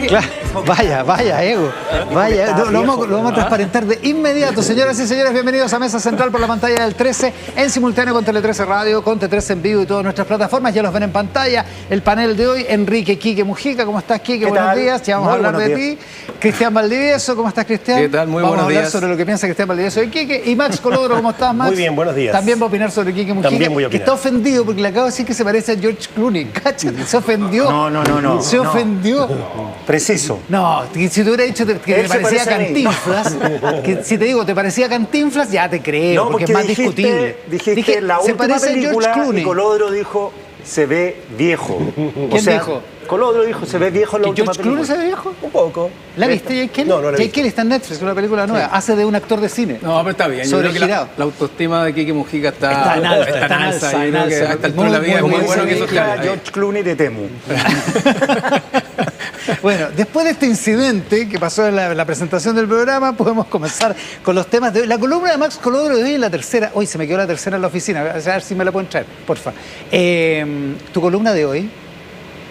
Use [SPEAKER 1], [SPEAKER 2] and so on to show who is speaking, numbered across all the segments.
[SPEAKER 1] Claro, vaya, ego. Vaya, lo vamos a transparentar de inmediato. Señoras y señores, bienvenidos a Mesa Central por la pantalla del 13, en simultáneo con Tele 13 Radio, con T13 en vivo y todas nuestras plataformas. Ya los ven en pantalla. El panel de hoy, Enrique Quique Mujica. ¿Cómo estás, Quique? Buenos días. Ya vamos a hablar de ti. Cristian Valdivieso, ¿cómo estás, Cristian?
[SPEAKER 2] ¿Qué tal? Muy buenos días.
[SPEAKER 1] Vamos a hablar sobre lo que piensa Cristian Valdivieso de Quique. Y Max Colodro, ¿cómo estás, Max?
[SPEAKER 3] Muy bien, buenos días.
[SPEAKER 1] También va a opinar sobre Quique Mujica.
[SPEAKER 3] También voy a opinar.
[SPEAKER 1] Que está ofendido porque le acabo de decir que se parece a George Clooney. Cáchate, se ofendió.
[SPEAKER 3] No.
[SPEAKER 1] Se ofendió.
[SPEAKER 3] Preciso.
[SPEAKER 1] No, si te hubiera dicho que te parecía Cantinflas, que si te digo te parecía Cantinflas, ya te creo,
[SPEAKER 3] No,
[SPEAKER 1] porque es más discutible.
[SPEAKER 3] Dijiste la
[SPEAKER 1] se
[SPEAKER 3] última
[SPEAKER 1] parece a
[SPEAKER 3] película
[SPEAKER 1] George Clooney.
[SPEAKER 3] y Colodro dijo, se ve viejo.
[SPEAKER 1] ¿Quién dijo?
[SPEAKER 3] Colodro dijo, se ve viejo en la
[SPEAKER 1] ¿Que
[SPEAKER 3] última
[SPEAKER 1] George Clooney
[SPEAKER 3] película.
[SPEAKER 1] se ve viejo?
[SPEAKER 3] Un poco.
[SPEAKER 1] ¿La viste, Jake Kelly?
[SPEAKER 3] No, no la
[SPEAKER 1] Jake
[SPEAKER 3] vi.
[SPEAKER 1] Kelly está en Netflix, una película nueva. Hace de un actor de cine.
[SPEAKER 2] No, pero está bien. Yo creo que la autoestima de Quique Mujica está en alza. Yo creo que a esta altura de la vida es muy bueno que eso escale.
[SPEAKER 3] George Clooney de Temu.
[SPEAKER 1] Bueno, después de este incidente que pasó en la presentación del programa, podemos comenzar con los temas de hoy. La columna de Max Colodro de hoy es la tercera. Hoy se me quedó la tercera en la oficina. A ver si me la pueden traer, porfa. Tu columna de hoy,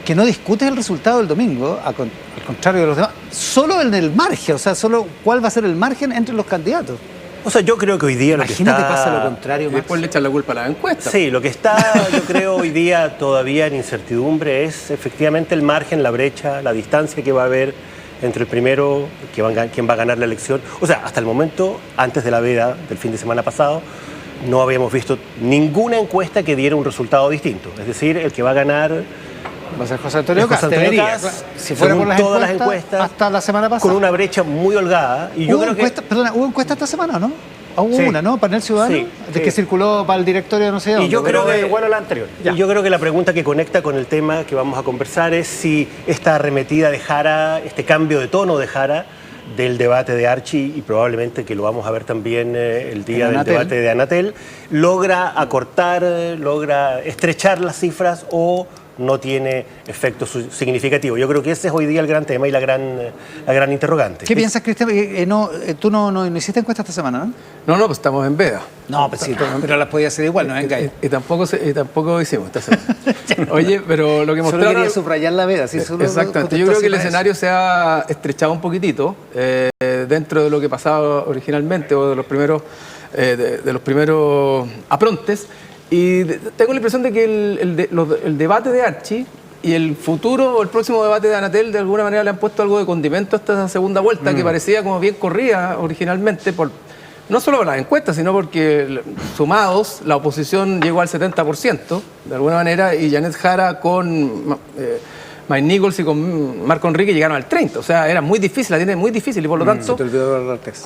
[SPEAKER 1] que no discutes el resultado del domingo, al contrario de los demás, solo en el margen, o sea, solo cuál va a ser el margen entre los candidatos.
[SPEAKER 3] O sea, yo creo que hoy día lo que está...
[SPEAKER 1] Imagínate pasa lo contrario,
[SPEAKER 2] Y
[SPEAKER 1] Max.
[SPEAKER 2] después le echan la culpa a las encuestas.
[SPEAKER 3] Sí, lo que está, yo creo, hoy día todavía en incertidumbre es efectivamente el margen, la brecha, la distancia que va a haber entre el primero, quién va a ganar la elección. O sea, hasta el momento, antes de la veda del fin de semana pasado, no habíamos visto ninguna encuesta que diera un resultado distinto. Es decir, el que va a ganar...
[SPEAKER 1] Va a ser José Antonio
[SPEAKER 3] José
[SPEAKER 1] Cast.
[SPEAKER 3] Antonio
[SPEAKER 1] Debería,
[SPEAKER 3] Cast,
[SPEAKER 1] si fuera por
[SPEAKER 3] todas las encuestas,
[SPEAKER 1] hasta la semana pasada.
[SPEAKER 3] con una brecha muy holgada. Y yo
[SPEAKER 1] ¿Hubo
[SPEAKER 3] creo
[SPEAKER 1] encuesta, perdona, ¿hubo encuesta esta semana o no? Hubo
[SPEAKER 3] Sí.
[SPEAKER 1] una, ¿no? Panel Ciudadano,
[SPEAKER 3] Sí,
[SPEAKER 1] de que circuló para el directorio de no sé dónde.
[SPEAKER 3] Y yo creo que
[SPEAKER 4] igual a la anterior.
[SPEAKER 3] Y yo creo que la pregunta que conecta con el tema que vamos a conversar es si esta arremetida de Jara, este cambio de tono de Jara del debate de Archie, y probablemente que lo vamos a ver también el día del debate de Anatel, logra acortar, logra estrechar las cifras o no tiene efecto significativo. Yo creo que ese es hoy día el gran tema y la gran interrogante.
[SPEAKER 1] ¿Qué piensas, Cristian? Tú no hiciste encuesta esta semana, ¿no?
[SPEAKER 2] No, pues estamos en veda.
[SPEAKER 1] No, pues sí, pero las podía hacer igual, no venga.
[SPEAKER 2] Y tampoco hicimos esta semana. Oye, pero lo que
[SPEAKER 1] Solo
[SPEAKER 2] mostraron...
[SPEAKER 1] quería subrayar la veda. Sí, solo
[SPEAKER 2] Exactamente. Yo creo que el escenario se ha estrechado un poquitito dentro de lo que pasaba originalmente o de los primeros aprontes. Y tengo la impresión de que el debate de Archie y el futuro o el próximo debate de Anatel de alguna manera le han puesto algo de condimento a esta segunda vuelta que parecía como bien corrida originalmente no solo por las encuestas, sino porque sumados la oposición llegó al 70% de alguna manera y Janet Jara con Mike Nichols y con Marco Enrique llegaron al 30%. O sea, era muy difícil, la tiene muy difícil y por lo tanto...
[SPEAKER 1] Se te olvidó Eduardo Artés.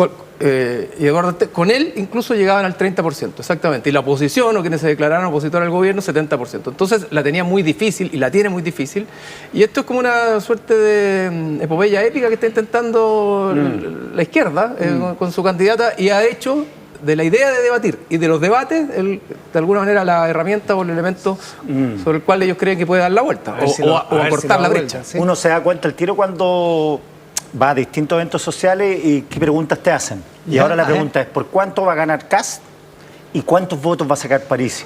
[SPEAKER 2] Y Eduardo Artés, con él incluso llegaban al 30%, exactamente. Y la oposición o quienes se declararon opositores al gobierno, 70%. Entonces la tenía muy difícil y la tiene muy difícil. Y esto es como una suerte de epopeya épica que está intentando la izquierda con su candidata y ha hecho de la idea de debatir y de los debates, de alguna manera la herramienta o el elemento sobre el cual ellos creen que puede dar la vuelta o acortar la brecha.
[SPEAKER 1] ¿sí?
[SPEAKER 4] Uno se da cuenta al tiro cuando va a distintos eventos sociales y qué preguntas te hacen. Y ahora la pregunta es, ¿por cuánto va a ganar Cast y cuántos votos va a sacar Parisi?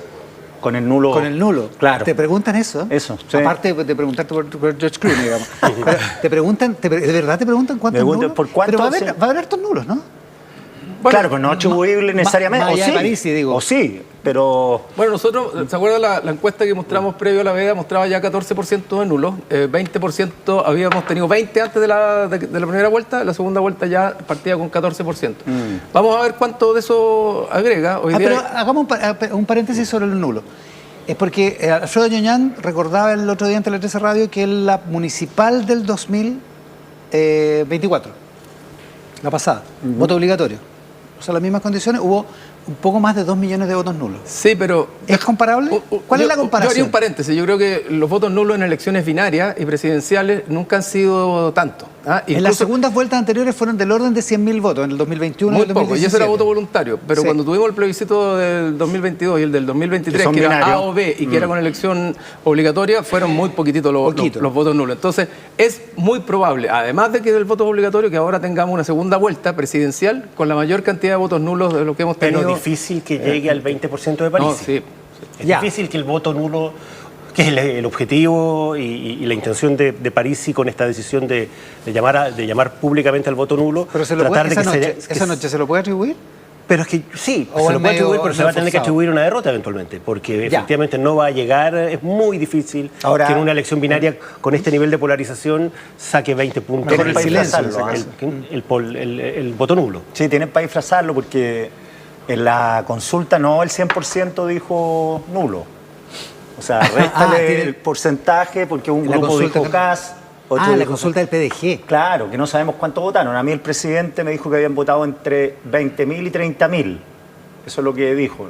[SPEAKER 4] Con el nulo.
[SPEAKER 1] Con el nulo.
[SPEAKER 4] Claro.
[SPEAKER 1] ¿Te preguntan eso?
[SPEAKER 4] Eso, sí.
[SPEAKER 1] Aparte de preguntarte por George Clooney, digamos. Pero te preguntan, ¿de verdad te preguntan cuántos nulos?
[SPEAKER 4] ¿por cuántos?
[SPEAKER 1] Pero va a haber hartos nulos, ¿no?
[SPEAKER 2] Bueno,
[SPEAKER 4] claro, pero no atribuible necesariamente.
[SPEAKER 1] más allá
[SPEAKER 4] O
[SPEAKER 1] de
[SPEAKER 4] sí,
[SPEAKER 1] Parisi, digo.
[SPEAKER 4] o sí, pero...
[SPEAKER 2] Bueno, nosotros, ¿se acuerdan la encuesta que mostramos previo a la veda? Mostraba ya 14% de nulos, 20%, habíamos tenido 20 antes de la primera vuelta, la segunda vuelta ya partía con 14%. Vamos a ver cuánto de eso agrega. Hoy día...
[SPEAKER 1] Pero hagamos un paréntesis sobre el nulo. Es porque Alfredo Ñoñán recordaba el otro día en Tele 13 Radio que en la municipal del 2024, la pasada, voto obligatorio. O sea, las mismas condiciones, hubo un poco más de 2 millones de votos nulos.
[SPEAKER 2] Sí, pero...
[SPEAKER 1] ¿Es comparable? ¿Cuál es la comparación?
[SPEAKER 2] Yo haría un paréntesis. Yo creo que los votos nulos en elecciones binarias y presidenciales nunca han sido tanto.
[SPEAKER 1] En las segundas vueltas anteriores fueron del orden de 100.000 votos, en el 2021 y
[SPEAKER 2] muy
[SPEAKER 1] el 2017.
[SPEAKER 2] poco, y eso era voto voluntario. Pero cuando tuvimos el plebiscito del 2022 y el del 2023, que era A o B y que era con elección obligatoria, fueron muy poquititos los votos nulos. Entonces, es muy probable, además de que del voto obligatorio, que ahora tengamos una segunda vuelta presidencial con la mayor cantidad de votos nulos de lo que hemos tenido.
[SPEAKER 3] Pero difícil que llegue al 20% de París.
[SPEAKER 2] No, sí.
[SPEAKER 3] Es difícil que el voto nulo, que es el objetivo y la intención de Parisi con esta decisión de llamar públicamente al voto nulo.
[SPEAKER 1] Pero esa noche se lo puede atribuir.
[SPEAKER 3] Pero es que sí,
[SPEAKER 1] O
[SPEAKER 3] se lo puede atribuir, pero se va a tener que
[SPEAKER 1] reforzado.
[SPEAKER 3] atribuir una derrota eventualmente, porque efectivamente no va a llegar, es muy difícil
[SPEAKER 4] Ahora,
[SPEAKER 3] que en una elección binaria con este nivel de polarización saque 20 puntos
[SPEAKER 4] Tienen para
[SPEAKER 1] silencio,
[SPEAKER 4] disfrazarlo,
[SPEAKER 3] el voto nulo.
[SPEAKER 4] Sí, tienen para disfrazarlo porque en la consulta no el 100% dijo nulo. O sea, réstale el porcentaje porque un
[SPEAKER 1] En la
[SPEAKER 4] grupo
[SPEAKER 1] consulta
[SPEAKER 4] dijo CAS. otro
[SPEAKER 1] la
[SPEAKER 4] dijo
[SPEAKER 1] consulta del PDG.
[SPEAKER 4] Claro, que no sabemos cuánto votaron. A mí el presidente me dijo que habían votado entre 20.000 y 30.000. Eso es lo que dijo.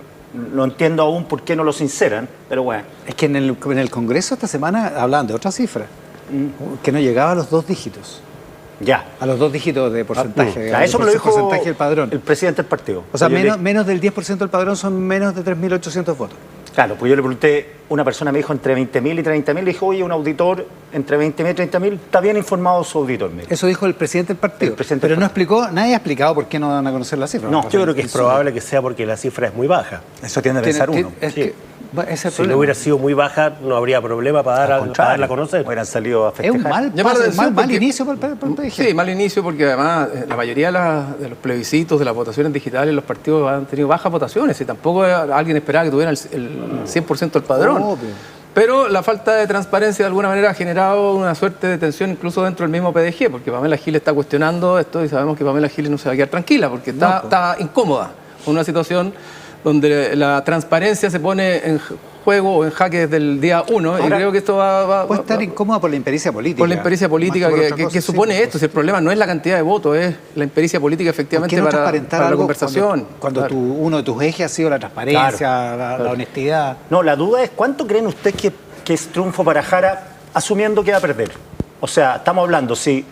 [SPEAKER 4] No entiendo aún por qué no lo sinceran, pero bueno.
[SPEAKER 1] Es que en el Congreso esta semana hablaban de otra cifra, que no llegaba a los 2 dígitos.
[SPEAKER 4] Ya.
[SPEAKER 1] A los 2 dígitos de porcentaje.
[SPEAKER 4] Claro, eso me lo dijo
[SPEAKER 1] porcentaje del padrón.
[SPEAKER 4] el presidente del partido.
[SPEAKER 1] O sea,
[SPEAKER 4] Yo le-
[SPEAKER 1] menos del 10% del padrón son menos de 3.800 votos.
[SPEAKER 4] Claro, pues yo le pregunté, una persona me dijo entre 20.000 y 30.000, le dije, oye, un auditor entre 20.000 y 30.000, está bien informado su auditor. Me dijo.
[SPEAKER 1] Eso dijo el presidente del partido.
[SPEAKER 4] El presidente
[SPEAKER 1] Pero
[SPEAKER 4] del
[SPEAKER 1] no explicó, nadie ha explicado por qué no dan a conocer la cifra.
[SPEAKER 4] No,
[SPEAKER 3] Yo creo que es probable que sea porque la cifra es muy baja.
[SPEAKER 4] Eso tiende a pensar uno.
[SPEAKER 1] Es
[SPEAKER 3] Sí.
[SPEAKER 1] que, ese es el
[SPEAKER 3] Si
[SPEAKER 1] problema.
[SPEAKER 3] no hubiera sido muy baja, no habría problema para
[SPEAKER 4] Al
[SPEAKER 3] darla
[SPEAKER 4] contrario,
[SPEAKER 3] a conocer.
[SPEAKER 4] hubieran salido a
[SPEAKER 1] Es
[SPEAKER 4] festejar.
[SPEAKER 1] un mal,
[SPEAKER 2] Llama la atención
[SPEAKER 1] mal
[SPEAKER 2] porque-
[SPEAKER 1] inicio para el PDG.
[SPEAKER 2] Sí, mal inicio porque además la mayoría de los plebiscitos, de las votaciones digitales, los partidos han tenido bajas votaciones y tampoco alguien esperaba que tuvieran el 100% del padrón.
[SPEAKER 1] Obvio.
[SPEAKER 2] Pero la falta de transparencia de alguna manera ha generado una suerte de tensión incluso dentro del mismo PDG, porque Pamela Giles está cuestionando esto y sabemos que Pamela Giles no se va a quedar tranquila porque está incómoda con una situación donde la transparencia se pone en juego o en jaque desde el día 1 y
[SPEAKER 4] Ahora,
[SPEAKER 2] creo que esto
[SPEAKER 1] Puede estar incómoda por la impericia política.
[SPEAKER 2] por la impericia política
[SPEAKER 1] Más por
[SPEAKER 2] que,
[SPEAKER 1] otra
[SPEAKER 2] que-
[SPEAKER 1] cosa,
[SPEAKER 2] que
[SPEAKER 1] sí,
[SPEAKER 2] supone
[SPEAKER 1] pues.
[SPEAKER 2] esto. Si el problema no es la cantidad de votos, es la impericia política
[SPEAKER 1] ¿Por qué
[SPEAKER 2] efectivamente
[SPEAKER 1] no
[SPEAKER 2] para
[SPEAKER 1] transparentar
[SPEAKER 2] la
[SPEAKER 1] algo
[SPEAKER 2] conversación.
[SPEAKER 1] cuando
[SPEAKER 2] Claro.
[SPEAKER 1] uno de tus ejes ha sido la transparencia, la honestidad?
[SPEAKER 4] No, la duda es, ¿cuánto creen ustedes que es triunfo para Jara asumiendo que va a perder? O sea, estamos hablando, si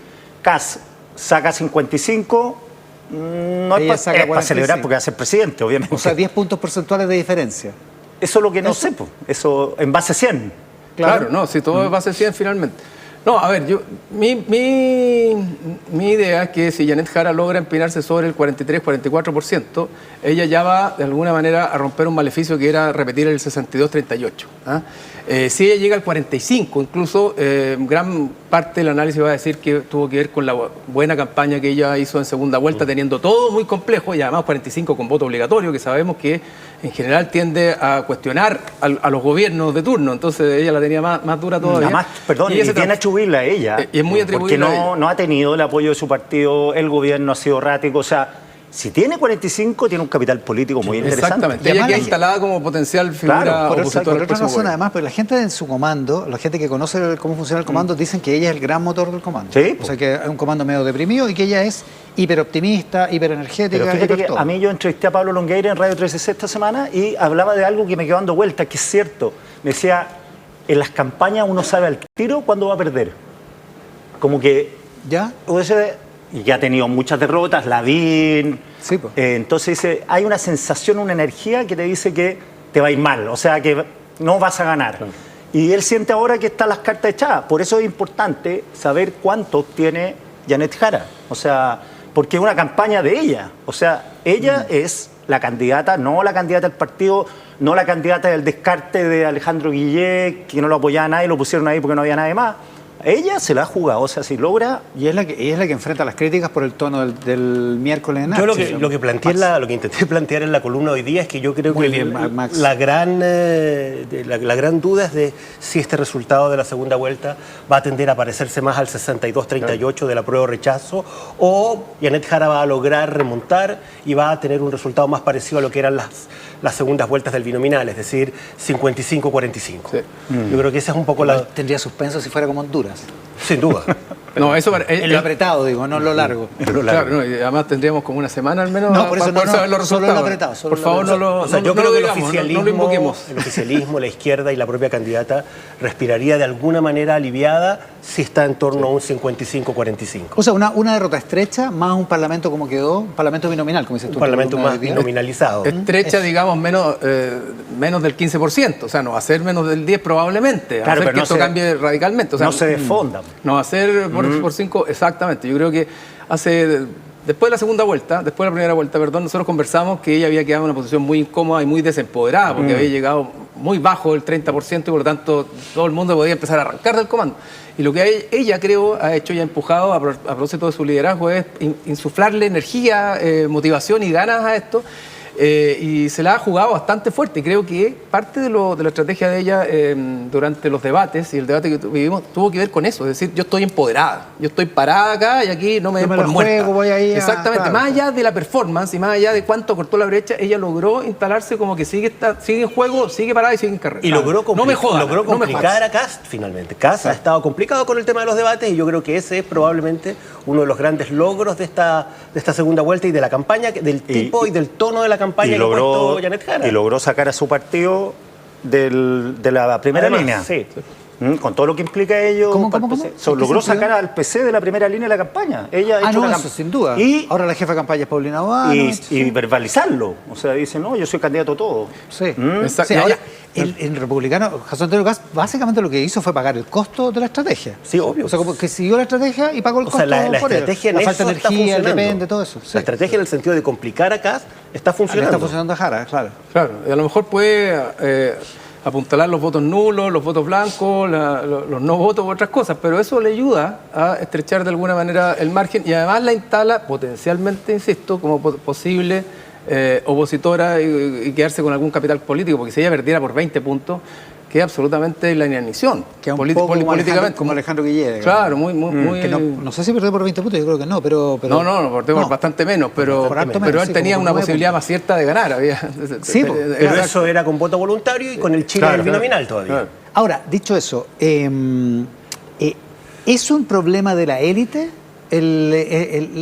[SPEAKER 4] Kass saca 55, no
[SPEAKER 1] Ella
[SPEAKER 4] es
[SPEAKER 1] saca
[SPEAKER 4] para
[SPEAKER 1] 45.
[SPEAKER 4] celebrar porque va a ser presidente, obviamente.
[SPEAKER 1] O sea, 10 puntos porcentuales de diferencia.
[SPEAKER 4] Eso es lo que no sé, pues. Eso en base a 100.
[SPEAKER 2] Claro, no, si todo va a ser 100 finalmente. No, a ver, mi idea es que si Janet Jara logra empinarse sobre el 43-44%, ella ya va de alguna manera a romper un maleficio que era repetir el 62-38. ¿Ah? Si ella llega al 45, incluso gran parte del análisis va a decir que tuvo que ver con la buena campaña que ella hizo en segunda vuelta, teniendo todo muy complejo y además 45 con voto obligatorio, que sabemos que en general tiende a cuestionar a los gobiernos de turno. Entonces ella la tenía más dura todavía.
[SPEAKER 4] Además, perdón, y
[SPEAKER 2] ella se
[SPEAKER 4] tiene
[SPEAKER 2] trans-
[SPEAKER 4] atribuirla a ella.
[SPEAKER 2] Y es muy
[SPEAKER 4] porque
[SPEAKER 2] atribuible a ella.
[SPEAKER 4] no ha tenido el apoyo de su partido, el gobierno ha sido errático. O sea, si tiene 45, tiene un capital político muy interesante.
[SPEAKER 2] Exactamente.
[SPEAKER 1] Y
[SPEAKER 2] Ella
[SPEAKER 1] además
[SPEAKER 2] queda
[SPEAKER 1] la-
[SPEAKER 2] instalada como potencial figura
[SPEAKER 4] Claro,
[SPEAKER 1] Por
[SPEAKER 2] opositora
[SPEAKER 1] otra
[SPEAKER 2] al próximo
[SPEAKER 1] razón,
[SPEAKER 2] gobierno.
[SPEAKER 1] además, pero la gente en su comando, la gente que conoce cómo funciona el comando, dicen que ella es el gran motor del comando.
[SPEAKER 4] Sí,
[SPEAKER 1] O sea, que es un comando medio deprimido y que ella es hiperoptimista, hiperenergética.
[SPEAKER 4] Pero fíjate que
[SPEAKER 1] hiper todo.
[SPEAKER 4] a mí yo entrevisté a Pablo Longueira en Radio 13C esta semana y hablaba de algo que me quedó dando vuelta, que es cierto. Me decía, en las campañas uno sabe al tiro cuándo va a perder. Como que
[SPEAKER 1] ¿Ya?
[SPEAKER 4] y ya ha tenido muchas derrotas, Lavín.
[SPEAKER 1] Sí, pues.
[SPEAKER 4] Entonces dice, hay una sensación, una energía que te dice que te va a ir mal, o sea, que no vas a ganar. Y él siente ahora que están las cartas echadas. Por eso es importante saber cuánto tiene Janet Jara. O sea, porque es una campaña de ella. O sea, ella es la candidata, no la candidata del partido, no la candidata del descarte de Alejandro Guillé, que no lo apoyaba nadie, lo pusieron ahí porque no había nadie más. Ella se la ha jugado, o sea, si logra...
[SPEAKER 1] Y ella es la que enfrenta las críticas por el tono del miércoles en
[SPEAKER 3] Yo lo
[SPEAKER 1] Archie.
[SPEAKER 3] que planteé lo que intenté plantear en la columna hoy día es que yo creo
[SPEAKER 1] Muy
[SPEAKER 3] que
[SPEAKER 1] bien, Max.
[SPEAKER 3] la gran duda es de si este resultado de la segunda vuelta va a tender a parecerse más al 62-38 de la prueba o rechazo, o Janet Jara va a lograr remontar y va a tener un resultado más parecido a lo que eran las segundas vueltas del binominal, es decir, 55-45.
[SPEAKER 2] Sí.
[SPEAKER 3] Yo creo que esa es un poco la...
[SPEAKER 1] Tendría suspenso si fuera como Honduras.
[SPEAKER 3] Sin duda.
[SPEAKER 2] No, eso para,
[SPEAKER 1] En lo apretado, digo, no en lo largo.
[SPEAKER 2] claro, no, y además tendríamos como una semana al menos
[SPEAKER 1] No, por eso
[SPEAKER 2] para
[SPEAKER 1] no,
[SPEAKER 2] saber los
[SPEAKER 1] solo
[SPEAKER 2] resultados.
[SPEAKER 1] lo apretado, solo
[SPEAKER 2] Por
[SPEAKER 1] lo
[SPEAKER 2] favor,
[SPEAKER 1] apretado.
[SPEAKER 3] O sea, yo
[SPEAKER 2] no
[SPEAKER 3] creo
[SPEAKER 2] lo
[SPEAKER 3] que
[SPEAKER 2] digamos, no lo invoquemos.
[SPEAKER 3] el oficialismo, la izquierda y la propia candidata respiraría de alguna manera aliviada si está en torno a un 55-45.
[SPEAKER 1] O sea, una derrota estrecha más un parlamento como quedó, un parlamento binominal, como dices tú.
[SPEAKER 3] Un parlamento
[SPEAKER 1] en tu
[SPEAKER 3] más
[SPEAKER 1] columna de hoy día.
[SPEAKER 3] binominalizado.
[SPEAKER 2] Estrecha, digamos, menos del 15%. O sea, no va a ser menos del 10% probablemente.
[SPEAKER 4] Claro,
[SPEAKER 2] a ser
[SPEAKER 4] pero
[SPEAKER 2] que
[SPEAKER 4] no
[SPEAKER 2] esto
[SPEAKER 4] se-
[SPEAKER 2] cambie radicalmente. O sea,
[SPEAKER 4] no se desfondan.
[SPEAKER 2] No va a ser por 5, exactamente. Yo creo que después de la segunda vuelta, después de la primera vuelta, perdón, nosotros conversamos que ella había quedado en una posición muy incómoda y muy desempoderada, porque había llegado muy bajo, el 30%, y por lo tanto todo el mundo podía empezar a arrancar del comando. Y lo que ella, creo, ha hecho y ha empujado a propósito de su liderazgo es insuflarle energía, motivación y ganas a esto. Y se la ha jugado bastante fuerte. Y creo que parte de la estrategia de ella durante los debates y el debate que vivimos tuvo que ver con eso. Es decir, yo estoy empoderada, yo estoy parada acá y aquí no me den por muerta.
[SPEAKER 1] Voy ahí
[SPEAKER 2] Exactamente.
[SPEAKER 1] claro.
[SPEAKER 2] Más allá de la performance y más allá de cuánto cortó la brecha, ella logró instalarse como que sigue en juego, sigue parada y sigue en carrera.
[SPEAKER 3] Y logró,
[SPEAKER 2] no me jodan,
[SPEAKER 3] logró
[SPEAKER 2] no me
[SPEAKER 3] complicar
[SPEAKER 2] jodan.
[SPEAKER 3] a Kast finalmente. Kast ha estado complicado con el tema de los debates y yo creo que ese es probablemente uno de los grandes logros de esta segunda vuelta y de la campaña, del tipo y del tono de la campaña que ha puesto Janet Jara.
[SPEAKER 4] Y logró sacar a su partido de la primera
[SPEAKER 3] Además,
[SPEAKER 4] línea.
[SPEAKER 3] sí.
[SPEAKER 4] Con todo lo que implica ello.
[SPEAKER 1] ¿Cómo?
[SPEAKER 4] para el
[SPEAKER 1] ¿Cómo?
[SPEAKER 4] PC.
[SPEAKER 1] ¿En qué
[SPEAKER 4] Logró
[SPEAKER 1] sentido?
[SPEAKER 4] sacar al PC de la primera línea de la campaña. Ella ha hecho
[SPEAKER 1] no,
[SPEAKER 4] una
[SPEAKER 1] eso sin duda.
[SPEAKER 4] Y,
[SPEAKER 1] Ahora la jefa de campaña es Paulina Obano.
[SPEAKER 4] y verbalizarlo. O sea, dice, no, yo soy candidato a todo.
[SPEAKER 1] Sí.
[SPEAKER 2] Exacto.
[SPEAKER 1] Sí, ahora,
[SPEAKER 2] Ahora,
[SPEAKER 1] el republicano, José Antonio Kast, básicamente lo que hizo fue pagar el costo de la estrategia.
[SPEAKER 3] Sí, obvio.
[SPEAKER 1] O sea, como que siguió la estrategia y pagó el
[SPEAKER 3] O
[SPEAKER 1] costo
[SPEAKER 3] sea, la
[SPEAKER 1] por ello.
[SPEAKER 3] estrategia en
[SPEAKER 1] La
[SPEAKER 3] eso
[SPEAKER 1] falta de
[SPEAKER 3] está
[SPEAKER 1] energía, el
[SPEAKER 3] funcionando.
[SPEAKER 1] depende, todo eso. Sí.
[SPEAKER 3] La estrategia en el sentido de complicar a Kast está funcionando.
[SPEAKER 1] Está funcionando a Jara, claro.
[SPEAKER 2] claro, y a lo mejor puede apuntalar los votos nulos, los votos blancos, los no votos u otras cosas, pero eso le ayuda a estrechar de alguna manera el margen y además la instala potencialmente, insisto, como posible opositora y quedarse con algún capital político, porque si ella perdiera por 20 puntos, queda absolutamente la inanición.
[SPEAKER 1] Que un poco como Alejandro Guillet.
[SPEAKER 2] Claro, muy...
[SPEAKER 1] Que no sé si perdió por 20 puntos, yo creo que no, pero
[SPEAKER 2] No, perdió por bastante menos, pero él
[SPEAKER 1] sí,
[SPEAKER 2] tenía
[SPEAKER 1] como
[SPEAKER 2] una
[SPEAKER 1] por 9
[SPEAKER 2] posibilidad más cierta de ganar.
[SPEAKER 1] Sí,
[SPEAKER 3] Pero
[SPEAKER 2] Exacto.
[SPEAKER 3] eso era con voto voluntario y con el Chile
[SPEAKER 2] Claro,
[SPEAKER 3] del binominal todavía.
[SPEAKER 2] claro.
[SPEAKER 1] Ahora, dicho eso, ¿es un problema de la élite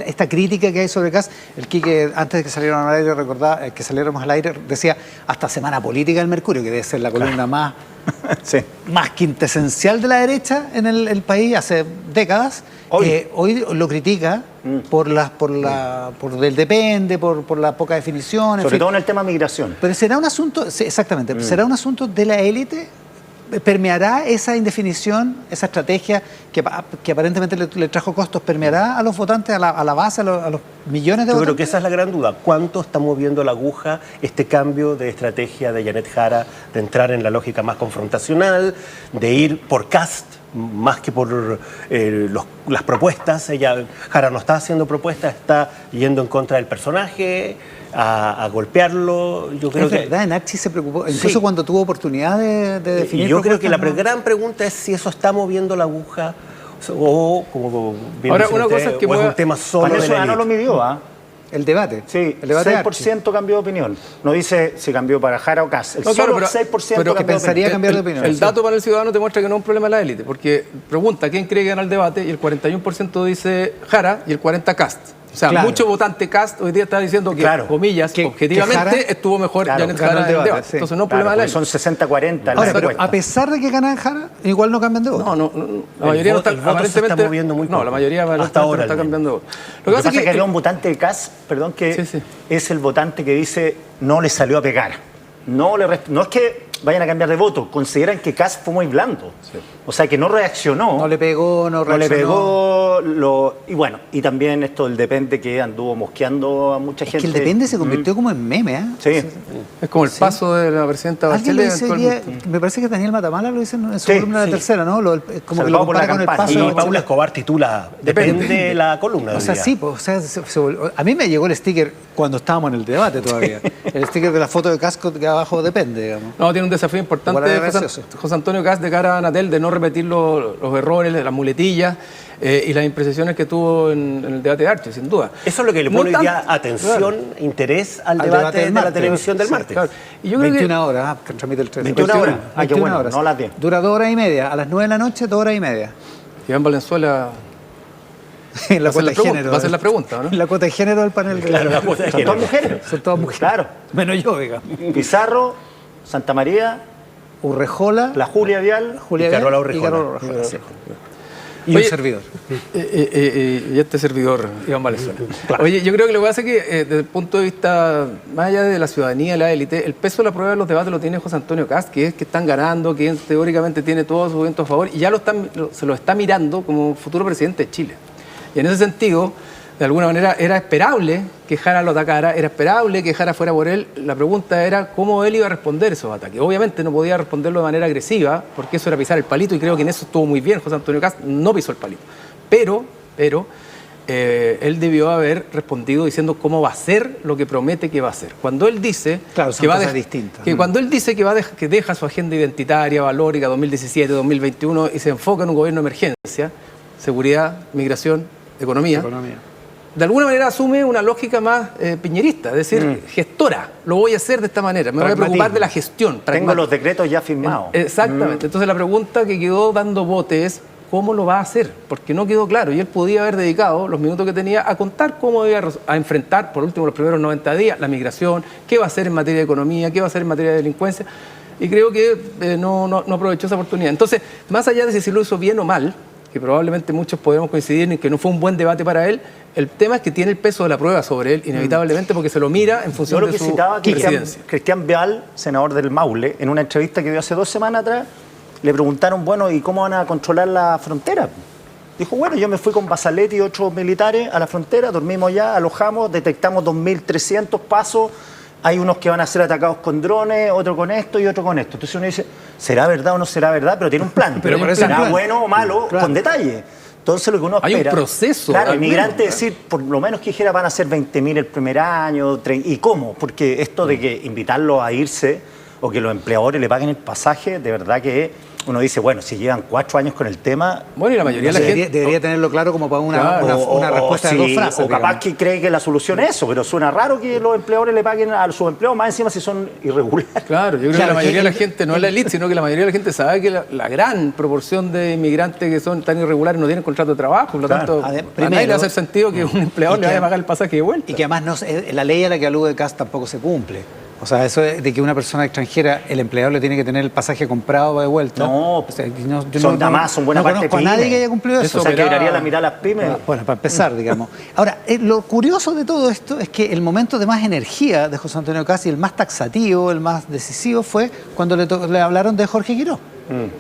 [SPEAKER 1] esta crítica que hay sobre Kast? El Quique, antes de que salieran al aire, recordaba que saliéramos al aire, decía hasta semana política del Mercurio, que debe ser la columna más quintesencial de la derecha en el país hace décadas. Hoy lo critica por el depende, por la poca definición.
[SPEAKER 4] Sobre todo en el tema migración.
[SPEAKER 1] Pero será un asunto, sí, exactamente, será un asunto de la élite. ¿Permeará esa indefinición, esa estrategia que aparentemente le trajo costos, permeará a los votantes, a la base, a los millones de
[SPEAKER 3] Yo
[SPEAKER 1] votantes?
[SPEAKER 3] creo que esa es la gran duda. ¿Cuánto está moviendo la aguja este cambio de estrategia de Janet Jara, de entrar en la lógica más confrontacional, de ir por Kast más que por las propuestas? Jara no está haciendo propuestas, está yendo en contra del personaje, a golpearlo. Yo creo
[SPEAKER 1] es verdad, Nachi se preocupó, incluso
[SPEAKER 3] Sí.
[SPEAKER 1] cuando tuvo oportunidad de definir
[SPEAKER 3] Y yo creo que la
[SPEAKER 1] propuestas, ¿no?
[SPEAKER 3] gran pregunta es si eso está moviendo la aguja o, como bien
[SPEAKER 2] Ahora,
[SPEAKER 3] dicen
[SPEAKER 2] una
[SPEAKER 3] ustedes,
[SPEAKER 2] cosa es que
[SPEAKER 3] o es
[SPEAKER 2] mueva-
[SPEAKER 3] un tema solo
[SPEAKER 4] Panel
[SPEAKER 3] de la
[SPEAKER 4] Ciudadano lo
[SPEAKER 3] élite.
[SPEAKER 4] midió, ¿ah?
[SPEAKER 1] El debate.
[SPEAKER 4] Sí,
[SPEAKER 1] el debate
[SPEAKER 4] 6% cambió de opinión. No dice si cambió para Jara o Kast. El
[SPEAKER 2] No, claro,
[SPEAKER 4] solo
[SPEAKER 2] pero-
[SPEAKER 4] 6%
[SPEAKER 2] pero
[SPEAKER 4] cambió
[SPEAKER 1] que
[SPEAKER 4] de
[SPEAKER 1] pensaría
[SPEAKER 4] opinión.
[SPEAKER 1] cambiar de opinión.
[SPEAKER 2] El
[SPEAKER 1] sí.
[SPEAKER 2] dato para el ciudadano te muestra que no es un problema de la élite, porque pregunta quién cree que gana el debate y el 41% dice Jara y el 40% Kast. O sea,
[SPEAKER 1] Claro.
[SPEAKER 2] mucho votante Kast hoy día está diciendo que,
[SPEAKER 4] Claro.
[SPEAKER 2] comillas,
[SPEAKER 1] Que
[SPEAKER 2] objetivamente
[SPEAKER 1] Jara-
[SPEAKER 2] estuvo mejor
[SPEAKER 4] Claro,
[SPEAKER 2] Janet
[SPEAKER 1] ganó
[SPEAKER 2] Jara
[SPEAKER 1] el
[SPEAKER 2] en el
[SPEAKER 1] debate,
[SPEAKER 2] debate.
[SPEAKER 1] sí.
[SPEAKER 2] Entonces no es
[SPEAKER 4] Claro,
[SPEAKER 2] problema de la
[SPEAKER 4] porque
[SPEAKER 2] élite.
[SPEAKER 4] son 60-40 en la
[SPEAKER 1] Ahora, pero
[SPEAKER 4] encuesta.
[SPEAKER 1] a pesar de que ganan Jara, igual no cambian de voto.
[SPEAKER 2] No, la mayoría no está,
[SPEAKER 3] el voto se
[SPEAKER 2] aparentemente,
[SPEAKER 3] está moviendo muy
[SPEAKER 2] no,
[SPEAKER 3] poco.
[SPEAKER 2] la mayoría
[SPEAKER 3] Hasta
[SPEAKER 2] aparentemente
[SPEAKER 3] ahora,
[SPEAKER 2] no está
[SPEAKER 3] al menos.
[SPEAKER 2] cambiando de voto.
[SPEAKER 4] Lo que pasa es que había un votante de Kast, perdón, que
[SPEAKER 2] Sí, sí.
[SPEAKER 4] es el votante que dice no le salió a pegar. No es que vayan a cambiar de voto, consideran que Kast fue muy blando. O sea, que no reaccionó.
[SPEAKER 1] No le pegó, no
[SPEAKER 4] No le
[SPEAKER 1] reaccionó.
[SPEAKER 4] pegó, y bueno, y también esto del depende que anduvo mosqueando a mucha
[SPEAKER 1] Es
[SPEAKER 4] gente.
[SPEAKER 1] que el depende se convirtió como en meme, ¿eh?
[SPEAKER 4] Sí.
[SPEAKER 2] Es como el paso de la presidenta
[SPEAKER 1] Alguien lo
[SPEAKER 2] Bachelet
[SPEAKER 1] dice hoy día,
[SPEAKER 2] eventualmente.
[SPEAKER 1] me parece que Daniel Matamala lo dice en su
[SPEAKER 4] Sí,
[SPEAKER 1] columna de la
[SPEAKER 4] sí.
[SPEAKER 1] tercera, ¿no? Como que
[SPEAKER 4] Salvado
[SPEAKER 1] lo
[SPEAKER 4] por la
[SPEAKER 1] compara con el
[SPEAKER 4] campaña.
[SPEAKER 1] paso
[SPEAKER 3] Y
[SPEAKER 1] de
[SPEAKER 3] Paula
[SPEAKER 1] Bachelet.
[SPEAKER 3] Escobar titula Depende la columna.
[SPEAKER 1] O
[SPEAKER 3] hoy
[SPEAKER 1] sea,
[SPEAKER 3] día.
[SPEAKER 1] sí, pues, o sea, a mí me llegó el sticker cuando estábamos en el debate todavía. El sticker de la foto de casco que abajo depende, digamos.
[SPEAKER 2] No, tiene un desafío importante
[SPEAKER 1] Igual era gracioso.
[SPEAKER 2] José Antonio Kast de cara a Anatel de no repetir los errores, las muletillas y las imprecisiones que tuvo en el debate de Archi, sin duda.
[SPEAKER 3] Eso es lo que le
[SPEAKER 2] No
[SPEAKER 3] pone hoy
[SPEAKER 2] tan-
[SPEAKER 3] día atención,
[SPEAKER 2] claro.
[SPEAKER 3] interés al
[SPEAKER 1] Al
[SPEAKER 3] debate
[SPEAKER 1] debate del
[SPEAKER 3] de la
[SPEAKER 1] martes.
[SPEAKER 3] televisión del
[SPEAKER 1] Sí,
[SPEAKER 3] martes.
[SPEAKER 2] Claro. Y yo creo
[SPEAKER 1] 21 horas, que transmite el 13.
[SPEAKER 4] 21 horas. Ah, qué
[SPEAKER 1] 21
[SPEAKER 4] bueno,
[SPEAKER 1] horas.
[SPEAKER 4] no a las 10.
[SPEAKER 1] Dura 2 horas y media. A las 9 de la noche, 2 horas y media.
[SPEAKER 2] que Iván Valenzuela
[SPEAKER 1] En
[SPEAKER 2] Va a ser
[SPEAKER 1] cuota
[SPEAKER 2] la
[SPEAKER 1] de
[SPEAKER 2] pregunta,
[SPEAKER 1] género.
[SPEAKER 2] va a ser la pregunta, ¿no?
[SPEAKER 1] En la cuota de género del panel.
[SPEAKER 3] Claro, la cuota de
[SPEAKER 4] Son
[SPEAKER 3] género.
[SPEAKER 4] todas mujeres.
[SPEAKER 1] Son todas mujeres.
[SPEAKER 4] Claro.
[SPEAKER 1] Menos yo, digamos.
[SPEAKER 4] Pizarro, Santa María,
[SPEAKER 1] Urrejola,
[SPEAKER 4] la Julia Vial.
[SPEAKER 1] Julia
[SPEAKER 3] y Carola
[SPEAKER 1] Vial
[SPEAKER 3] Urrejola.
[SPEAKER 1] y Carola Urrejola, sí. Y
[SPEAKER 2] Oye,
[SPEAKER 1] un servidor.
[SPEAKER 2] Y este servidor, Iván Valenzuela. Oye, yo creo que lo que pasa es que desde el punto de vista, más allá de la ciudadanía, la élite, el peso de la prueba de los debates lo tiene José Antonio Kast, que es que están ganando, que teóricamente tiene todos sus vientos a favor, y ya se lo está mirando como futuro presidente de Chile. Y en ese sentido, de alguna manera era esperable que Jara lo atacara, era esperable que Jara fuera por él. La pregunta era cómo él iba a responder esos ataques. Obviamente no podía responderlo de manera agresiva, porque eso era pisar el palito, y creo que en eso estuvo muy bien José Antonio Kast, no pisó el palito. Pero él debió haber respondido diciendo cómo va a ser lo que promete que va a hacer. Cuando él dice cuando él dice que deja su agenda identitaria, valórica 2017, 2021 y se enfoca en un gobierno de emergencia, seguridad, migración, economía. De alguna manera asume una lógica más piñerista, es decir, gestora. Lo voy a hacer de esta manera, me voy a preocupar de la gestión.
[SPEAKER 4] Tengo los decretos ya firmados.
[SPEAKER 2] Exactamente. Entonces la pregunta que quedó dando bote es ¿cómo lo va a hacer? Porque no quedó claro y él podía haber dedicado los minutos que tenía a contar cómo iba a enfrentar, por último, los primeros 90 días, la migración, qué va a hacer en materia de economía, qué va a hacer en materia de delincuencia. Y creo que no aprovechó esa oportunidad. Entonces, más allá de si lo hizo bien o mal, que probablemente muchos podemos coincidir en que no fue un buen debate para él, el tema es que tiene el peso de la prueba sobre él, inevitablemente, porque se lo mira en función de su presidencia.
[SPEAKER 4] Cristian Vial, senador del Maule, en una entrevista que dio hace 2 semanas atrás, le preguntaron, bueno, ¿y cómo van a controlar la frontera? Dijo, bueno, yo me fui con Basalet y otros militares a la frontera, dormimos allá, alojamos, detectamos 2.300 pasos, hay unos que van a ser atacados con drones, otro con esto y otro con esto. Entonces uno dice, ¿será verdad o no será verdad? Pero tiene un plan. Pero será bueno o malo, con detalle. Entonces lo que uno espera...
[SPEAKER 2] Hay un proceso.
[SPEAKER 4] Claro, el migrante decir, por lo menos que dijera, van a ser 20.000 el primer año, ¿y cómo? Porque esto de que invitarlos a irse o que los empleadores le paguen el pasaje, de verdad que uno dice, bueno, si llevan 4 años con el tema...
[SPEAKER 2] Bueno, y la mayoría de la gente...
[SPEAKER 1] Debería tenerlo claro como para una respuesta de 2 frases.
[SPEAKER 4] O capaz que cree que la solución es eso, pero suena raro que los empleadores le paguen a sus empleados, más encima si son irregulares.
[SPEAKER 2] Claro, yo creo que la mayoría de la gente, no es la élite, sino que la mayoría de la gente sabe que la gran proporción de inmigrantes que son tan irregulares no tienen contrato de trabajo, por lo tanto, a nadie le hace sentido que un empleador le vaya a pagar el pasaje de vuelta.
[SPEAKER 1] Y que además la ley a la que alude Kast tampoco se cumple. O sea, eso de que una persona extranjera, el empleador le tiene que tener el pasaje comprado de vuelta.
[SPEAKER 4] No,
[SPEAKER 1] o sea,
[SPEAKER 4] son buena parte de
[SPEAKER 1] conozco a nadie que haya cumplido eso.
[SPEAKER 4] O sea, quebraría la mitad de las pymes.
[SPEAKER 1] Bueno, para empezar, digamos. Ahora, lo curioso de todo esto es que el momento de más energía de José Antonio Kast y el más taxativo, el más decisivo, fue cuando le hablaron de Jorge Giró,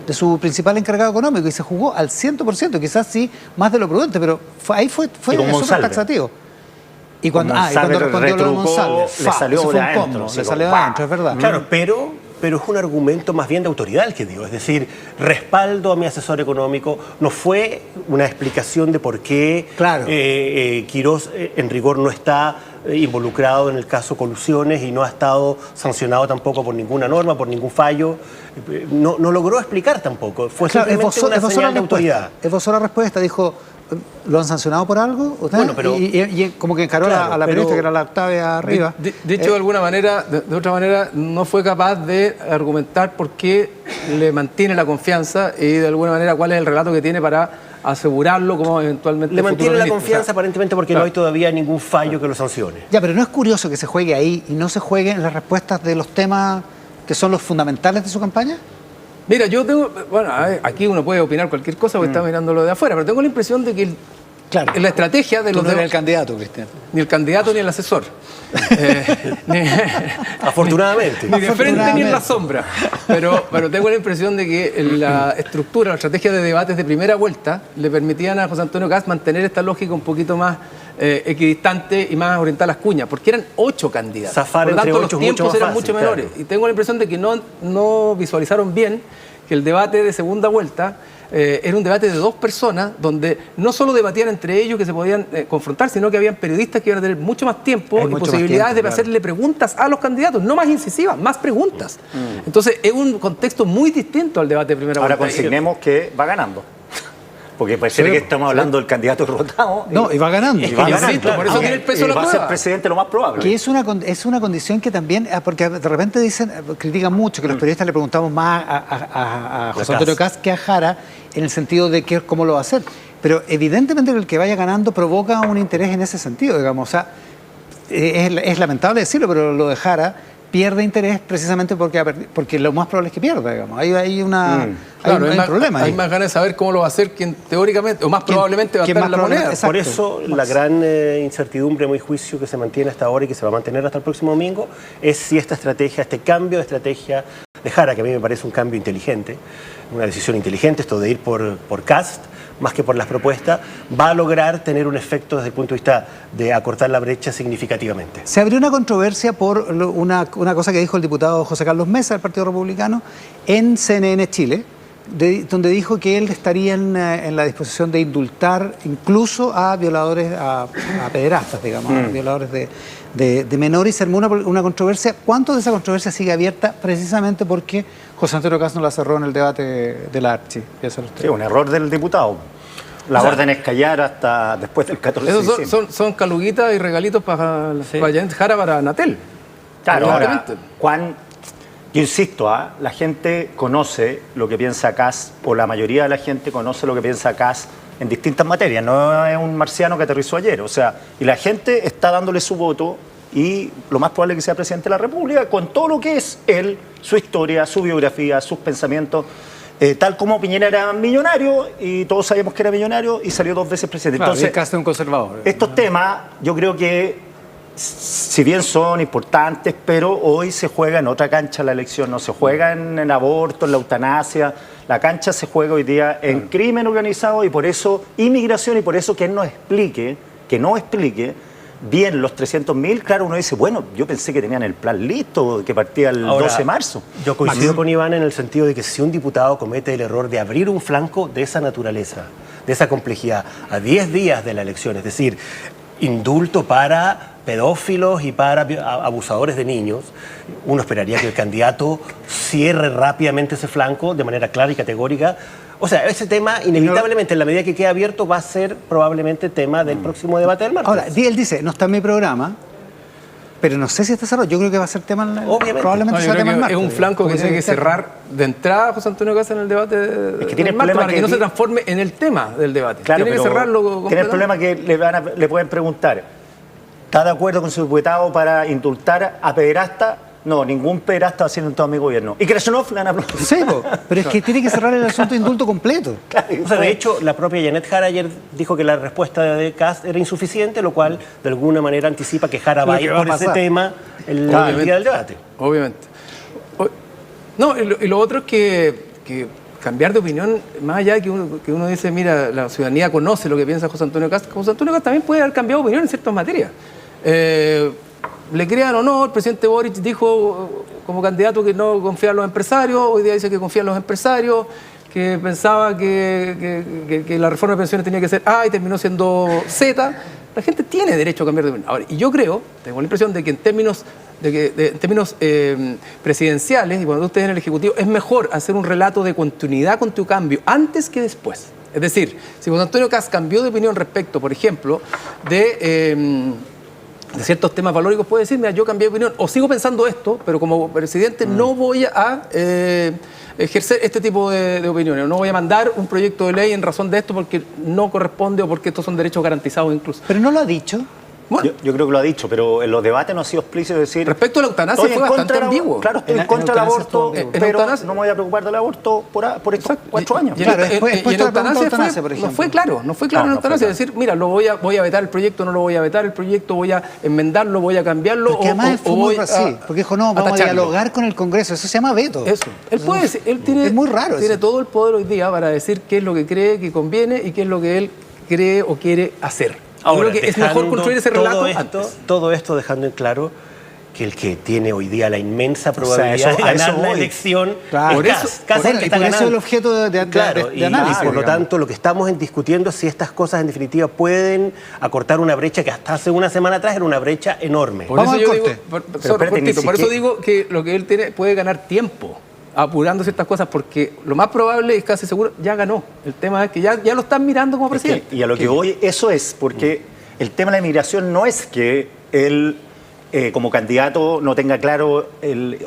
[SPEAKER 1] de su principal encargado económico, y se jugó al 100%, quizás sí, más de lo prudente, pero ahí fue súper taxativo. Y cuando respondió lo de Monsalve,
[SPEAKER 4] le salió de
[SPEAKER 1] adentro, es verdad.
[SPEAKER 3] Claro, pero es un argumento más bien de autoridad el que dio. Es decir, respaldo a mi asesor económico. No fue una explicación de por qué Quirós en rigor no está involucrado en el caso colusiones y no ha estado sancionado tampoco por ninguna norma, por ningún fallo. No logró explicar tampoco. Fue simplemente una señal de autoridad.
[SPEAKER 1] Esbozó la respuesta, dijo... ¿Lo han sancionado por algo?
[SPEAKER 3] Bueno, pero,
[SPEAKER 1] y como que encaró a la periodista que era la Octavia arriba.
[SPEAKER 2] De hecho, de alguna manera, de otra manera, no fue capaz de argumentar por qué le mantiene la confianza y de alguna manera cuál es el relato que tiene para asegurarlo como eventualmente...
[SPEAKER 3] Le mantiene la confianza aparentemente porque no hay todavía ningún fallo que lo sancione.
[SPEAKER 1] Ya, pero ¿no es curioso que se juegue ahí y no se juegue en las respuestas de los temas que son los fundamentales de su campaña?
[SPEAKER 2] Mira, yo tengo... Bueno, aquí uno puede opinar cualquier cosa porque está mirándolo de afuera, pero tengo la impresión de que la estrategia de los...
[SPEAKER 1] Tú no eres el candidato, Cristian.
[SPEAKER 2] Ni el candidato ni el asesor.
[SPEAKER 3] Afortunadamente.
[SPEAKER 2] Ni de frente ni en la sombra. Pero tengo la impresión de que la estructura, la estrategia de debates de primera vuelta le permitían a José Antonio Kast mantener esta lógica un poquito más equidistante y más orientada a las cuñas, porque eran 8 candidatos.
[SPEAKER 3] Zafar
[SPEAKER 2] por lo tanto, los tiempos eran
[SPEAKER 3] fácil,
[SPEAKER 2] mucho menores. Y tengo la impresión de que no visualizaron bien que el debate de segunda vuelta era un debate de 2 personas donde no solo debatían entre ellos que se podían confrontar, sino que habían periodistas que iban a tener mucho más tiempo y posibilidades de hacerle preguntas a los candidatos, no más incisivas, más preguntas. Entonces es un contexto muy distinto al debate de primera vuelta.
[SPEAKER 4] Ahora consignemos que va ganando. Porque parece que estamos hablando del candidato derrotado.
[SPEAKER 1] No, y va ganando.
[SPEAKER 2] Por eso tiene el peso de la prueba.
[SPEAKER 4] Va a ser presidente lo más probable.
[SPEAKER 1] Que es una condición que también, porque de repente critican mucho que los periodistas le preguntamos más a José Antonio Kast que a Jara, en el sentido de cómo lo va a hacer. Pero evidentemente el que vaya ganando provoca un interés en ese sentido, digamos. O sea, es lamentable decirlo, pero lo de Jara pierde interés precisamente porque lo más probable es que pierda, digamos. Hay un problema.
[SPEAKER 2] Hay más ganas de saber cómo lo va a hacer quien teóricamente, o más probablemente va a estar en la moneda.
[SPEAKER 3] Exacto. Por eso la gran incertidumbre, muy juicio que se mantiene hasta ahora y que se va a mantener hasta el próximo domingo, es si esta estrategia, este cambio de estrategia de Jara, que a mí me parece un cambio inteligente, una decisión inteligente, esto de ir por Kast, más que por las propuestas, va a lograr tener un efecto desde el punto de vista de acortar la brecha significativamente.
[SPEAKER 1] Se abrió una controversia por una cosa que dijo el diputado José Carlos Mesa del Partido Republicano en CNN Chile, donde dijo que él estaría en la disposición de indultar incluso a violadores, a pederastas, digamos, a violadores de menores, y se armó una controversia. ¿Cuánto de esa controversia sigue abierta precisamente porque José Antonio Kast no la cerró en el debate de la Archi?
[SPEAKER 4] Sí, un error del diputado. La orden es callar hasta después del 14 de diciembre.
[SPEAKER 2] Esos son caluguitas y regalitos para Janet Jara, para Anatel.
[SPEAKER 4] Claro, ahora, Juan, yo insisto, la gente conoce lo que piensa Kast, o la mayoría de la gente conoce lo que piensa Kast en distintas materias. No es un marciano que aterrizó ayer. O sea, y la gente está dándole su voto y lo más probable es que sea presidente de la República con todo lo que es él, su historia, su biografía, sus pensamientos. Tal como Piñera era millonario y todos sabíamos que era millonario y salió 2 veces presidente.
[SPEAKER 1] Claro,
[SPEAKER 4] entonces,
[SPEAKER 1] Kast es un conservador.
[SPEAKER 4] Estos temas, yo creo que, si bien son importantes, pero hoy se juega en otra cancha la elección, no se juega en aborto, en la eutanasia, la cancha se juega hoy día en crimen organizado y por eso inmigración, y por eso que no explique bien los 300.000, claro, uno dice, bueno, yo pensé que tenían el plan listo, que partía el 12 de marzo.
[SPEAKER 3] Yo coincido con Iván en el sentido de que si un diputado comete el error de abrir un flanco de esa naturaleza, de esa complejidad, a 10 días de la elección, es decir, indulto para pedófilos y para abusadores de niños, uno esperaría que el candidato cierre rápidamente ese flanco de manera clara y categórica. O sea, ese tema, inevitablemente, en la medida que quede abierto, va a ser probablemente tema del próximo debate del martes.
[SPEAKER 1] Ahora, él dice, no está en mi programa, pero no sé si está cerrado. Yo creo que va a ser tema,
[SPEAKER 3] obviamente.
[SPEAKER 1] Probablemente sea tema el martes.
[SPEAKER 2] Es un flanco que tiene que cerrar de entrada José Antonio Kast en el debate
[SPEAKER 4] es que tiene
[SPEAKER 2] del martes, para que no
[SPEAKER 4] vi...
[SPEAKER 2] se transforme en el tema del debate.
[SPEAKER 4] Claro,
[SPEAKER 2] tiene que cerrarlo.
[SPEAKER 4] Tiene el problema que le pueden preguntar, ¿está de acuerdo con su diputado para indultar a pederasta? No, ningún pederasta va a ser indultado en mi gobierno. Y Krasnov le han aplaudido.
[SPEAKER 1] Sí, pero es que tiene que cerrar el asunto de indulto completo.
[SPEAKER 4] Claro,
[SPEAKER 3] o sea, de hecho, la propia Janet Jara ayer dijo que la respuesta de Kast era insuficiente, lo cual de alguna manera anticipa que Jara va a ir por ese tema el día del debate.
[SPEAKER 2] Obviamente. No, y lo otro es que cambiar de opinión, más allá de que uno dice, mira, la ciudadanía conoce lo que piensa José Antonio Kast, José Antonio Kast también puede haber cambiado de opinión en ciertas materias. Le crean o no, el presidente Boric dijo como candidato que no confía en los empresarios, hoy día dice que confía en los empresarios, que pensaba que la reforma de pensiones tenía que ser A y terminó siendo Z. La gente tiene derecho a cambiar de opinión. Ahora, y yo creo, tengo la impresión de que en términos presidenciales, y cuando tú estés en el Ejecutivo, es mejor hacer un relato de continuidad con tu cambio antes que después. Es decir, si José Antonio Kast cambió de opinión respecto, por ejemplo, de ciertos temas valóricos, puede decir, mira, yo cambié de opinión, o sigo pensando esto, pero como presidente no voy a ejercer este tipo de opiniones, no voy a mandar un proyecto de ley en razón de esto porque no corresponde o porque estos son derechos garantizados incluso.
[SPEAKER 1] Pero no lo ha dicho.
[SPEAKER 2] Bueno,
[SPEAKER 4] yo creo que lo ha dicho, pero en los debates no ha sido explícito decir...
[SPEAKER 2] Respecto a la eutanasia fue bastante ambiguo.
[SPEAKER 4] Claro, estoy en contra del aborto, pero no me voy a preocupar del aborto por estos 4 años.
[SPEAKER 2] Y en la eutanasia no fue claro en la eutanasia. Es decir, mira, voy a vetar el proyecto, no lo voy a vetar el proyecto, voy a enmendarlo, voy a cambiarlo.
[SPEAKER 1] Porque además fue muy así, porque dijo, no, vamos a dialogar con el Congreso, eso se llama veto.
[SPEAKER 2] Eso. Él puede decir, él tiene,
[SPEAKER 1] es muy raro
[SPEAKER 2] tiene
[SPEAKER 1] eso.
[SPEAKER 2] todo el poder hoy día para decir qué es lo que cree que conviene y qué es lo que él cree o quiere hacer.
[SPEAKER 3] Ahora,
[SPEAKER 2] creo que es mejor construir ese relato
[SPEAKER 3] todo esto dejando en claro que el que tiene hoy día la inmensa probabilidad de ganar la elección es Kast.
[SPEAKER 1] Y por eso es el objeto de análisis.
[SPEAKER 3] Por lo tanto, lo que estamos discutiendo es si estas cosas en definitiva pueden acortar una brecha que hasta hace una semana atrás era una brecha enorme.
[SPEAKER 2] Por eso digo que lo que él tiene puede ganar tiempo apurando ciertas cosas, porque lo más probable es casi seguro ya ganó. El tema es que ya lo están mirando como presidente.
[SPEAKER 4] Y a lo que voy, eso es porque el tema de la inmigración no es que él como candidato no tenga claro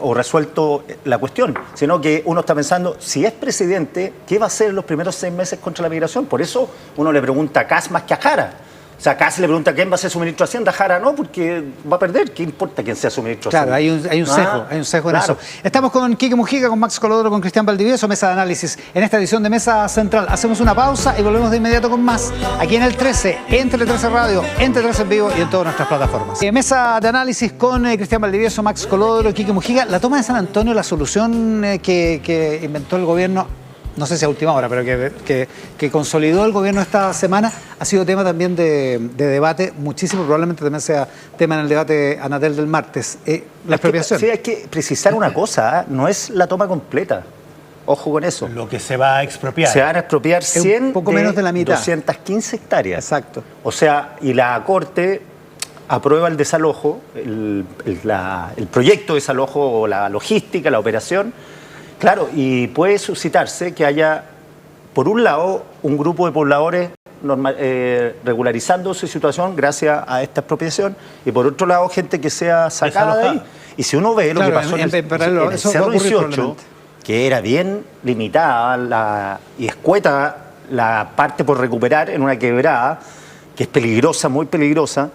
[SPEAKER 4] o resuelto la cuestión, sino que uno está pensando, si es presidente, ¿qué va a hacer en los primeros 6 meses contra la migración? Por eso uno le pregunta a Kast más que a Jara. O sea, Kast le pregunta quién va a ser su ministro de Hacienda, Jara no, porque va a perder. ¿Qué importa quién sea su ministro de Hacienda?
[SPEAKER 1] Claro, hay un sesgo en eso. Estamos con Quique Mujica, con Max Colodoro, con Cristian Valdivieso, Mesa de Análisis. En esta edición de Mesa Central hacemos una pausa y volvemos de inmediato con más. Aquí en el 13, en Tele 13 Radio, en Tele 13 en vivo y en todas nuestras plataformas. Mesa de Análisis con Cristian Valdivieso, Max Colodoro, Quique Mujica. La toma de San Antonio, la solución que inventó el gobierno, no sé si a última hora, pero que consolidó el gobierno esta semana, ha sido tema también de debate muchísimo, probablemente también sea tema en el debate Anatel del martes, la expropiación.
[SPEAKER 4] Sí, hay que precisar una cosa, no es la toma completa. Ojo con eso.
[SPEAKER 3] Lo que se va a expropiar.
[SPEAKER 4] Se van a expropiar 100
[SPEAKER 1] un poco menos de la mitad.
[SPEAKER 4] 215 hectáreas.
[SPEAKER 1] Exacto.
[SPEAKER 4] O sea, y la Corte aprueba el desalojo, el proyecto de desalojo o la logística, la operación. Claro, y puede suscitarse que haya, por un lado, un grupo de pobladores regularizando su situación gracias a esta expropiación, y por otro lado, gente que sea sacada de ahí. Y si uno ve lo que pasó en el Cerro 18, que era bien limitada y escueta la parte por recuperar en una quebrada, que es peligrosa, muy peligrosa,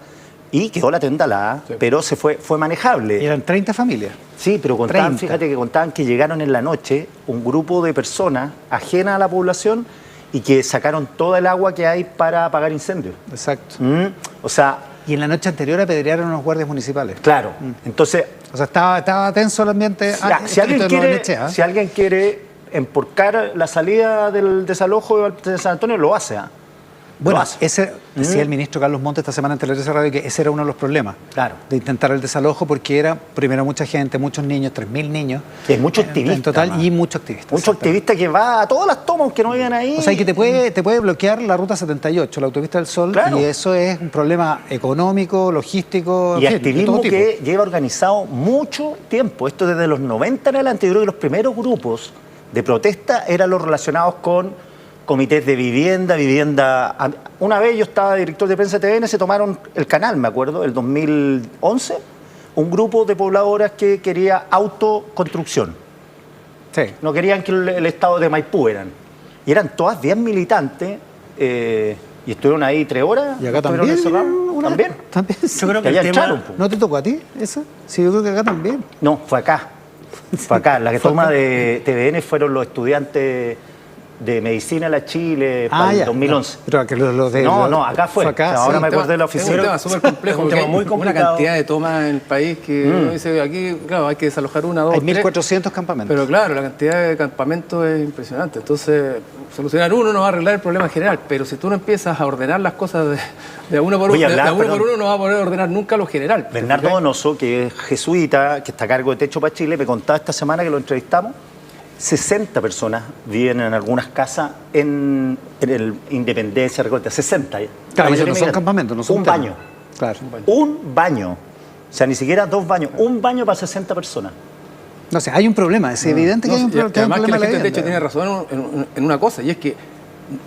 [SPEAKER 4] y quedó la tendalada, pero fue manejable.
[SPEAKER 1] Y eran 30 familias.
[SPEAKER 4] Sí, pero fíjate que contaban que llegaron en la noche un grupo de personas ajenas a la población y que sacaron toda el agua que hay para apagar incendios.
[SPEAKER 1] Exacto.
[SPEAKER 4] O sea...
[SPEAKER 1] Y en la noche anterior apedrearon a unos guardias municipales.
[SPEAKER 4] Claro. Entonces...
[SPEAKER 1] O sea, estaba tenso el ambiente.
[SPEAKER 4] Si alguien quiere emporcar la salida del desalojo de San Antonio, lo hace.
[SPEAKER 1] Bueno, decía el ministro Carlos Montes esta semana en Televisión Radio que ese era uno de los problemas.
[SPEAKER 4] Claro.
[SPEAKER 1] De intentar el desalojo porque era, primero, mucha gente, muchos niños, 3.000 niños.
[SPEAKER 4] Que es mucho activista.
[SPEAKER 1] En total, y mucho activista.
[SPEAKER 4] Mucho activista que va a todas las tomas aunque no vivan ahí.
[SPEAKER 1] O sea, y que te puede bloquear la Ruta 78, la Autopista del Sol, claro. Y eso es un problema económico, logístico.
[SPEAKER 4] Y activismo que lleva organizado mucho tiempo. Esto desde los 90 en adelante. Yo creo que los primeros grupos de protesta eran los relacionados con comités de vivienda. Una vez yo estaba director de prensa de TVN, se tomaron el canal, me acuerdo, el 2011, un grupo de pobladoras que quería autoconstrucción.
[SPEAKER 1] Sí.
[SPEAKER 4] No querían que el estado de Maipú eran. Y eran todas bien militantes, y estuvieron ahí 3 horas.
[SPEAKER 1] ¿Y acá también?
[SPEAKER 4] ¿También?
[SPEAKER 1] También.
[SPEAKER 3] Yo creo que el tema...
[SPEAKER 1] ¿No te tocó a ti eso? Sí, yo creo que acá también.
[SPEAKER 4] No, fue acá. Fue acá. La que toma de TVN fueron los estudiantes de Medicina La Chile para el 2011.
[SPEAKER 1] Pero que
[SPEAKER 4] acá fue.
[SPEAKER 1] Acá,
[SPEAKER 4] ahora me acordé de la oficina.
[SPEAKER 2] Es un tema súper complejo,
[SPEAKER 3] un tema muy complicado.
[SPEAKER 2] Una cantidad de tomas en el país que uno dice, aquí, claro, hay que desalojar 1, 2,
[SPEAKER 1] Hay
[SPEAKER 2] 3.
[SPEAKER 1] 1.400 campamentos.
[SPEAKER 2] Pero claro, la cantidad de campamentos es impresionante. Entonces, solucionar uno no va a arreglar el problema general, pero si tú no empiezas a ordenar las cosas de uno por uno, no vas a poder ordenar nunca lo general.
[SPEAKER 4] Bernardo Donoso, que es jesuita, que está a cargo de Techo para Chile, me contaba esta semana que lo entrevistamos, 60 personas viven en algunas casas en el Independencia, Recoleta, 60.
[SPEAKER 1] Claro, no son campamentos, no son
[SPEAKER 4] un baño.
[SPEAKER 1] Claro.
[SPEAKER 4] Un baño. O sea, ni siquiera 2 baños. Un baño para 60 personas.
[SPEAKER 1] No sé, hay un problema, es evidente que hay un problema.
[SPEAKER 2] Además que la gente de hecho tiene razón en una cosa, y es que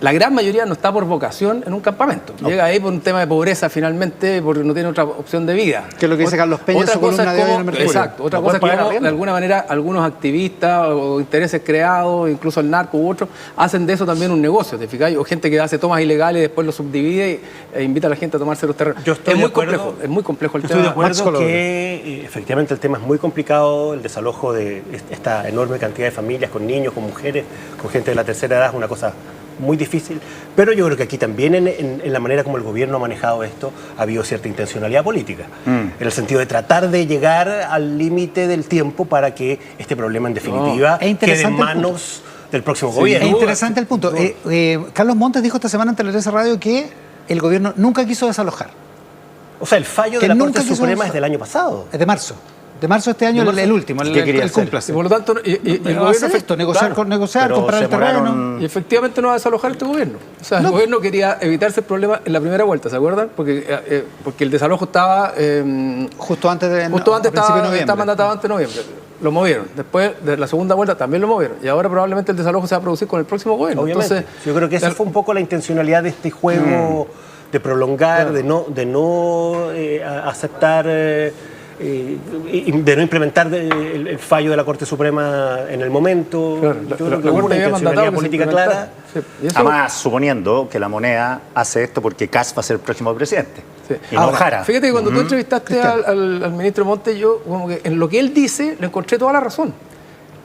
[SPEAKER 2] la gran mayoría no está por vocación en un campamento. Llega ahí por un tema de pobreza finalmente, porque no tiene otra opción de vida.
[SPEAKER 1] Que es lo que dice Carlos Peña en su columna de hoy en el Mercurio.
[SPEAKER 2] Exacto. Otra cosa es que de alguna manera algunos activistas o intereses creados, incluso el narco u otros, hacen de eso también un negocio, ¿te fijas? O gente que hace tomas ilegales y después lo subdivide e invita a la gente a tomarse los terrenos. Es muy complejo el tema.
[SPEAKER 3] Estoy de acuerdo que efectivamente el tema es muy complicado, el desalojo de esta enorme cantidad de familias con niños, con mujeres, con gente de la tercera edad es una cosa muy difícil, pero yo creo que aquí también en la manera como el gobierno ha manejado esto ha habido cierta intencionalidad política, en el sentido de tratar de llegar al límite del tiempo para que este problema en definitiva quede en manos del próximo gobierno.
[SPEAKER 1] Es interesante el punto. Carlos Montes dijo esta semana en Televisión Radio que el gobierno nunca quiso desalojar.
[SPEAKER 3] O sea, el fallo de la Corte Suprema es del año pasado.
[SPEAKER 1] Es de marzo. De marzo de este año, el último, el cúmplase.
[SPEAKER 2] Por lo tanto, el gobierno
[SPEAKER 1] esto, negociar, comprar el terreno.
[SPEAKER 2] Y efectivamente no va a desalojar este gobierno. O sea, el gobierno quería evitarse el problema en la primera vuelta, ¿se acuerdan? Porque el desalojo estaba...
[SPEAKER 1] justo antes
[SPEAKER 2] estaba mandatado antes de noviembre. Lo movieron. Después de la segunda vuelta también lo movieron. Y ahora probablemente el desalojo se va a producir con el próximo gobierno.
[SPEAKER 3] Obviamente. Entonces, yo creo que esa fue un poco la intencionalidad de este juego de prolongar, de no aceptar... y de no implementar el fallo de la Corte Suprema en el momento. Claro, yo creo que hubo una intencionalidad política clara.
[SPEAKER 4] Sí. Además, suponiendo que la moneda hace esto porque Kast va a ser el próximo presidente.
[SPEAKER 2] Sí.
[SPEAKER 4] Y no Jara.
[SPEAKER 2] Fíjate que cuando tú entrevistaste al ministro Montes, yo como que en lo que él dice le encontré toda la razón.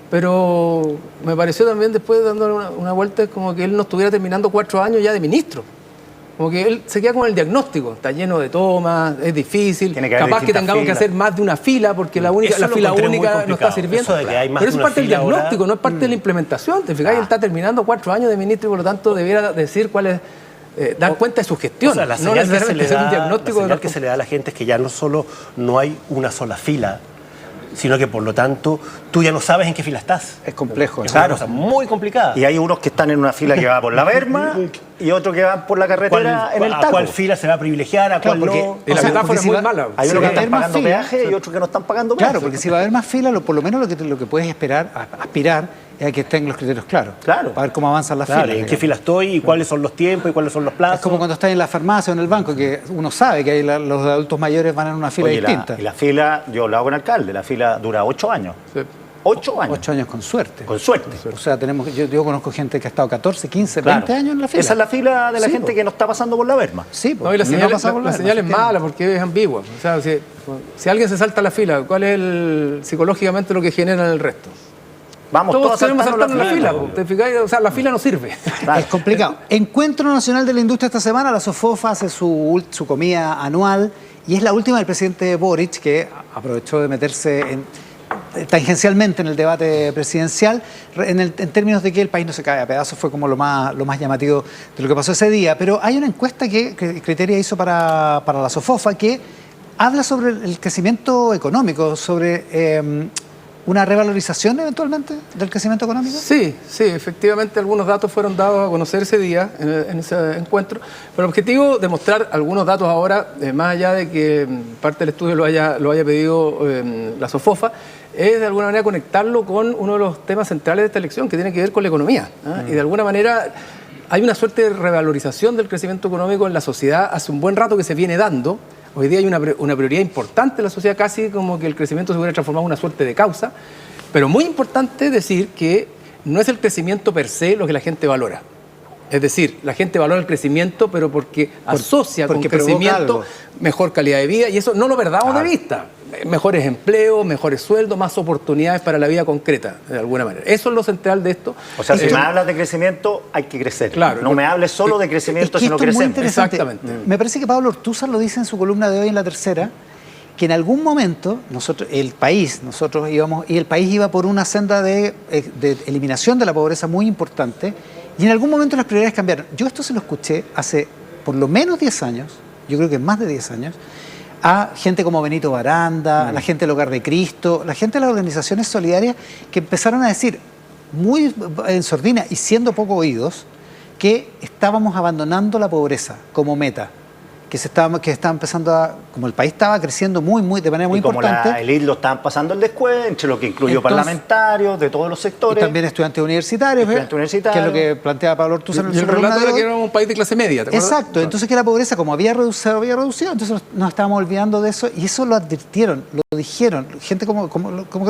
[SPEAKER 2] Pero me pareció también después dándole una vuelta como que él no estuviera terminando 4 años ya de ministro. Como que él se queda con el diagnóstico, está lleno de tomas, es difícil,
[SPEAKER 4] Tiene que haber
[SPEAKER 2] capaz que
[SPEAKER 4] distintas
[SPEAKER 2] tengamos que
[SPEAKER 4] filas.
[SPEAKER 2] hacer más de una fila porque la
[SPEAKER 3] Eso lo
[SPEAKER 2] fila
[SPEAKER 3] encontré muy
[SPEAKER 2] única no está
[SPEAKER 3] complicado.
[SPEAKER 2] sirviendo.
[SPEAKER 3] Eso de que hay más
[SPEAKER 2] Pero
[SPEAKER 3] de
[SPEAKER 2] eso es
[SPEAKER 3] una
[SPEAKER 2] parte del
[SPEAKER 3] fila ahora.
[SPEAKER 2] diagnóstico, no es parte de la implementación. Te fijas, él está terminando 4 años de ministro y por lo tanto debiera decir cuál es, dar cuenta de su gestión.
[SPEAKER 3] O sea, la
[SPEAKER 2] no
[SPEAKER 3] señal, que se,
[SPEAKER 2] necesariamente
[SPEAKER 3] le
[SPEAKER 2] hacer un
[SPEAKER 3] da,
[SPEAKER 2] diagnóstico
[SPEAKER 3] la
[SPEAKER 2] de
[SPEAKER 3] señal
[SPEAKER 2] los
[SPEAKER 3] que se le da a la gente es que ya no solo no hay una sola fila, sino que por lo tanto tú ya no sabes en qué fila estás.
[SPEAKER 1] Es complejo.
[SPEAKER 3] Es una cosa muy complicada.
[SPEAKER 4] Y hay unos que están en una fila que va por la berma y otros que van por la carretera en el
[SPEAKER 3] ¿A
[SPEAKER 4] taco.
[SPEAKER 3] cuál fila se va a privilegiar? ¿A
[SPEAKER 1] Claro,
[SPEAKER 3] cuál
[SPEAKER 1] porque-
[SPEAKER 3] no?
[SPEAKER 2] Y la
[SPEAKER 1] O sea,
[SPEAKER 2] metáfora
[SPEAKER 1] porque
[SPEAKER 2] es
[SPEAKER 1] si
[SPEAKER 2] muy
[SPEAKER 1] va-
[SPEAKER 2] mala.
[SPEAKER 4] Hay
[SPEAKER 1] Si
[SPEAKER 4] unos
[SPEAKER 1] va
[SPEAKER 4] que
[SPEAKER 1] a haber
[SPEAKER 4] están
[SPEAKER 1] más
[SPEAKER 4] pagando
[SPEAKER 1] fila,
[SPEAKER 4] peaje y otros que no están pagando peaje.
[SPEAKER 1] Claro, porque si va a haber más fila, por lo menos lo que puedes esperar, aspirar, es a que estén los criterios claros.
[SPEAKER 4] Claro.
[SPEAKER 1] Para ver cómo avanzan las
[SPEAKER 3] Claro,
[SPEAKER 1] filas.
[SPEAKER 3] ¿y en qué
[SPEAKER 1] digamos.
[SPEAKER 3] fila estoy? ¿Y cuáles son los tiempos? ¿Y cuáles son los plazos?
[SPEAKER 1] Es como cuando estás en la farmacia o en el banco, que uno sabe que ahí los adultos mayores van en una fila
[SPEAKER 4] Oye,
[SPEAKER 1] distinta.
[SPEAKER 4] y la fila, yo lo hago con el alcalde, la fila dura 8 años.
[SPEAKER 2] Sí.
[SPEAKER 4] 8 años.
[SPEAKER 1] 8 años con suerte.
[SPEAKER 4] Con suerte.
[SPEAKER 1] O sea, yo conozco gente que ha estado 14, 15,
[SPEAKER 4] Claro.
[SPEAKER 1] 20 años en la fila.
[SPEAKER 4] Esa es la fila de la
[SPEAKER 1] Sí,
[SPEAKER 4] gente
[SPEAKER 1] po.
[SPEAKER 4] que no está pasando por la berma.
[SPEAKER 1] Sí,
[SPEAKER 2] No, y la
[SPEAKER 1] no
[SPEAKER 2] señal,
[SPEAKER 1] ha pasado por
[SPEAKER 2] la
[SPEAKER 1] la
[SPEAKER 2] señal es
[SPEAKER 1] berma,
[SPEAKER 2] mala porque es ambigua. O sea, si alguien se salta la fila, ¿cuál es psicológicamente lo que genera en el resto?
[SPEAKER 4] Vamos
[SPEAKER 2] Todos
[SPEAKER 4] todos
[SPEAKER 2] queremos
[SPEAKER 4] saltando
[SPEAKER 2] saltarnos la fila.
[SPEAKER 4] po.
[SPEAKER 2] ¿Te fijáis? O sea, la fila no sirve.
[SPEAKER 4] Claro.
[SPEAKER 1] Es complicado. Encuentro Nacional de la Industria esta semana, la SOFOFA hace su comida anual y es la última del presidente Boric, que aprovechó de meterse tangencialmente en el debate presidencial, en términos de que el país no se cae a pedazos, fue como lo más llamativo de lo que pasó ese día. Pero hay una encuesta que Criteria hizo para la SOFOFA que habla sobre el crecimiento económico, sobre una revalorización eventualmente del crecimiento económico.
[SPEAKER 2] Sí, efectivamente algunos datos fueron dados a conocer ese día, en ese encuentro, pero el objetivo de mostrar algunos datos ahora, más allá de que parte del estudio lo haya pedido la SOFOFA, es de alguna manera conectarlo con uno de los temas centrales de esta elección, que tiene que ver con la economía. Y de alguna manera hay una suerte de revalorización del crecimiento económico en la sociedad hace un buen rato que se viene dando. Hoy día hay una prioridad importante en la sociedad, casi como que el crecimiento se hubiera transformado en una suerte de causa, pero muy importante decir que no es el crecimiento per se lo que la gente valora. Es decir, la gente valora el crecimiento, pero porque asocia
[SPEAKER 1] porque
[SPEAKER 2] con crecimiento
[SPEAKER 1] provoca algo.
[SPEAKER 2] mejor calidad de vida, y eso no lo perdamos de vista. Mejores empleos, mejores sueldos, más oportunidades para la vida concreta, de alguna manera. Eso es lo central de esto.
[SPEAKER 4] O sea, si me hablas de crecimiento, hay que crecer.
[SPEAKER 2] Claro.
[SPEAKER 4] No me hables solo de crecimiento,
[SPEAKER 1] Es que
[SPEAKER 4] sino
[SPEAKER 1] esto es muy
[SPEAKER 4] crecemos.
[SPEAKER 1] interesante.
[SPEAKER 2] Exactamente.
[SPEAKER 1] Me parece que Pablo Ortúzar lo dice en su columna de hoy en La Tercera, que en algún momento el país iba por una senda de eliminación de la pobreza muy importante, y en algún momento las prioridades cambiaron. Yo esto se lo escuché hace por lo menos 10 años, yo creo que más de 10 años, a gente como Benito Baranda, a la gente del Hogar de Cristo, la gente de las organizaciones solidarias que empezaron a decir, muy en sordina y siendo poco oídos, que estábamos abandonando la pobreza como meta, que estaba empezando a, como el país estaba creciendo de manera muy
[SPEAKER 4] Y como
[SPEAKER 1] importante.
[SPEAKER 4] la élite lo estaban pasando el descuento, entre lo que incluyó
[SPEAKER 1] Entonces,
[SPEAKER 4] parlamentarios de todos los
[SPEAKER 1] Y
[SPEAKER 4] sectores.
[SPEAKER 1] también estudiantes universitarios,
[SPEAKER 4] Estudiantes universitarios.
[SPEAKER 1] que es lo que plantea Pablo Ortúzar en
[SPEAKER 2] Y
[SPEAKER 1] su
[SPEAKER 2] el
[SPEAKER 1] columna
[SPEAKER 2] relato
[SPEAKER 1] de
[SPEAKER 2] era
[SPEAKER 1] hoy.
[SPEAKER 2] que éramos un país de clase media, ¿te acuerdas?
[SPEAKER 1] Exacto, entonces que la pobreza como se había reducido, entonces nos estábamos olvidando de eso y eso lo advirtieron, lo dijeron, gente como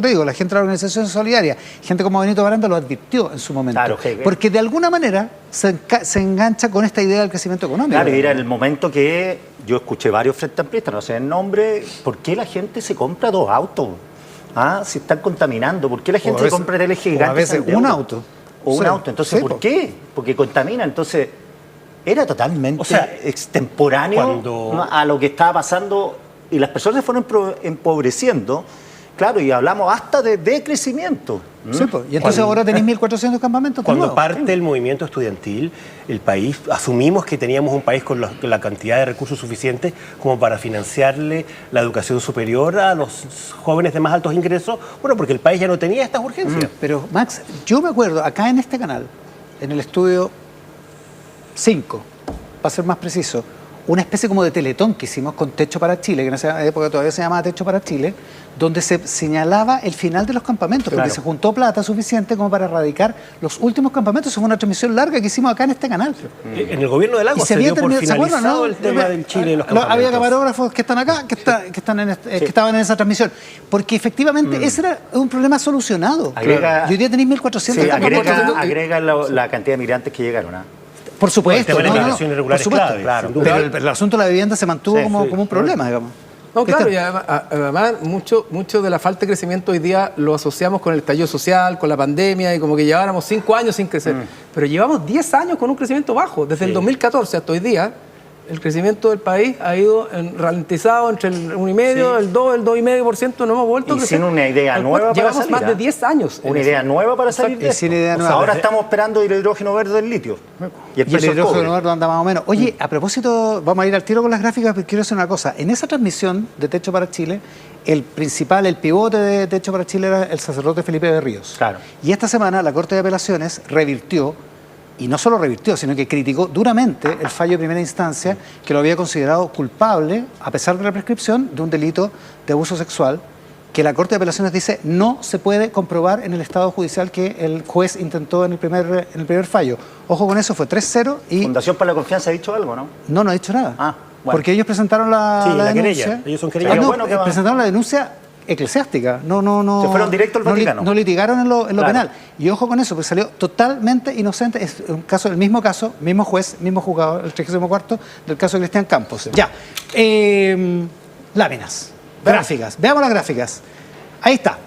[SPEAKER 1] te digo, la gente de la organización solidaria, gente como Benito Baranda lo advirtió en su momento,
[SPEAKER 4] Claro, Hegel.
[SPEAKER 1] porque de alguna manera se engancha con esta idea del crecimiento económico.
[SPEAKER 4] Claro, y era el momento que yo escuché varios frente amplistas, no sé el nombre, ¿por qué la gente se compra 2 autos? Si están contaminando, ¿por qué la gente se compra teles gigantes?
[SPEAKER 1] o a veces
[SPEAKER 4] en
[SPEAKER 1] un
[SPEAKER 4] deuda?
[SPEAKER 1] auto.
[SPEAKER 4] O un
[SPEAKER 1] Sí,
[SPEAKER 4] auto, entonces
[SPEAKER 1] sí,
[SPEAKER 4] ¿por
[SPEAKER 1] po.
[SPEAKER 4] qué? Porque contamina, entonces era totalmente extemporáneo
[SPEAKER 3] cuando-
[SPEAKER 4] a lo que estaba pasando y las personas se fueron empobreciendo, claro, y hablamos hasta de decrecimiento.
[SPEAKER 1] Sí, pues, y entonces ahora tenéis 1.400 campamentos. de
[SPEAKER 3] Cuando
[SPEAKER 1] nuevo.
[SPEAKER 3] parte el movimiento estudiantil, el país, asumimos que teníamos un país con la cantidad de recursos suficientes como para financiarle la educación superior a los jóvenes de más altos ingresos, bueno, porque el país ya no tenía estas urgencias.
[SPEAKER 1] Pero Max, yo me acuerdo acá en este canal, en el estudio 5, para ser más preciso, una especie como de teletón que hicimos con Techo para Chile, que en esa época todavía se llamaba Techo para Chile, donde se señalaba el final de los campamentos, porque
[SPEAKER 4] Claro.
[SPEAKER 1] se juntó plata suficiente como para erradicar los últimos campamentos. Eso fue una transmisión larga que hicimos acá en este canal.
[SPEAKER 3] En el gobierno de Lagos se dio por
[SPEAKER 1] terminado, ¿se acuerdan,
[SPEAKER 3] finalizado
[SPEAKER 1] no?
[SPEAKER 3] el tema del Chile y los campamentos.
[SPEAKER 1] Había camarógrafos que están acá, que estaban en esa transmisión. Porque efectivamente ese era un problema solucionado.
[SPEAKER 4] Agrega-
[SPEAKER 1] Y hoy día tenéis 1.400
[SPEAKER 4] Sí,
[SPEAKER 1] campamentos.
[SPEAKER 4] agrega la cantidad de migrantes que llegaron.
[SPEAKER 1] Por supuesto.
[SPEAKER 3] El tema de la migración irregular
[SPEAKER 1] por
[SPEAKER 3] es
[SPEAKER 1] supuesto,
[SPEAKER 3] clave,
[SPEAKER 1] claro.
[SPEAKER 3] sin duda.
[SPEAKER 1] Pero el asunto de la vivienda se mantuvo
[SPEAKER 4] Sí,
[SPEAKER 1] como
[SPEAKER 4] sí.
[SPEAKER 1] un problema, digamos.
[SPEAKER 2] No, claro,
[SPEAKER 1] Este-
[SPEAKER 2] y además mucho de la falta de crecimiento hoy día lo asociamos con el estallido social, con la pandemia y como que lleváramos 5 años sin crecer. Pero llevamos 10 años con un crecimiento bajo. Desde el 2014 hasta hoy día, el crecimiento del país ha ido ralentizado entre el 1,5%, el 2%, el 2,5%, no hemos vuelto a crecer.
[SPEAKER 4] Sin una idea nueva para
[SPEAKER 2] Llevamos
[SPEAKER 4] salir,
[SPEAKER 2] más de 10 años.
[SPEAKER 4] Una idea nueva para salir de esto.
[SPEAKER 1] sin idea nueva.
[SPEAKER 4] Ahora estamos esperando el hidrógeno verde del litio. Y el
[SPEAKER 1] Y el
[SPEAKER 4] precio del
[SPEAKER 1] hidrógeno
[SPEAKER 4] cobre.
[SPEAKER 1] verde anda más o menos. Oye, a propósito, vamos a ir al tiro con las gráficas, pero quiero hacer una cosa. En esa transmisión de Techo para Chile, el principal, el pivote de Techo para Chile era el sacerdote Felipe de Ríos.
[SPEAKER 4] Claro.
[SPEAKER 1] Y esta semana la Corte de Apelaciones revirtió, y no solo revirtió, sino que criticó duramente el fallo de primera instancia que lo había considerado culpable, a pesar de la prescripción, de un delito de abuso sexual, que la Corte de Apelaciones dice no se puede comprobar en el estado judicial que el juez intentó en el primer fallo. Ojo con eso, fue 3-0 y...
[SPEAKER 4] Fundación para la Confianza ha dicho algo, ¿no?
[SPEAKER 1] No ha dicho nada.
[SPEAKER 4] Ah, bueno.
[SPEAKER 1] Porque ellos presentaron la
[SPEAKER 3] la
[SPEAKER 1] denuncia.
[SPEAKER 3] querella. Ellos son
[SPEAKER 1] Ah,
[SPEAKER 3] querellantes.
[SPEAKER 1] no,
[SPEAKER 4] Bueno, que va.
[SPEAKER 1] presentaron la denuncia eclesiástica. No.
[SPEAKER 4] Se fueron directo al Vaticano.
[SPEAKER 1] No litigaron en lo
[SPEAKER 4] Claro.
[SPEAKER 1] penal. Y ojo con eso, porque salió totalmente inocente. Es un caso, el mismo juez, mismo juzgado, el 34 del caso de Cristian Campos. Ya. Láminas. Gráficas. Veamos las gráficas. Ahí está.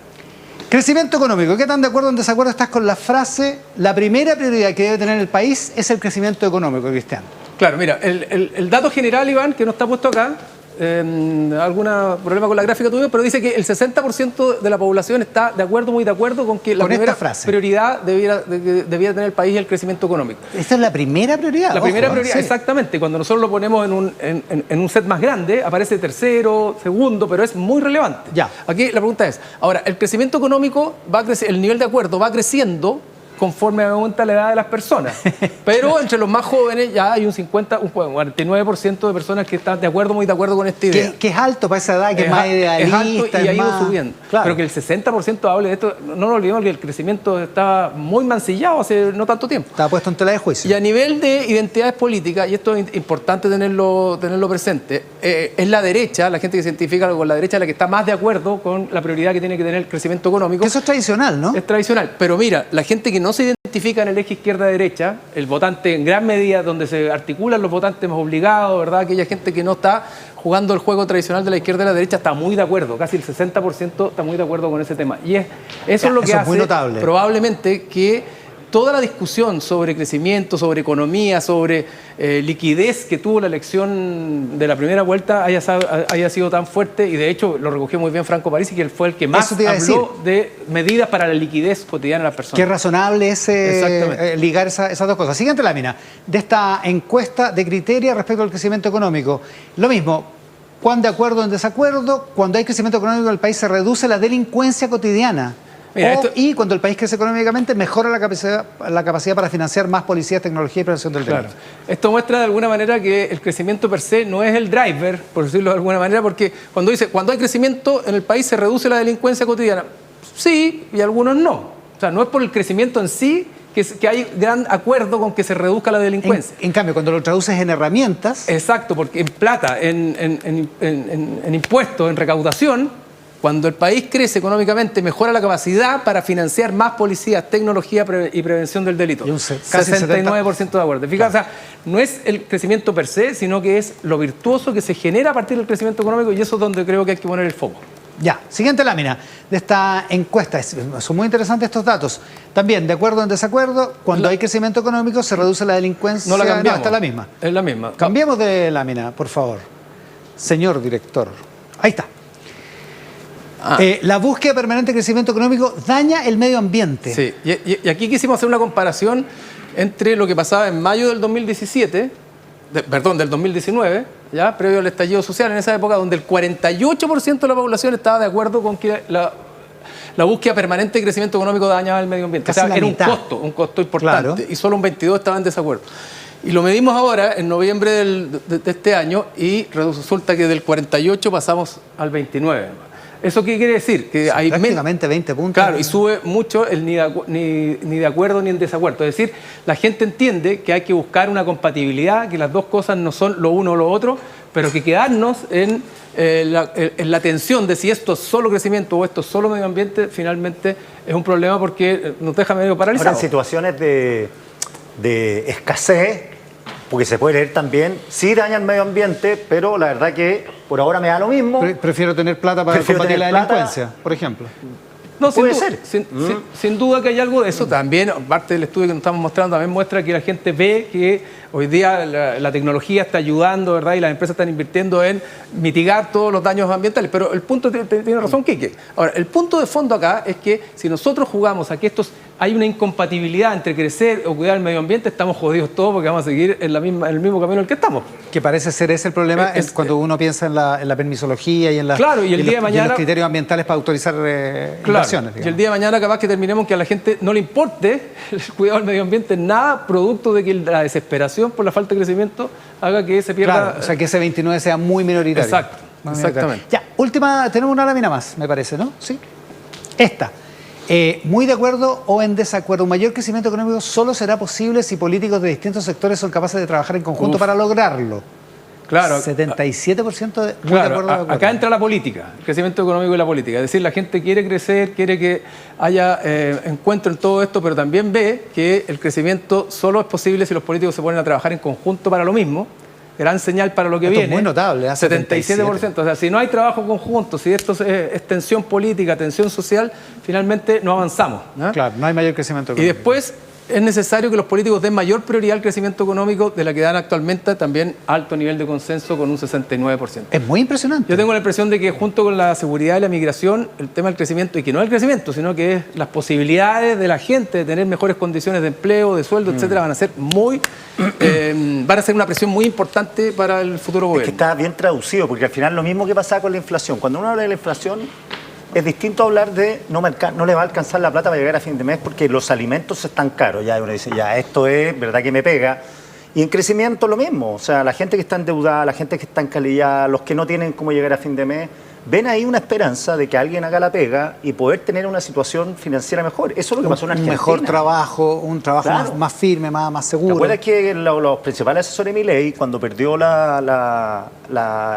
[SPEAKER 1] Crecimiento económico. ¿Qué tan de acuerdo o en desacuerdo estás con la frase? La primera prioridad que debe tener el país es el crecimiento económico, Cristian.
[SPEAKER 2] Claro, mira, el dato general, Iván, que no está puesto acá, algún problema con la gráfica tuya, pero dice que el 60% de la población está de acuerdo, muy de acuerdo con que la
[SPEAKER 1] Con esta
[SPEAKER 2] primera
[SPEAKER 1] frase.
[SPEAKER 2] prioridad debía tener el país el crecimiento económico.
[SPEAKER 1] Esta es la primera prioridad.
[SPEAKER 2] La primera
[SPEAKER 1] ojo,
[SPEAKER 2] prioridad,
[SPEAKER 1] sí.
[SPEAKER 2] exactamente. Cuando nosotros lo ponemos en un set más grande, aparece tercero, segundo, pero es muy relevante.
[SPEAKER 1] Ya.
[SPEAKER 2] Aquí la pregunta es, ahora, el crecimiento económico va a crecer, el nivel de acuerdo va creciendo conforme aumenta la edad de las personas. Pero entre los más jóvenes ya hay un 49% de personas que están de acuerdo, muy de acuerdo con esta idea.
[SPEAKER 1] Que es alto para esa edad, que es más idealista.
[SPEAKER 2] Es alto y ha ido
[SPEAKER 1] más...
[SPEAKER 2] subiendo.
[SPEAKER 1] Claro.
[SPEAKER 2] Pero que el 60% hable de esto, no nos olvidemos que el crecimiento estaba muy mancillado hace no tanto tiempo.
[SPEAKER 1] Está puesto en tela de juicio.
[SPEAKER 2] Y a nivel de identidades políticas, y esto es importante tenerlo presente, es la derecha, la gente que se identifica con la derecha, la que está más de acuerdo con la prioridad que tiene que tener el crecimiento económico.
[SPEAKER 1] Que eso es tradicional, ¿no?
[SPEAKER 2] Es tradicional. Pero mira, la gente que no se identifica en el eje izquierda-derecha, el votante en gran medida donde se articulan los votantes más obligados, ¿verdad? Aquella gente que no está jugando el juego tradicional de la izquierda y la derecha está muy de acuerdo, casi el 60% está muy de acuerdo con ese tema. Y eso es lo que
[SPEAKER 1] eso es
[SPEAKER 2] hace
[SPEAKER 1] muy notable.
[SPEAKER 2] Probablemente que toda la discusión sobre crecimiento, sobre economía, sobre liquidez que tuvo la elección de la primera vuelta haya sido tan fuerte, y de hecho lo recogió muy bien Franco Parisi, que él fue el que más
[SPEAKER 1] Eso te iba a
[SPEAKER 2] habló de medidas para la liquidez cotidiana de las personas.
[SPEAKER 1] Qué razonable es
[SPEAKER 2] Exactamente.
[SPEAKER 1] ligar esas dos cosas. Siguiente lámina de esta encuesta de criteria respecto al crecimiento económico. Lo mismo, ¿cuán de acuerdo o en desacuerdo? Cuando hay crecimiento económico en el país se reduce la delincuencia cotidiana.
[SPEAKER 2] Mira,
[SPEAKER 1] Y cuando el país crece económicamente, mejora la capacidad para financiar más policías, tecnología y prevención del delito.
[SPEAKER 2] Claro. Esto muestra de alguna manera que el crecimiento per se no es el driver, por decirlo de alguna manera, porque cuando hay crecimiento en el país se reduce la delincuencia cotidiana. Sí, y algunos no. O sea, no es por el crecimiento en sí que hay gran acuerdo con que se reduzca la delincuencia.
[SPEAKER 1] En cambio, cuando lo traduces en herramientas,
[SPEAKER 2] Exacto, porque en plata, en impuestos, en recaudación, cuando el país crece económicamente, mejora la capacidad para financiar más policías, tecnología y prevención del delito.
[SPEAKER 1] Y casi
[SPEAKER 2] 69% de acuerdo. Fíjate, o sea, no es el crecimiento per se, sino que es lo virtuoso que se genera a partir del crecimiento económico, y eso es donde creo que hay que poner el foco.
[SPEAKER 1] ya. Siguiente lámina de esta encuesta. Son muy interesantes estos datos. También, de acuerdo o en desacuerdo, cuando hay crecimiento económico se reduce la delincuencia.
[SPEAKER 2] No la cambiamos.
[SPEAKER 1] Está la misma.
[SPEAKER 2] Es la misma.
[SPEAKER 1] Cambiemos de lámina, por favor. Señor director. Ahí está. La búsqueda de permanente crecimiento económico daña el medio ambiente.
[SPEAKER 2] Sí, y aquí quisimos hacer una comparación entre lo que pasaba en mayo del 2017, del 2019, ya previo al estallido social, en esa época donde el 48% de la población estaba de acuerdo con que la búsqueda permanente de crecimiento económico dañaba el medio ambiente.
[SPEAKER 1] Casi
[SPEAKER 2] o sea,
[SPEAKER 1] la
[SPEAKER 2] era
[SPEAKER 1] mitad.
[SPEAKER 2] un costo importante,
[SPEAKER 1] Claro.
[SPEAKER 2] y solo un 22% estaba en desacuerdo. Y lo medimos ahora, en noviembre de este año, y resulta que del 48 pasamos al 29. ¿Eso qué quiere decir? Que hay
[SPEAKER 1] prácticamente 20 puntos.
[SPEAKER 2] Claro, y sube mucho el ni de acuerdo ni en desacuerdo. Es decir, la gente entiende que hay que buscar una compatibilidad, que las dos cosas no son lo uno o lo otro, pero que quedarnos en la tensión de si esto es solo crecimiento o esto es solo medio ambiente, finalmente es un problema porque nos deja medio
[SPEAKER 4] Ahora,
[SPEAKER 2] paralizados.
[SPEAKER 4] en situaciones de escasez, porque se puede leer también, sí daña el medio ambiente, pero la verdad que por ahora me da lo mismo.
[SPEAKER 1] Prefiero tener plata para
[SPEAKER 4] Prefiero
[SPEAKER 1] combatir la
[SPEAKER 4] tener plata.
[SPEAKER 1] delincuencia, por ejemplo.
[SPEAKER 2] No,
[SPEAKER 4] Puede ser.
[SPEAKER 2] Sin duda que hay algo de eso. También, parte del estudio que nos estamos mostrando, también muestra que la gente ve que hoy día la tecnología está ayudando, ¿verdad? Y las empresas están invirtiendo en mitigar todos los daños ambientales. Pero el punto, tiene razón Quique. Ahora, el punto de fondo acá es que si nosotros jugamos a que hay una incompatibilidad entre crecer o cuidar el medio ambiente, estamos jodidos todos porque vamos a seguir en el mismo camino en el que estamos.
[SPEAKER 1] Que parece ser ese el problema cuando uno piensa en la permisología y en,
[SPEAKER 2] claro, y el día de mañana,
[SPEAKER 1] y en los criterios ambientales para autorizar inversiones.
[SPEAKER 2] Y el día de mañana capaz que terminemos que a la gente no le importe el cuidado del medio ambiente nada, producto de que la desesperación por la falta de crecimiento haga que se pierda.
[SPEAKER 1] Claro, o sea, que ese 29 sea muy minoritario.
[SPEAKER 2] Exacto, exactamente.
[SPEAKER 1] Ya, última, tenemos una lámina más, me parece, ¿no? Sí. Esta. ¿Muy de acuerdo o en desacuerdo? Un mayor crecimiento económico solo será posible si políticos de distintos sectores son capaces de trabajar en conjunto para lograrlo.
[SPEAKER 2] Claro.
[SPEAKER 1] 77% de
[SPEAKER 2] Claro,
[SPEAKER 1] de acuerdo.
[SPEAKER 2] Acá entra la política, el crecimiento económico y la política. Es decir, la gente quiere crecer, quiere que haya encuentro en todo esto, pero también ve que el crecimiento solo es posible si los políticos se ponen a trabajar en conjunto para lo mismo. Gran señal para lo que
[SPEAKER 1] Esto
[SPEAKER 2] viene.
[SPEAKER 1] es muy notable,
[SPEAKER 2] 77%. O sea, si no hay trabajo conjunto, si esto es tensión política, tensión social, finalmente no avanzamos, ¿no?
[SPEAKER 1] Claro, no hay mayor crecimiento económico.
[SPEAKER 2] Y después es necesario que los políticos den mayor prioridad al crecimiento económico de la que dan actualmente, también alto nivel de consenso con un 69%.
[SPEAKER 1] Es muy impresionante.
[SPEAKER 2] Yo tengo la impresión de que junto con la seguridad y la migración, el tema del crecimiento, y que no es el crecimiento, sino que es las posibilidades de la gente de tener mejores condiciones de empleo, de sueldo, etcétera, van a ser una presión muy importante para el futuro gobierno.
[SPEAKER 4] Es que está bien traducido, porque al final lo mismo que pasaba con la inflación. Cuando uno habla de la inflación, es distinto hablar de no le va a alcanzar la plata para llegar a fin de mes porque los alimentos están caros. Ya uno dice, ya esto es verdad que me pega. Y en crecimiento lo mismo. O sea, la gente que está endeudada, la gente que está encalillada, los que no tienen cómo llegar a fin de mes, ven ahí una esperanza de que alguien haga la pega y poder tener una situación financiera mejor. Eso es lo que pasó en Argentina.
[SPEAKER 1] Un mejor trabajo, un trabajo
[SPEAKER 4] Claro.
[SPEAKER 1] más firme, más seguro.
[SPEAKER 4] ¿Te acuerdas que los principales asesores de Milei, cuando perdió la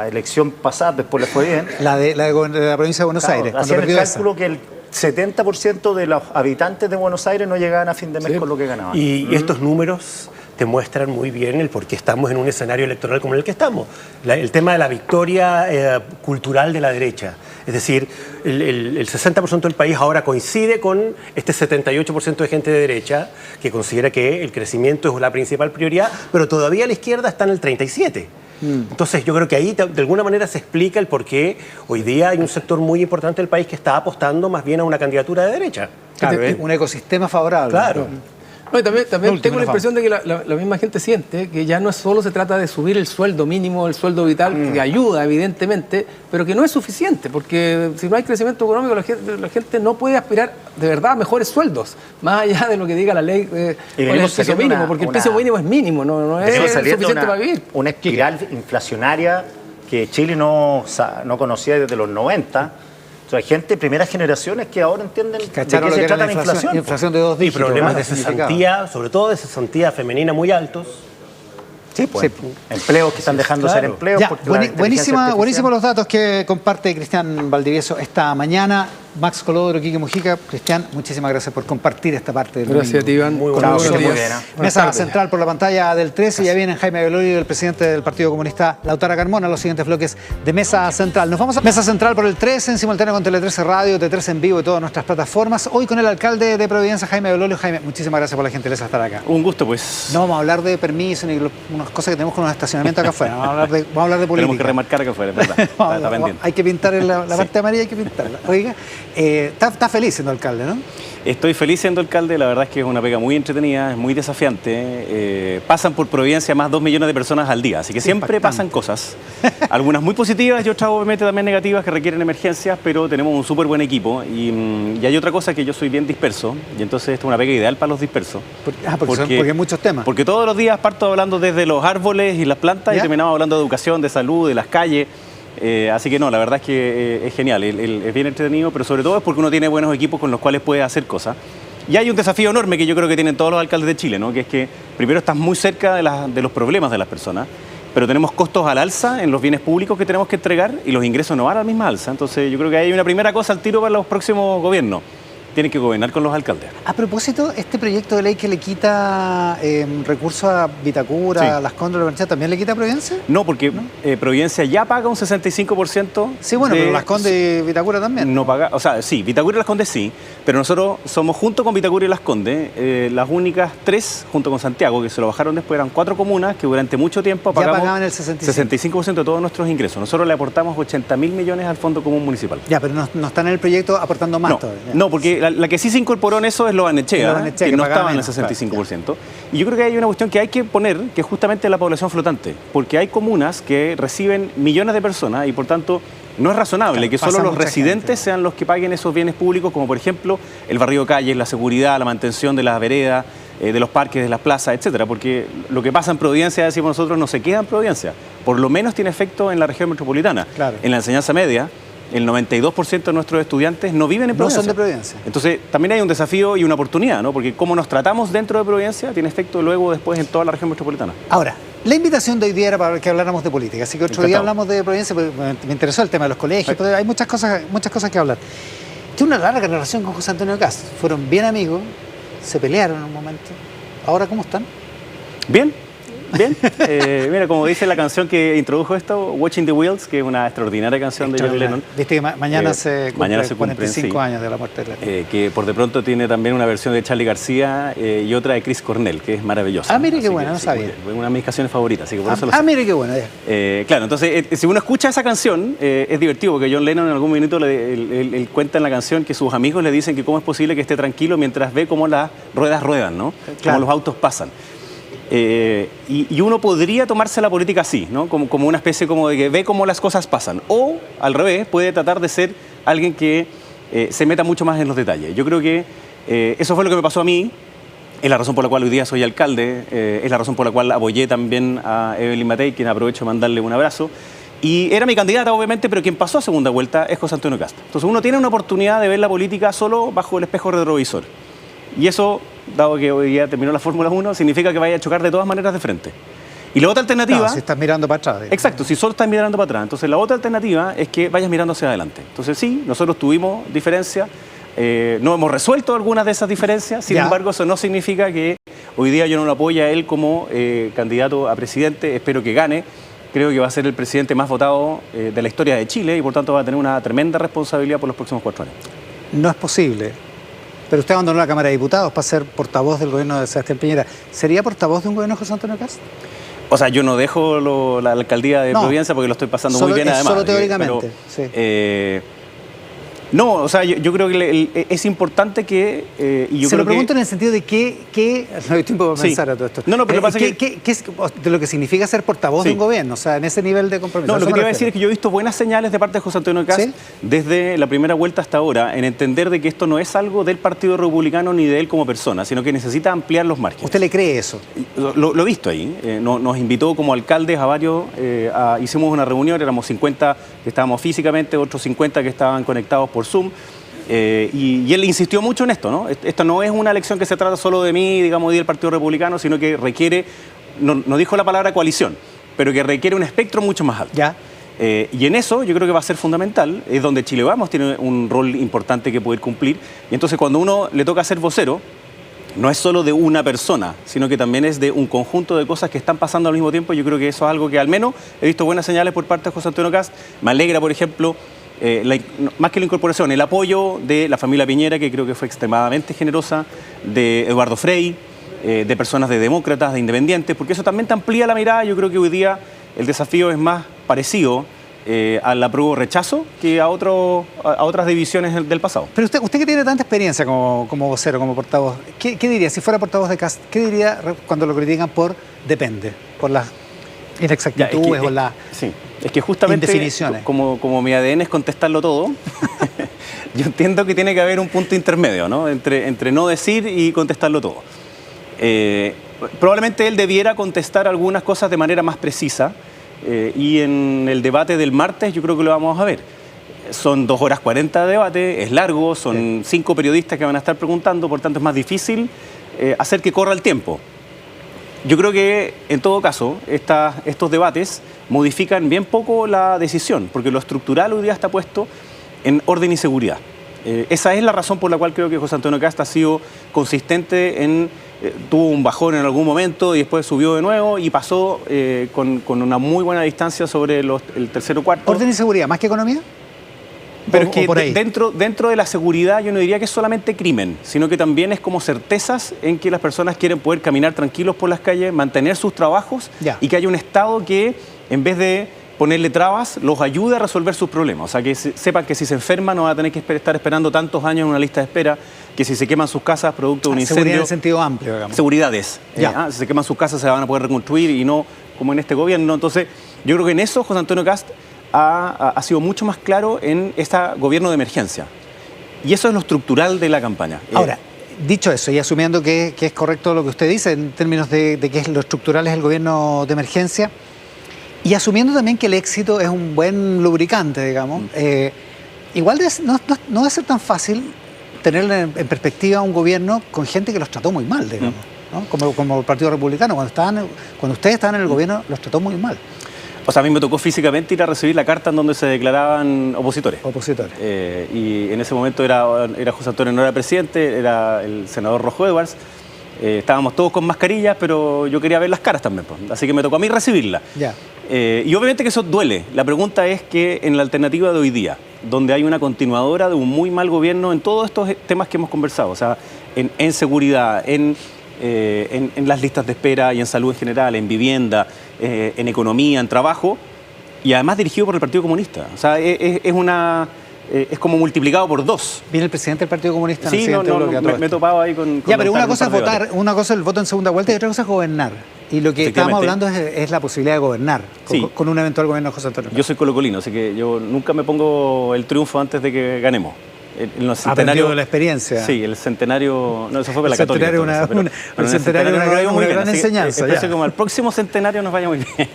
[SPEAKER 4] elección pasada, después le fue bien?
[SPEAKER 1] La de la provincia de Buenos Aires. cuando
[SPEAKER 4] Hacían el
[SPEAKER 1] perdió
[SPEAKER 4] cálculo que el 70% de los habitantes de Buenos Aires no llegaban a fin de mes con lo que ganaban.
[SPEAKER 3] Y estos números te muestran muy bien el por qué estamos en un escenario electoral como el que estamos. El tema de la victoria cultural de la derecha. Es decir, el 60% del país ahora coincide con este 78% de gente de derecha que considera que el crecimiento es la principal prioridad, pero todavía la izquierda está en el 37%. Entonces yo creo que ahí de alguna manera se explica el por qué hoy día hay un sector muy importante del país que está apostando más bien a una candidatura de derecha.
[SPEAKER 1] Claro, un ecosistema favorable.
[SPEAKER 3] Claro.
[SPEAKER 2] No, y también tengo la impresión de que la misma gente siente que ya no solo se trata de subir el sueldo mínimo, el sueldo vital, que ayuda evidentemente, pero que no es suficiente, porque si no hay crecimiento económico la gente no puede aspirar de verdad a mejores sueldos, más allá de lo que diga la ley cuál es el piso mínimo, porque el piso mínimo es mínimo, no es suficiente para vivir.
[SPEAKER 4] Una espiral inflacionaria que Chile no conocía desde los 90. O sea, hay gente de primeras generaciones que ahora entienden de qué se trata la inflación.
[SPEAKER 1] Inflación de 2 dígitos.
[SPEAKER 3] Y problemas de cesantía, sobre todo de cesantía femenina muy altos.
[SPEAKER 4] Sí, pues. Sí. Empleos que están dejando de ser empleos.
[SPEAKER 1] Ya, buenísimos los datos que comparte Cristian Valdivieso esta mañana. Max Colodro, Quique Mujica. Cristian, muchísimas gracias por compartir esta parte del
[SPEAKER 2] Gracias a ti, Iván.
[SPEAKER 3] Muy
[SPEAKER 2] buenos
[SPEAKER 3] buenos
[SPEAKER 2] días.
[SPEAKER 3] días.
[SPEAKER 1] Mesa central por la pantalla del 13. Ya vienen Jaime Velorio y el presidente del Partido Comunista, Lautaro Carmona, los siguientes bloques de Mesa Central. Nos vamos a Mesa Central por el 13, en simultáneo con Tele 13 Radio, T13 en vivo y todas nuestras plataformas. Hoy con el alcalde de Providencia, Jaime Velorio. Jaime, muchísimas gracias por la gentileza de estar acá.
[SPEAKER 5] Un gusto, pues.
[SPEAKER 1] No vamos a hablar de permiso ni unas cosas que tenemos con los estacionamientos acá afuera. Vamos a hablar de política.
[SPEAKER 5] Tenemos que remarcar acá afuera, es verdad. Está pendiente.
[SPEAKER 1] Hay que pintar la parte amarilla, hay que pintarla. Oiga, está feliz siendo alcalde, ¿no?
[SPEAKER 5] Estoy feliz siendo alcalde, la verdad es que es una pega muy entretenida, es muy desafiante. Pasan por Providencia más de 2 millones de personas al día, así que siempre pasan cosas. Algunas muy positivas y otras obviamente también negativas que requieren emergencias, pero tenemos un súper buen equipo. Y hay otra cosa, que yo soy bien disperso, y entonces esta es una pega ideal para los dispersos.
[SPEAKER 1] Porque hay muchos temas.
[SPEAKER 5] Porque todos los días parto hablando desde los árboles y las plantas y terminamos hablando de educación, de salud, de las calles. Así que no, la verdad es que es genial, es bien entretenido, pero sobre todo es porque uno tiene buenos equipos con los cuales puede hacer cosas. Y hay un desafío enorme que yo creo que tienen todos los alcaldes de Chile, ¿no? Que es que primero estás muy cerca de los problemas de las personas, pero tenemos costos al alza en los bienes públicos que tenemos que entregar y los ingresos no van a la misma alza. Entonces yo creo que hay una primera cosa al tiro para los próximos gobiernos. tienen que gobernar con los alcaldes.
[SPEAKER 1] A propósito, este proyecto de ley que le quita recursos a Vitacura,
[SPEAKER 5] Sí.
[SPEAKER 1] a Las Condes, a la universidad, ¿también le quita a Providencia?
[SPEAKER 5] No, porque Providencia ya paga un 65%.
[SPEAKER 1] Sí, bueno, pero Las Condes y Vitacura también.
[SPEAKER 5] No paga, o sea, sí, Vitacura y Las Condes sí, pero nosotros somos, junto con Vitacura y Las Condes, las únicas 3, junto con Santiago, que se lo bajaron después, eran 4 comunas que durante mucho tiempo
[SPEAKER 1] Ya
[SPEAKER 5] pagamos
[SPEAKER 1] pagaban el 65%.
[SPEAKER 5] de todos nuestros ingresos. Nosotros le aportamos 80.000 millones al Fondo Común Municipal.
[SPEAKER 1] Ya, pero no están en el proyecto aportando más
[SPEAKER 5] No,
[SPEAKER 1] todavía.
[SPEAKER 5] no, porque la que sí se incorporó en eso es Lo Barnechea,
[SPEAKER 1] Barnechea,
[SPEAKER 5] que
[SPEAKER 1] que
[SPEAKER 5] no
[SPEAKER 1] pagaba
[SPEAKER 5] estaba en el
[SPEAKER 1] menos,
[SPEAKER 5] 65%. Y yo creo que hay una cuestión que hay que poner, que es justamente la población flotante, porque hay comunas que reciben millones de personas y por tanto no es razonable
[SPEAKER 1] Claro,
[SPEAKER 5] que solo
[SPEAKER 1] pasa
[SPEAKER 5] los
[SPEAKER 1] mucha
[SPEAKER 5] residentes
[SPEAKER 1] gente.
[SPEAKER 5] sean los que paguen esos bienes públicos, como por ejemplo el barrio de calles, la seguridad, la mantención de las veredas, de los parques, de las plazas, etcétera, porque lo que pasa en Providencia, decimos nosotros, no se queda en Providencia, por lo menos tiene efecto en la región metropolitana.
[SPEAKER 1] Claro.
[SPEAKER 5] En la enseñanza media, el 92% de nuestros estudiantes no viven en
[SPEAKER 1] No
[SPEAKER 5] Providencia.
[SPEAKER 1] son de Providencia.
[SPEAKER 5] Entonces, también hay un desafío y una oportunidad, ¿no? Porque cómo nos tratamos dentro de Providencia tiene efecto luego después en toda la región metropolitana.
[SPEAKER 1] Ahora, la invitación de hoy día era para que habláramos de política, así que otro día
[SPEAKER 5] Encantado.
[SPEAKER 1] hablamos de Providencia, porque me interesó el tema de los colegios, pero hay muchas cosas que hablar. Tiene una larga relación con José Antonio Cast. Fueron bien amigos, se pelearon en un momento. ¿Ahora cómo están?
[SPEAKER 5] Bien, bien. Mira, como dice la canción que introdujo esto, Watching the Wheels, que es una extraordinaria canción de John Lennon.
[SPEAKER 1] Viste que mañana se
[SPEAKER 5] mañana
[SPEAKER 1] cumple
[SPEAKER 5] se cumplen,
[SPEAKER 1] 45
[SPEAKER 5] sí.
[SPEAKER 1] años de la muerte de Lennon.
[SPEAKER 5] Que por de pronto tiene también una versión de Charly García y otra de Chris Cornell, que es maravillosa.
[SPEAKER 1] Ah, mire qué
[SPEAKER 5] Así
[SPEAKER 1] buena,
[SPEAKER 5] que,
[SPEAKER 1] no
[SPEAKER 5] sí,
[SPEAKER 1] sabía.
[SPEAKER 5] una de mis canciones favoritas, así que por eso lo sé.
[SPEAKER 1] Mire qué bueno. Ya.
[SPEAKER 5] Claro, entonces, si uno escucha esa canción, es divertido, porque John Lennon en algún minuto él cuenta en la canción que sus amigos le dicen que cómo es posible que esté tranquilo mientras ve cómo las ruedas ruedan, ¿no?
[SPEAKER 1] Claro.
[SPEAKER 5] Cómo los autos pasan. Y uno podría tomarse la política así, ¿no? Como una especie como de que ve cómo las cosas pasan. O, al revés, puede tratar de ser alguien que se meta mucho más en los detalles. Yo creo que eso fue lo que me pasó a mí. Es la razón por la cual hoy día soy alcalde. Es la razón por la cual apoyé también a Evelyn Matei, quien aprovecho de mandarle un abrazo. Y era mi candidata, obviamente, pero quien pasó a segunda vuelta es José Antonio Cast. Entonces uno tiene una oportunidad de ver la política solo bajo el espejo retrovisor. Y eso, dado que hoy día terminó la Fórmula 1, significa que vaya a chocar de todas maneras de frente. Y la otra alternativa...
[SPEAKER 1] Claro, si estás mirando para atrás. digamos.
[SPEAKER 5] Exacto, si solo estás mirando para atrás. Entonces la otra alternativa es que vayas mirando hacia adelante. Entonces sí, nosotros tuvimos diferencias, no hemos resuelto algunas de esas diferencias, sin
[SPEAKER 1] Ya.
[SPEAKER 5] embargo eso no significa que hoy día yo no lo apoye a él como candidato a presidente, espero que gane. Creo que va a ser el presidente más votado de la historia de Chile y por tanto va a tener una tremenda responsabilidad por los próximos 4 años.
[SPEAKER 1] No es posible. Pero usted abandonó la Cámara de Diputados para ser portavoz del gobierno de Sebastián Piñera. ¿Sería portavoz de un gobierno de José Antonio Cast?
[SPEAKER 5] O sea, yo no dejo la alcaldía de
[SPEAKER 1] No.
[SPEAKER 5] Providencia porque lo estoy pasando
[SPEAKER 1] Solo-
[SPEAKER 5] muy bien
[SPEAKER 1] es
[SPEAKER 5] además.
[SPEAKER 1] solo teóricamente,
[SPEAKER 5] pero,
[SPEAKER 1] sí.
[SPEAKER 5] no, o sea, yo creo que es importante que... y yo
[SPEAKER 1] Se
[SPEAKER 5] creo
[SPEAKER 1] lo pregunto
[SPEAKER 5] que,
[SPEAKER 1] en el sentido de qué no hay tiempo para
[SPEAKER 5] Sí.
[SPEAKER 1] pensar a todo esto.
[SPEAKER 5] No, pero lo que pasa es
[SPEAKER 1] ¿Qué es de lo que significa ser portavoz
[SPEAKER 5] Sí.
[SPEAKER 1] de un gobierno? O sea, en ese nivel de compromiso.
[SPEAKER 5] No,
[SPEAKER 1] A
[SPEAKER 5] lo
[SPEAKER 1] eso
[SPEAKER 5] que te
[SPEAKER 1] me
[SPEAKER 5] iba a decir
[SPEAKER 1] refiero.
[SPEAKER 5] es que yo he visto buenas señales de parte de José Antonio Cast
[SPEAKER 1] ¿Sí?
[SPEAKER 5] desde la primera vuelta hasta ahora en entender de que esto no es algo del Partido Republicano ni de él como persona, sino que necesita ampliar los márgenes.
[SPEAKER 1] ¿Usted le cree eso?
[SPEAKER 5] Lo he visto ahí. Nos invitó como alcaldes a varios, hicimos una reunión, éramos 50 que estábamos físicamente, otros 50 que estaban conectados por Zoom. Y él insistió mucho en esto, ¿no? Esto no es una elección que se trata solo de mí, digamos, y del Partido Republicano, sino que requiere, no dijo la palabra coalición, pero que requiere un espectro mucho más alto.
[SPEAKER 1] Ya.
[SPEAKER 5] Y en eso yo creo que va a ser fundamental, es donde Chile Vamos tiene un rol importante que poder cumplir. Y entonces cuando uno le toca ser vocero, no es solo de una persona, sino que también es de un conjunto de cosas que están pasando al mismo tiempo. Yo creo que eso es algo que al menos he visto buenas señales por parte de José Antonio Cast. Me alegra, por ejemplo, más que la incorporación, el apoyo de la familia Piñera, que creo que fue extremadamente generosa, de Eduardo Frei, de personas de demócratas, de independientes, porque eso también te amplía la mirada. Yo creo que hoy día el desafío es más parecido al apruebo rechazo que a otras divisiones del pasado.
[SPEAKER 1] Pero usted que tiene tanta experiencia como vocero, como portavoz, ¿qué diría? Si fuera portavoz de Cast, ¿qué diría cuando lo critican por depende? Por las inexactitudes o las...
[SPEAKER 5] Sí, es que justamente
[SPEAKER 1] indefiniciones.
[SPEAKER 5] como mi ADN es contestarlo todo, yo entiendo que tiene que haber un punto intermedio, ¿no? Entre no decir y contestarlo todo. Probablemente él debiera contestar algunas cosas de manera más precisa y en el debate del martes yo creo que lo vamos a ver. Son 2 horas 40 de debate, es largo, son 5 periodistas que van a estar preguntando, por tanto es más difícil hacer que corra el tiempo. Yo creo que, en todo caso, estos debates modifican bien poco la decisión, porque lo estructural hoy día está puesto en orden y seguridad. Esa es la razón por la cual creo que José Antonio Kast ha sido consistente en... tuvo un bajón en algún momento y después subió de nuevo y pasó con una muy buena distancia sobre el tercero cuarto.
[SPEAKER 1] ¿Orden y seguridad, más que economía?
[SPEAKER 5] Pero es que
[SPEAKER 1] por ahí.
[SPEAKER 5] dentro de la seguridad yo no diría que es solamente crimen, sino que también es como certezas en que las personas quieren poder caminar tranquilos por las calles, mantener sus trabajos y que haya un Estado que, en vez de ponerle trabas, los ayude a resolver sus problemas. O sea, que sepan que si se enferman no van a tener que estar esperando tantos años en una lista de espera, que si se queman sus casas producto de un incendio...
[SPEAKER 1] Seguridad en el sentido amplio, digamos.
[SPEAKER 5] Seguridades. Si se queman sus casas se van a poder reconstruir y no como en este gobierno. Entonces, yo creo que en eso José Antonio Kast ha sido mucho más claro en este gobierno de emergencia. Y eso es lo estructural de la campaña.
[SPEAKER 1] Ahora, dicho eso y asumiendo que es correcto lo que usted dice en términos de que lo estructural es el gobierno de emergencia, y asumiendo también que el éxito es un buen lubricante, digamos, igual no va a ser tan fácil tener en perspectiva un gobierno con gente que los trató muy mal, digamos, ¿no? Como el Partido Republicano, cuando ustedes estaban en el gobierno, los trató muy mal.
[SPEAKER 5] O sea, a mí me tocó físicamente ir a recibir la carta en donde se declaraban opositores. Y en ese momento era José Antonio, no era presidente, era el senador Rojo Edwards. Estábamos todos con mascarillas, pero yo quería ver las caras también, pues. Así que me tocó a mí recibirla. Y obviamente que eso duele. La pregunta es que en la alternativa de hoy día, donde hay una continuadora de un muy mal gobierno en todos estos temas que hemos conversado, o sea, en seguridad, en las listas de espera y en salud en general, en vivienda, en economía, en trabajo, y además dirigido por el Partido Comunista. O sea, es como multiplicado por 2.
[SPEAKER 1] ¿Viene el presidente del Partido Comunista?
[SPEAKER 5] Sí, me he topado ahí con
[SPEAKER 1] pero una cosa es votar, una cosa es el voto en segunda vuelta y otra cosa es gobernar. Y lo que estamos hablando es la posibilidad de gobernar con un eventual gobierno de José Antonio.
[SPEAKER 5] Yo soy colocolino, así que yo nunca me pongo el triunfo antes de que ganemos.
[SPEAKER 1] Aprendido de la experiencia.
[SPEAKER 5] Sí, el centenario... No, eso fue para la Católica.
[SPEAKER 1] El centenario es una gran enseñanza.
[SPEAKER 5] Espero como al próximo centenario nos vaya muy bien.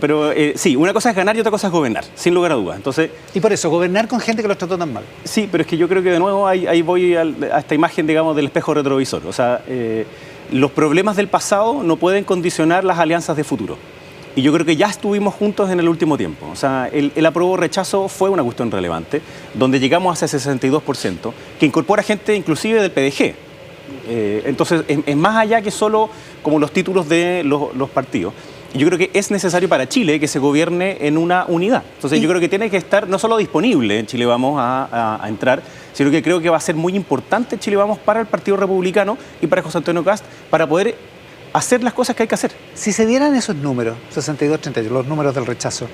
[SPEAKER 5] pero sí, una cosa es ganar y otra cosa es gobernar, sin lugar a dudas. Entonces,
[SPEAKER 1] y por eso, gobernar con gente que los trató tan mal.
[SPEAKER 5] Sí, pero es que yo creo que de nuevo ahí voy a esta imagen, digamos, del espejo retrovisor. O sea, los problemas del pasado no pueden condicionar las alianzas de futuro. Y yo creo que ya estuvimos juntos en el último tiempo. O sea, el apruebo-rechazo fue una cuestión relevante, donde llegamos a ese 62%, que incorpora gente inclusive del PDG. Entonces, es más allá que solo como los títulos de los partidos. Y yo creo que es necesario para Chile que se gobierne en una unidad. Entonces, yo creo que tiene que estar no solo disponible en Chile Vamos a entrar, sino que creo que va a ser muy importante Chile Vamos para el Partido Republicano y para José Antonio Kast para poder hacer las cosas que hay que hacer.
[SPEAKER 1] Si se dieran esos números, 62-38, los números del rechazo,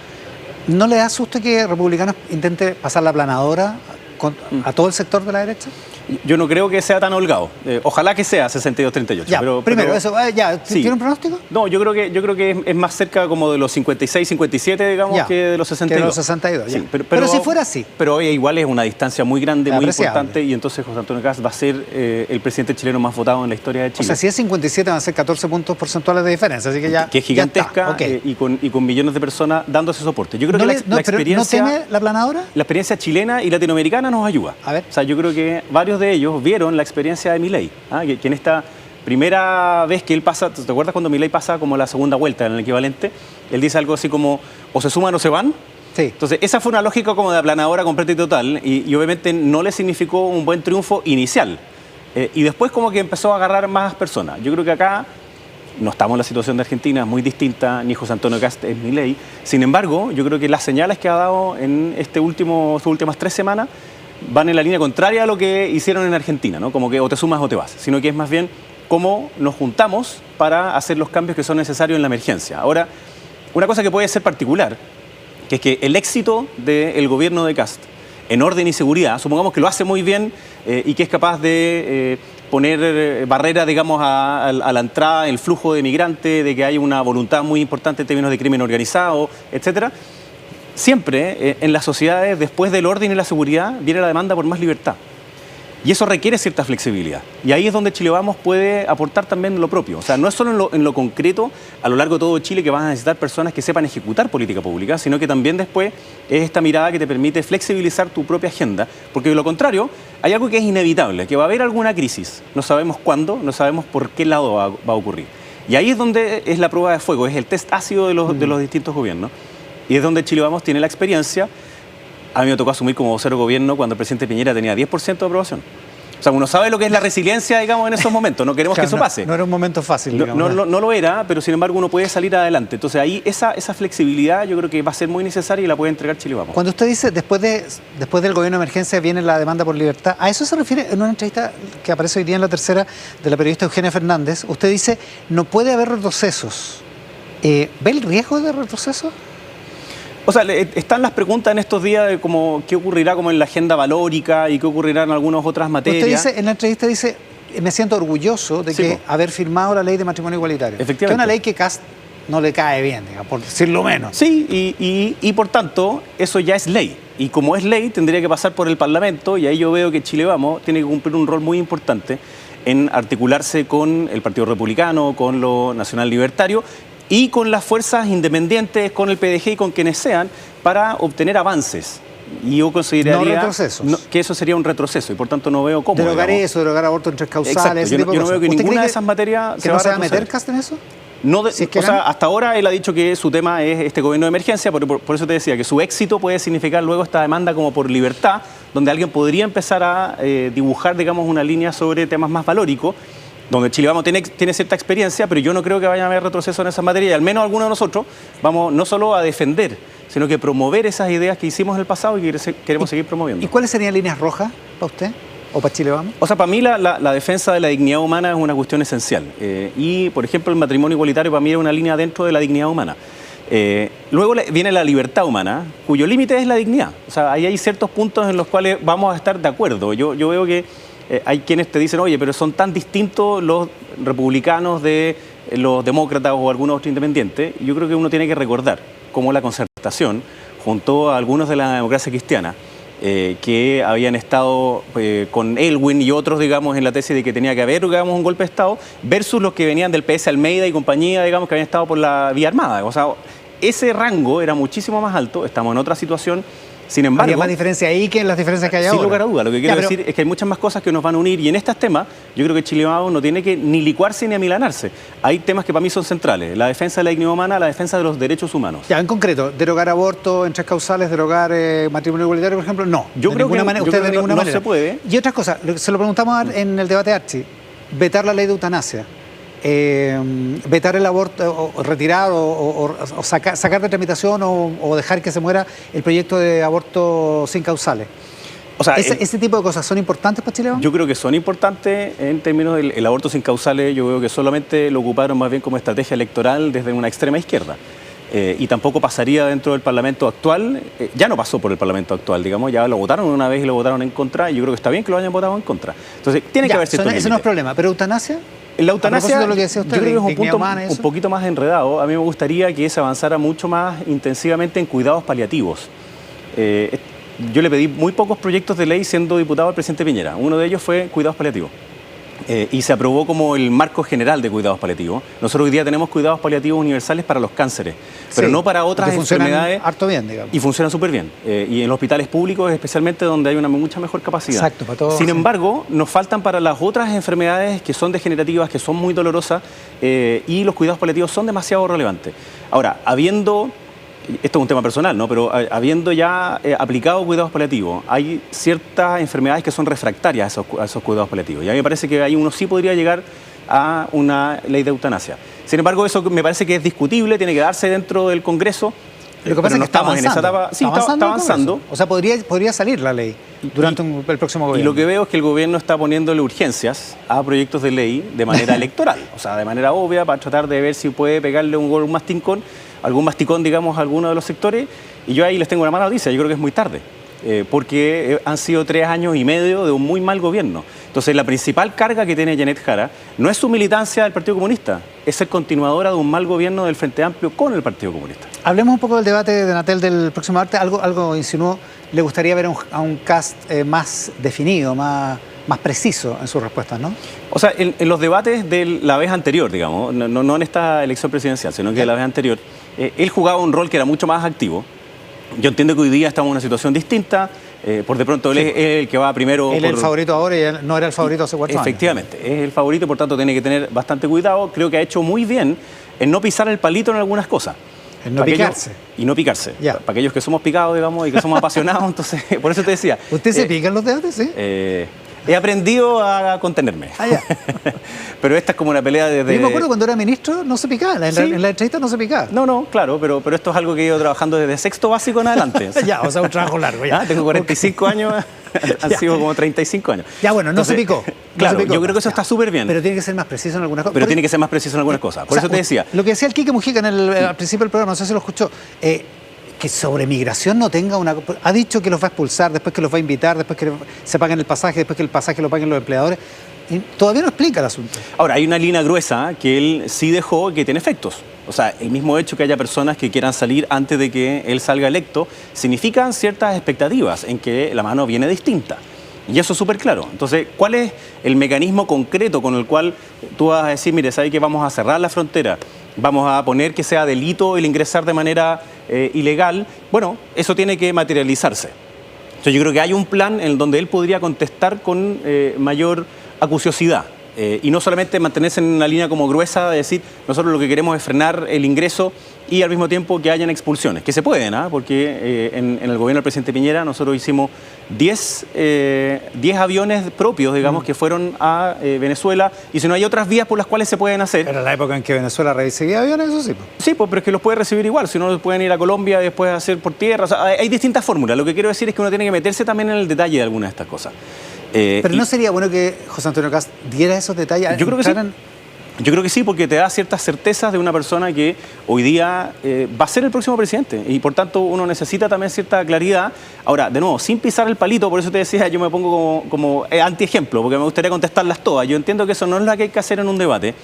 [SPEAKER 1] ¿no le da susto que Republicanos intente pasar la aplanadora a todo el sector de la derecha?
[SPEAKER 5] Yo no creo que sea tan holgado. Ojalá que sea 62-38.
[SPEAKER 1] Primero, eso, ¿tiene un pronóstico?
[SPEAKER 5] No, yo creo que es más cerca como de los 56-57, digamos, que de los 62.
[SPEAKER 1] Que de los 62,
[SPEAKER 5] sí,
[SPEAKER 1] pero si fuera así.
[SPEAKER 5] Pero hoy igual es una distancia muy grande, muy
[SPEAKER 1] apreciable.
[SPEAKER 5] importante, y entonces José Antonio Kast va a ser el presidente chileno más votado en la historia de Chile.
[SPEAKER 1] O sea, si es 57 van a ser 14 puntos porcentuales de diferencia, así que ya...
[SPEAKER 5] Que es gigantesca, y con millones de personas dándose soporte. Yo creo que la experiencia...
[SPEAKER 1] ¿No teme la aplanadora?
[SPEAKER 5] La experiencia chilena y latinoamericana nos ayuda.
[SPEAKER 1] A ver.
[SPEAKER 5] O sea, yo creo que varios de ellos vieron la experiencia de Milei, que en esta primera vez que él pasa, ¿te acuerdas cuando Milei pasa como la segunda vuelta en el equivalente? Él dice algo así como, o se suman o se van.
[SPEAKER 1] Sí.
[SPEAKER 5] Entonces, esa fue una lógica como de aplanadora completa y total, y obviamente no le significó un buen triunfo inicial. Y después como que empezó a agarrar más personas. Yo creo que acá no estamos en la situación de Argentina, es muy distinta, ni José Antonio Kast es Milei. Sin embargo, yo creo que las señales que ha dado en estas últimas 3 semanas van en la línea contraria a lo que hicieron en Argentina, ¿no? Como que o te sumas o te vas, sino que es más bien cómo nos juntamos para hacer los cambios que son necesarios en la emergencia. Ahora, una cosa que puede ser particular, que es que el éxito del gobierno de Kast en orden y seguridad, supongamos que lo hace muy bien y que es capaz de poner barreras, digamos, a la entrada, el flujo de migrantes, de que hay una voluntad muy importante en términos de crimen organizado, etcétera. Siempre en las sociedades, después del orden y la seguridad, viene la demanda por más libertad. Y eso requiere cierta flexibilidad. Y ahí es donde Chile Vamos puede aportar también lo propio. O sea, no es solo en lo concreto, a lo largo de todo Chile, que van a necesitar personas que sepan ejecutar política pública, sino que también después es esta mirada que te permite flexibilizar tu propia agenda. Porque de lo contrario, hay algo que es inevitable, que va a haber alguna crisis. No sabemos cuándo, no sabemos por qué lado va a ocurrir. Y ahí es donde es la prueba de fuego, es el test ácido de los distintos gobiernos. Y es donde Chile Vamos tiene la experiencia A mí me tocó asumir como vocero de gobierno cuando el presidente Piñera tenía 10% de aprobación. O sea, uno sabe lo que es la resiliencia, digamos, en esos momentos. No queremos que eso pase.
[SPEAKER 1] No era un momento fácil, digamos.
[SPEAKER 5] No lo era, pero sin embargo uno puede salir adelante. Entonces ahí esa flexibilidad yo creo que va a ser muy necesaria y la puede entregar Chile Vamos.
[SPEAKER 1] Cuando usted dice después del gobierno de emergencia viene la demanda por libertad, ¿a eso se refiere en una entrevista que aparece hoy día en La Tercera de la periodista Eugenia Fernández? Usted dice, no puede haber retrocesos. ¿Ve el riesgo de retrocesos?
[SPEAKER 5] O sea, están las preguntas en estos días de como qué ocurrirá como en la agenda valórica y qué ocurrirá en algunas otras materias.
[SPEAKER 1] Usted dice, en la entrevista dice, me siento orgulloso de que haber firmado la ley de matrimonio igualitario.
[SPEAKER 5] Efectivamente.
[SPEAKER 1] Que es una ley que Kast no le cae bien, digamos, por decirlo menos.
[SPEAKER 5] Sí, y por tanto, eso ya es ley. Y como es ley, tendría que pasar por el Parlamento, y ahí yo veo que Chile Vamos tiene que cumplir un rol muy importante en articularse con el Partido Republicano, con lo Nacional Libertario, y con las fuerzas independientes, con el PDG y con quienes sean, para obtener avances. Y yo consideraría que eso sería un retroceso y por tanto no veo cómo.
[SPEAKER 1] Derogar eso, derogar aborto en 3 causales.
[SPEAKER 5] Exacto. Yo no veo que ninguna de esas materias
[SPEAKER 1] se va a meter Kast en eso.
[SPEAKER 5] No o sea, hasta ahora él ha dicho que su tema es este gobierno de emergencia, por eso te decía que su éxito puede significar luego esta demanda como por libertad, donde alguien podría empezar a dibujar, digamos, una línea sobre temas más valóricos, donde Chile Vamos tiene cierta experiencia, pero yo no creo que vaya a haber retroceso en esa materia, y al menos algunos de nosotros vamos no solo a defender, sino que promover esas ideas que hicimos en el pasado y que queremos seguir promoviendo.
[SPEAKER 1] ¿Y cuáles serían líneas rojas para usted o para Chile Vamos?
[SPEAKER 5] O sea, para mí la defensa de la dignidad humana es una cuestión esencial. Y, por ejemplo, el matrimonio igualitario para mí es una línea dentro de la dignidad humana. Luego viene la libertad humana, cuyo límite es la dignidad. O sea, ahí hay ciertos puntos en los cuales vamos a estar de acuerdo. Yo veo que hay quienes te dicen, oye, pero son tan distintos los republicanos de los demócratas o algunos otros independientes. Yo creo que uno tiene que recordar cómo la Concertación, junto a algunos de la democracia cristiana, que habían estado con Elwin y otros, digamos, en la tesis de que tenía que haber, digamos, un golpe de Estado, versus los que venían del PS Almeida y compañía, digamos, que habían estado por la vía armada. O sea, ese rango era muchísimo más alto, estamos en otra situación. Sin embargo,
[SPEAKER 1] ¿hay más diferencia ahí que en las diferencias que hay ahora?
[SPEAKER 5] Sin lugar a duda. Lo que quiero decir es que hay muchas más cosas que nos van a unir y en estos temas yo creo que Chile Vamos no tiene que ni licuarse ni amilanarse. Hay temas que para mí son centrales. La defensa de la dignidad humana, la defensa de los derechos humanos.
[SPEAKER 1] Ya, en concreto, derogar aborto en 3 causales, derogar matrimonio igualitario, por ejemplo, no.
[SPEAKER 5] Yo creo que
[SPEAKER 1] de ninguna manera.
[SPEAKER 5] Se puede.
[SPEAKER 1] Y otras cosas, se lo preguntamos en el debate de Archi, vetar la ley de eutanasia. Vetar el aborto, o retirar o sacar de tramitación o dejar que se muera el proyecto de aborto sin causales. O sea, ese tipo de cosas son importantes para Chile Vamos.
[SPEAKER 5] Yo creo que son importantes en términos del aborto sin causales. Yo veo que solamente lo ocuparon más bien como estrategia electoral desde una extrema izquierda. Y tampoco pasaría dentro del Parlamento actual, ya no pasó por el Parlamento actual, digamos, ya lo votaron una vez y lo votaron en contra, y yo creo que está bien que lo hayan votado en contra. Entonces, tiene que haber cierto límite.
[SPEAKER 1] Ese no es problema, pero eutanasia.
[SPEAKER 5] La eutanasia,
[SPEAKER 1] de lo que decía usted,
[SPEAKER 5] yo creo que es un punto un poquito más enredado. A mí me gustaría que se avanzara mucho más intensivamente en cuidados paliativos. Yo le pedí muy pocos proyectos de ley siendo diputado al presidente Piñera. Uno de ellos fue cuidados paliativos. Y se aprobó como el marco general de cuidados paliativos. Nosotros hoy día tenemos cuidados paliativos universales para los cánceres, pero no para otras enfermedades.
[SPEAKER 1] Harto bien, digamos.
[SPEAKER 5] Y funcionan súper bien. Y en los hospitales públicos, especialmente donde hay una mucha mejor capacidad.
[SPEAKER 1] Exacto, para todos.
[SPEAKER 5] Sin embargo, nos faltan para las otras enfermedades que son degenerativas, que son muy dolorosas, y los cuidados paliativos son demasiado relevantes. Ahora, esto es un tema personal, ¿no? Pero habiendo ya aplicado cuidados paliativos, hay ciertas enfermedades que son refractarias a esos cuidados paliativos. Y a mí me parece que ahí uno sí podría llegar a una ley de eutanasia. Sin embargo, eso me parece que es discutible, tiene que darse dentro del Congreso.
[SPEAKER 1] Lo que pasa es que
[SPEAKER 5] estamos en esa etapa. Sí, está avanzando.
[SPEAKER 1] O sea, podría salir la ley durante el próximo gobierno.
[SPEAKER 5] Y lo que veo es que el gobierno está poniéndole urgencias a proyectos de ley de manera electoral. O sea, de manera obvia, para tratar de ver si puede pegarle un masticón, digamos, a alguno de los sectores. Y yo ahí les tengo una mala noticia, yo creo que es muy tarde. Porque han sido 3 años y medio de un muy mal gobierno. Entonces, la principal carga que tiene Janet Jara no es su militancia del Partido Comunista, es ser continuadora de un mal gobierno del Frente Amplio con el Partido Comunista.
[SPEAKER 1] Hablemos un poco del debate de Natel del próximo martes. Algo insinuó, le gustaría ver a un Kast más definido, más preciso en sus respuestas, ¿no? O
[SPEAKER 5] sea, en los debates de la vez anterior, digamos, no en esta elección presidencial, sino que la vez anterior, él jugaba un rol que era mucho más activo. Yo entiendo que hoy día estamos en una situación distinta. Por de pronto él es el que va primero.
[SPEAKER 1] Él es el favorito ahora y no era el favorito hace 4 años.
[SPEAKER 5] Efectivamente, es el favorito, por tanto tiene que tener bastante cuidado. Creo que ha hecho muy bien en no pisar el palito en algunas cosas.
[SPEAKER 1] El no picarse.
[SPEAKER 5] Y no picarse.
[SPEAKER 1] Ya.
[SPEAKER 5] Para aquellos que somos picados, digamos, y que somos apasionados, entonces, por eso te decía.
[SPEAKER 1] ¿Usted se pica en los debates, sí?
[SPEAKER 5] He aprendido a contenerme.
[SPEAKER 1] Ah, ya.
[SPEAKER 5] Pero esta es como una pelea desde...
[SPEAKER 1] Yo me acuerdo cuando era ministro no se picaba, en la entrevista no se picaba.
[SPEAKER 5] No, claro, pero esto es algo que he ido trabajando desde sexto básico en adelante.
[SPEAKER 1] Ya, o sea, un trabajo largo ya.
[SPEAKER 5] Tengo 45 años, han sido como 35 años.
[SPEAKER 1] Ya, bueno, no se picó.
[SPEAKER 5] Claro,
[SPEAKER 1] no se picó.
[SPEAKER 5] yo creo que eso está súper bien.
[SPEAKER 1] Pero tiene que ser más preciso en algunas cosas.
[SPEAKER 5] Pero tiene que ser más preciso en algunas cosas. Por eso te decía.
[SPEAKER 1] Lo que decía el Quique Mujica al principio del programa, no sé si lo escuchó, que sobre migración no tenga una... Ha dicho que los va a expulsar, después que los va a invitar, después que se paguen el pasaje, después que el pasaje lo paguen los empleadores. Y todavía no explica el asunto.
[SPEAKER 5] Ahora, hay una línea gruesa que él sí dejó que tiene efectos. O sea, el mismo hecho que haya personas que quieran salir antes de que él salga electo, significan ciertas expectativas en que la mano viene distinta. Y eso es súper claro. Entonces, ¿cuál es el mecanismo concreto con el cual tú vas a decir, mire, ¿sabes que vamos a cerrar la frontera? Vamos a poner que sea delito el ingresar de manera ilegal. Bueno, eso tiene que materializarse. Entonces, yo creo que hay un plan en donde él podría contestar con mayor acuciosidad. Y no solamente mantenerse en una línea como gruesa de decir, nosotros lo que queremos es frenar el ingreso y al mismo tiempo que hayan expulsiones, que se pueden, porque en el gobierno del presidente Piñera nosotros hicimos 10 aviones propios, digamos, que fueron a Venezuela, y si no hay otras vías por las cuales se pueden hacer.
[SPEAKER 1] Era la época en que Venezuela recibía aviones, eso sí.
[SPEAKER 5] Sí, pues, pero es que los puede recibir igual, si no pueden ir a Colombia y después hacer por tierra, o sea, hay distintas fórmulas. Lo que quiero decir es que uno tiene que meterse también en el detalle de algunas de estas cosas.
[SPEAKER 1] Pero ¿no sería bueno que José Antonio Kast diera esos detalles?
[SPEAKER 5] Yo creo que sí. Yo creo que sí, porque te da ciertas certezas de una persona que hoy día va a ser el próximo presidente y por tanto uno necesita también cierta claridad. Ahora, de nuevo, sin pisar el palito, por eso te decía, yo me pongo como antiejemplo, porque me gustaría contestarlas todas. Yo entiendo que eso no es lo que hay que hacer en un debate,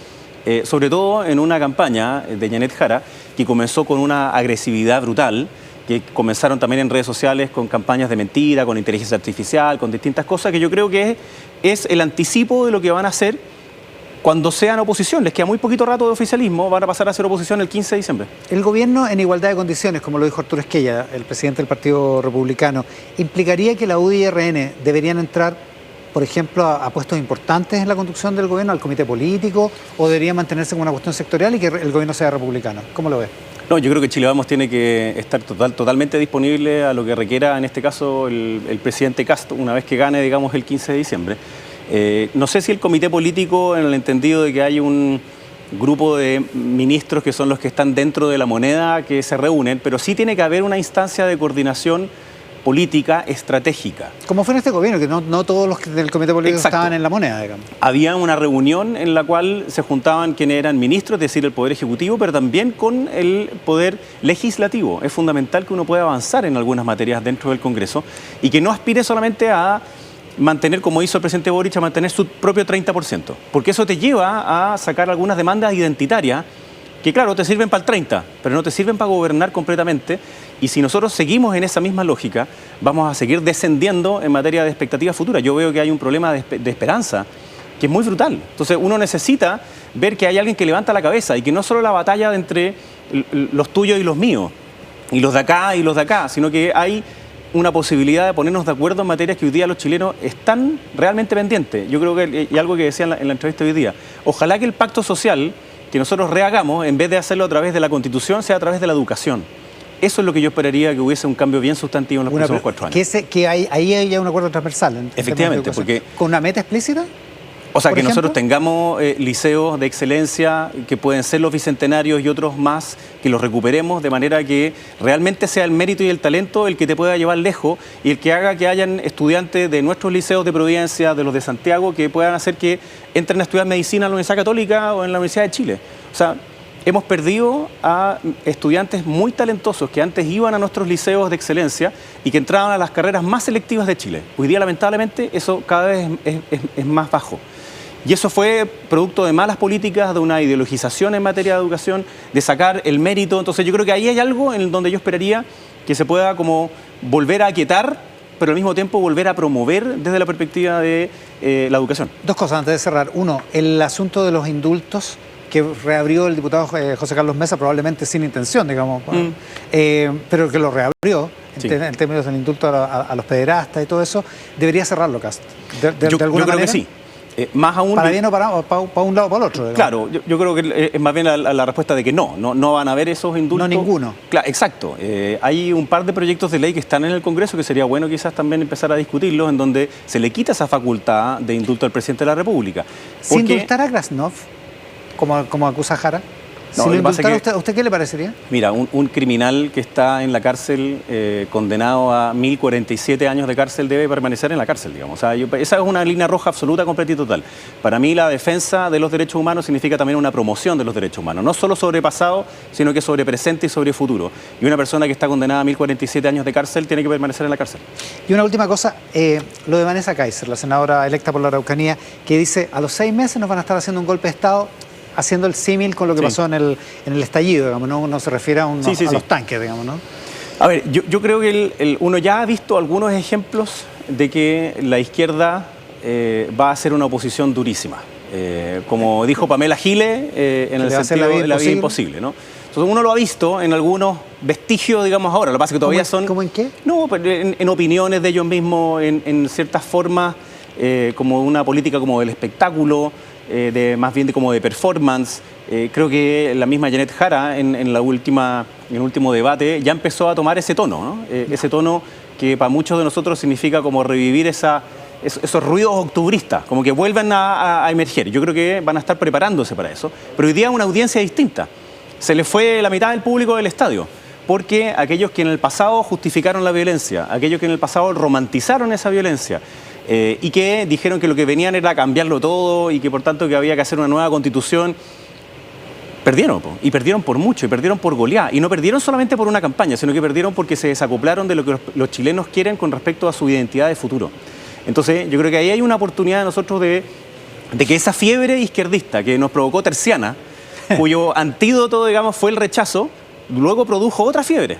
[SPEAKER 5] sobre todo en una campaña de Janet Jara, que comenzó con una agresividad brutal, que comenzaron también en redes sociales con campañas de mentira, con inteligencia artificial, con distintas cosas, que yo creo que es el anticipo de lo que van a hacer cuando sean oposición. Les queda muy poquito rato de oficialismo, van a pasar a ser oposición el 15 de diciembre.
[SPEAKER 1] El gobierno en igualdad de condiciones, como lo dijo Arturo Esquella, el presidente del Partido Republicano, ¿implicaría que la UDI y RN deberían entrar, por ejemplo, a puestos importantes en la conducción del gobierno, al comité político, o deberían mantenerse como una cuestión sectorial y que el gobierno sea republicano? ¿Cómo lo ves?
[SPEAKER 5] No, yo creo que Chile Vamos tiene que estar totalmente disponible a lo que requiera, en este caso, el presidente Kast, una vez que gane, digamos, el 15 de diciembre. No sé si el comité político, en el entendido de que hay un grupo de ministros que son los que están dentro de la moneda que se reúnen, pero sí tiene que haber una instancia de coordinación política estratégica.
[SPEAKER 1] Como fue en este gobierno, que no todos los del comité político
[SPEAKER 5] Exacto.
[SPEAKER 1] estaban en la moneda, digamos.
[SPEAKER 5] Había una reunión en la cual se juntaban quienes eran ministros, es decir, el Poder Ejecutivo, pero también con el Poder Legislativo. Es fundamental que uno pueda avanzar en algunas materias dentro del Congreso y que no aspire solamente a mantener, como hizo el presidente Boric, a mantener su propio 30%, porque eso te lleva a sacar algunas demandas identitarias que, claro, te sirven para el 30%, pero no te sirven para gobernar completamente. Y si nosotros seguimos en esa misma lógica, vamos a seguir descendiendo en materia de expectativas futuras. Yo veo que hay un problema de esperanza que es muy brutal. Entonces uno necesita ver que hay alguien que levanta la cabeza y que no solo la batalla entre los tuyos y los míos, y los de acá y los de acá, sino que hay una posibilidad de ponernos de acuerdo en materias que hoy día los chilenos están realmente pendientes. Yo creo que, y algo que decía en la entrevista de hoy día, ojalá que el pacto social que nosotros rehagamos, en vez de hacerlo a través de la Constitución, sea a través de la educación. Eso es lo que yo esperaría, que hubiese un cambio bien sustantivo en los próximos 4 años.
[SPEAKER 1] Que ahí haya un acuerdo transversal.
[SPEAKER 5] Efectivamente, porque...
[SPEAKER 1] ¿Con una meta explícita?
[SPEAKER 5] O sea, que nosotros tengamos liceos de excelencia, que pueden ser los bicentenarios y otros más, que los recuperemos de manera que realmente sea el mérito y el talento el que te pueda llevar lejos y el que haga que hayan estudiantes de nuestros liceos de Providencia, de los de Santiago, que puedan hacer que entren a estudiar medicina en la Universidad Católica o en la Universidad de Chile. O sea, hemos perdido a estudiantes muy talentosos que antes iban a nuestros liceos de excelencia y que entraban a las carreras más selectivas de Chile. Hoy día, lamentablemente, eso cada vez es más bajo. Y eso fue producto de malas políticas, de una ideologización en materia de educación, de sacar el mérito. Entonces yo creo que ahí hay algo en donde yo esperaría que se pueda como volver a aquietar, pero al mismo tiempo volver a promover desde la perspectiva de la educación.
[SPEAKER 1] Dos cosas antes de cerrar. Uno, el asunto de los indultos que reabrió el diputado José Carlos Mesa, probablemente sin intención, digamos, pero que lo reabrió.
[SPEAKER 5] Sí.
[SPEAKER 1] En términos del indulto a los pederastas y todo eso, debería cerrarlo, Kast. ¿De alguna
[SPEAKER 5] yo creo
[SPEAKER 1] manera?
[SPEAKER 5] que sí. Más aún...
[SPEAKER 1] Para bien o para un lado o para el otro.
[SPEAKER 5] Claro, yo creo que es más bien la respuesta de que no van a haber esos indultos.
[SPEAKER 1] No ninguno.
[SPEAKER 5] Claro, exacto. Hay un par de proyectos de ley que están en el Congreso que sería bueno quizás también empezar a discutirlos, en donde se le quita esa facultad de indulto al presidente de la República.
[SPEAKER 1] ¿Si indultara a Krasnov, como acusa Jara?
[SPEAKER 5] No,
[SPEAKER 1] si lo
[SPEAKER 5] lo que pasa
[SPEAKER 1] indultara,
[SPEAKER 5] es que,
[SPEAKER 1] ¿a usted qué le parecería?
[SPEAKER 5] Mira, un criminal que está en la cárcel condenado a 1047 años de cárcel debe permanecer en la cárcel, digamos. O sea, esa es una línea roja absoluta, completa y total. Para mí la defensa de los derechos humanos significa también una promoción de los derechos humanos. No solo sobre pasado, sino que sobre presente y sobre futuro. Y una persona que está condenada a 1047 años de cárcel tiene que permanecer en la cárcel.
[SPEAKER 1] Y una última cosa, lo de Vanessa Kaiser, la senadora electa por la Araucanía, que dice a los 6 meses nos van a estar haciendo un golpe de Estado, haciendo el símil con lo que pasó en el estallido, digamos, no se refiere a los tanques, digamos, ¿no?
[SPEAKER 5] A ver, yo creo que uno ya ha visto algunos ejemplos de que la izquierda va a hacer una oposición durísima. Como dijo Pamela Giles, en el sentido de la vida imposible, ¿no? Entonces uno lo ha visto en algunos vestigios, digamos, ahora. Lo que pasa es que todavía son...
[SPEAKER 1] ¿Cómo en qué?
[SPEAKER 5] No, en opiniones de ellos mismos, en ciertas formas, como una política como del espectáculo, más bien como de performance. Creo que la misma Janet Jara en el último debate ya empezó a tomar ese tono, ¿no? Ese tono que para muchos de nosotros significa como revivir esos ruidos octubristas, como que vuelven a emerger. Yo creo que van a estar preparándose para eso, pero hoy día es una audiencia distinta. Se le fue la mitad del público del estadio, porque aquellos que en el pasado justificaron la violencia, aquellos que en el pasado romantizaron esa violencia, y que dijeron que lo que venían era cambiarlo todo y que por tanto que había que hacer una nueva constitución, perdieron, y perdieron por mucho, y perdieron por goleada, y no perdieron solamente por una campaña, sino que perdieron porque se desacoplaron de lo que los chilenos quieren con respecto a su identidad de futuro. Entonces yo creo que ahí hay una oportunidad de nosotros de que esa fiebre izquierdista que nos provocó Terciana, cuyo antídoto, digamos, fue el rechazo, luego produjo otra fiebre,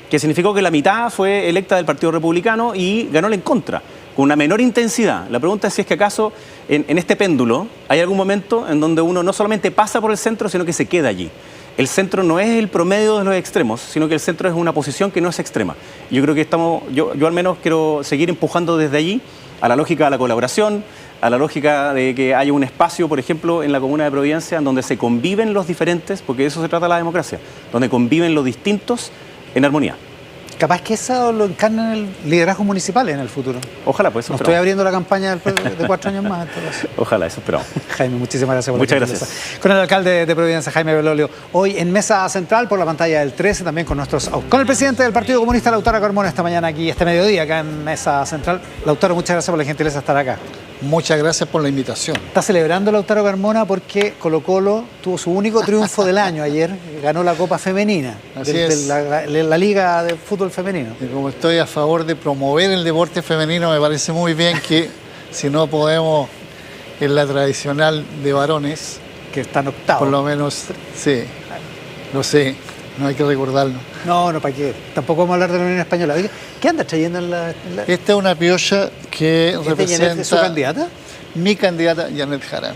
[SPEAKER 5] que significó que la mitad fue electa del Partido Republicano y ganó en contra, con una menor intensidad. La pregunta es si es que acaso en este péndulo hay algún momento en donde uno no solamente pasa por el centro, sino que se queda allí. El centro no es el promedio de los extremos, sino que el centro es una posición que no es extrema. Yo creo que yo al menos quiero seguir empujando desde allí a la lógica de la colaboración, a la lógica de que haya un espacio, por ejemplo, en la comuna de Providencia, en donde se conviven los diferentes, porque de eso se trata la democracia, donde conviven los distintos en armonía.
[SPEAKER 1] Capaz que eso lo encarna en el liderazgo municipal en el futuro.
[SPEAKER 5] Ojalá, pues eso.
[SPEAKER 1] No estoy abriendo la campaña de 4 años más. Entonces.
[SPEAKER 5] Ojalá, eso esperamos.
[SPEAKER 1] Jaime, muchísimas gracias por
[SPEAKER 5] Muchas
[SPEAKER 1] la
[SPEAKER 5] gracias.
[SPEAKER 1] Con el alcalde de Providencia, Jaime Belolio. Hoy en Mesa Central, por la pantalla del 13, también con el presidente del Partido Comunista, Lautaro Carmona, esta mañana aquí, este mediodía, acá en Mesa Central. Lautaro, muchas gracias por la gentileza de estar acá.
[SPEAKER 6] Muchas gracias por la invitación.
[SPEAKER 1] Está celebrando Lautaro Carmona porque Colo-Colo tuvo su único triunfo del año ayer, ganó la Copa Femenina, la Liga de Fútbol Femenino.
[SPEAKER 6] Y como estoy a favor de promover el deporte femenino, me parece muy bien que si no podemos en la tradicional de varones,
[SPEAKER 1] que están octavos.
[SPEAKER 6] por lo menos, sí, lo sé, no hay que recordarlo.
[SPEAKER 1] No, ¿para qué? Tampoco vamos a hablar de la Unión Española. Oiga, ¿qué anda trayendo en la...?
[SPEAKER 6] Esta es una piocha que representa...
[SPEAKER 1] ¿Es su candidata?
[SPEAKER 6] Mi candidata, Janet Jara.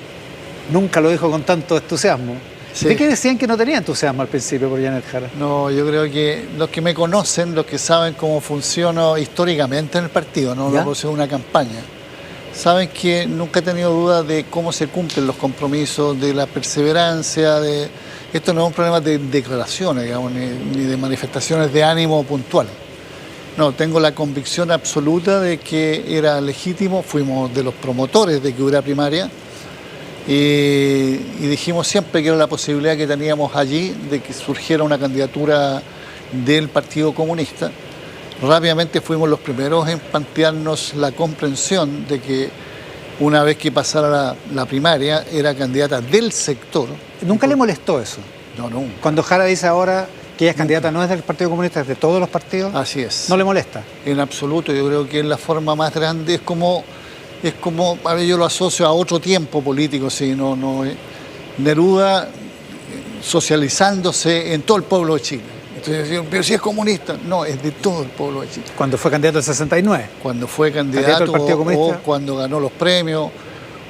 [SPEAKER 1] Nunca lo dijo con tanto entusiasmo.
[SPEAKER 6] Sí.
[SPEAKER 1] ¿De qué decían que no tenía entusiasmo al principio por Janet Jara?
[SPEAKER 6] No, yo creo que los que me conocen, los que saben cómo funciono históricamente en el partido, no lo puse en una campaña, saben que nunca he tenido duda de cómo se cumplen los compromisos, de la perseverancia, de... Esto no es un problema de declaraciones, digamos, ni de manifestaciones de ánimo puntual. No, tengo la convicción absoluta de que era legítimo, fuimos de los promotores de que hubiera primaria y dijimos siempre que era la posibilidad que teníamos allí de que surgiera una candidatura del Partido Comunista. Rápidamente fuimos los primeros en plantearnos la comprensión de que una vez que pasara la primaria era candidata del sector.
[SPEAKER 1] ¿Nunca le molestó eso?
[SPEAKER 6] No, nunca.
[SPEAKER 1] Cuando Jara dice ahora que ella es candidata no es del Partido Comunista, es de todos los partidos.
[SPEAKER 6] Así es.
[SPEAKER 1] ¿No le molesta?
[SPEAKER 6] En absoluto, yo creo que es la forma más grande, es como, a ver, yo lo asocio a otro tiempo político, sí, Neruda socializándose en todo el pueblo de Chile. Entonces, pero si es comunista, no, es de todo el pueblo de Chile.
[SPEAKER 1] Cuando fue candidato al 69.
[SPEAKER 6] Cuando fue candidato
[SPEAKER 1] al Partido Comunista.
[SPEAKER 6] O cuando ganó los premios,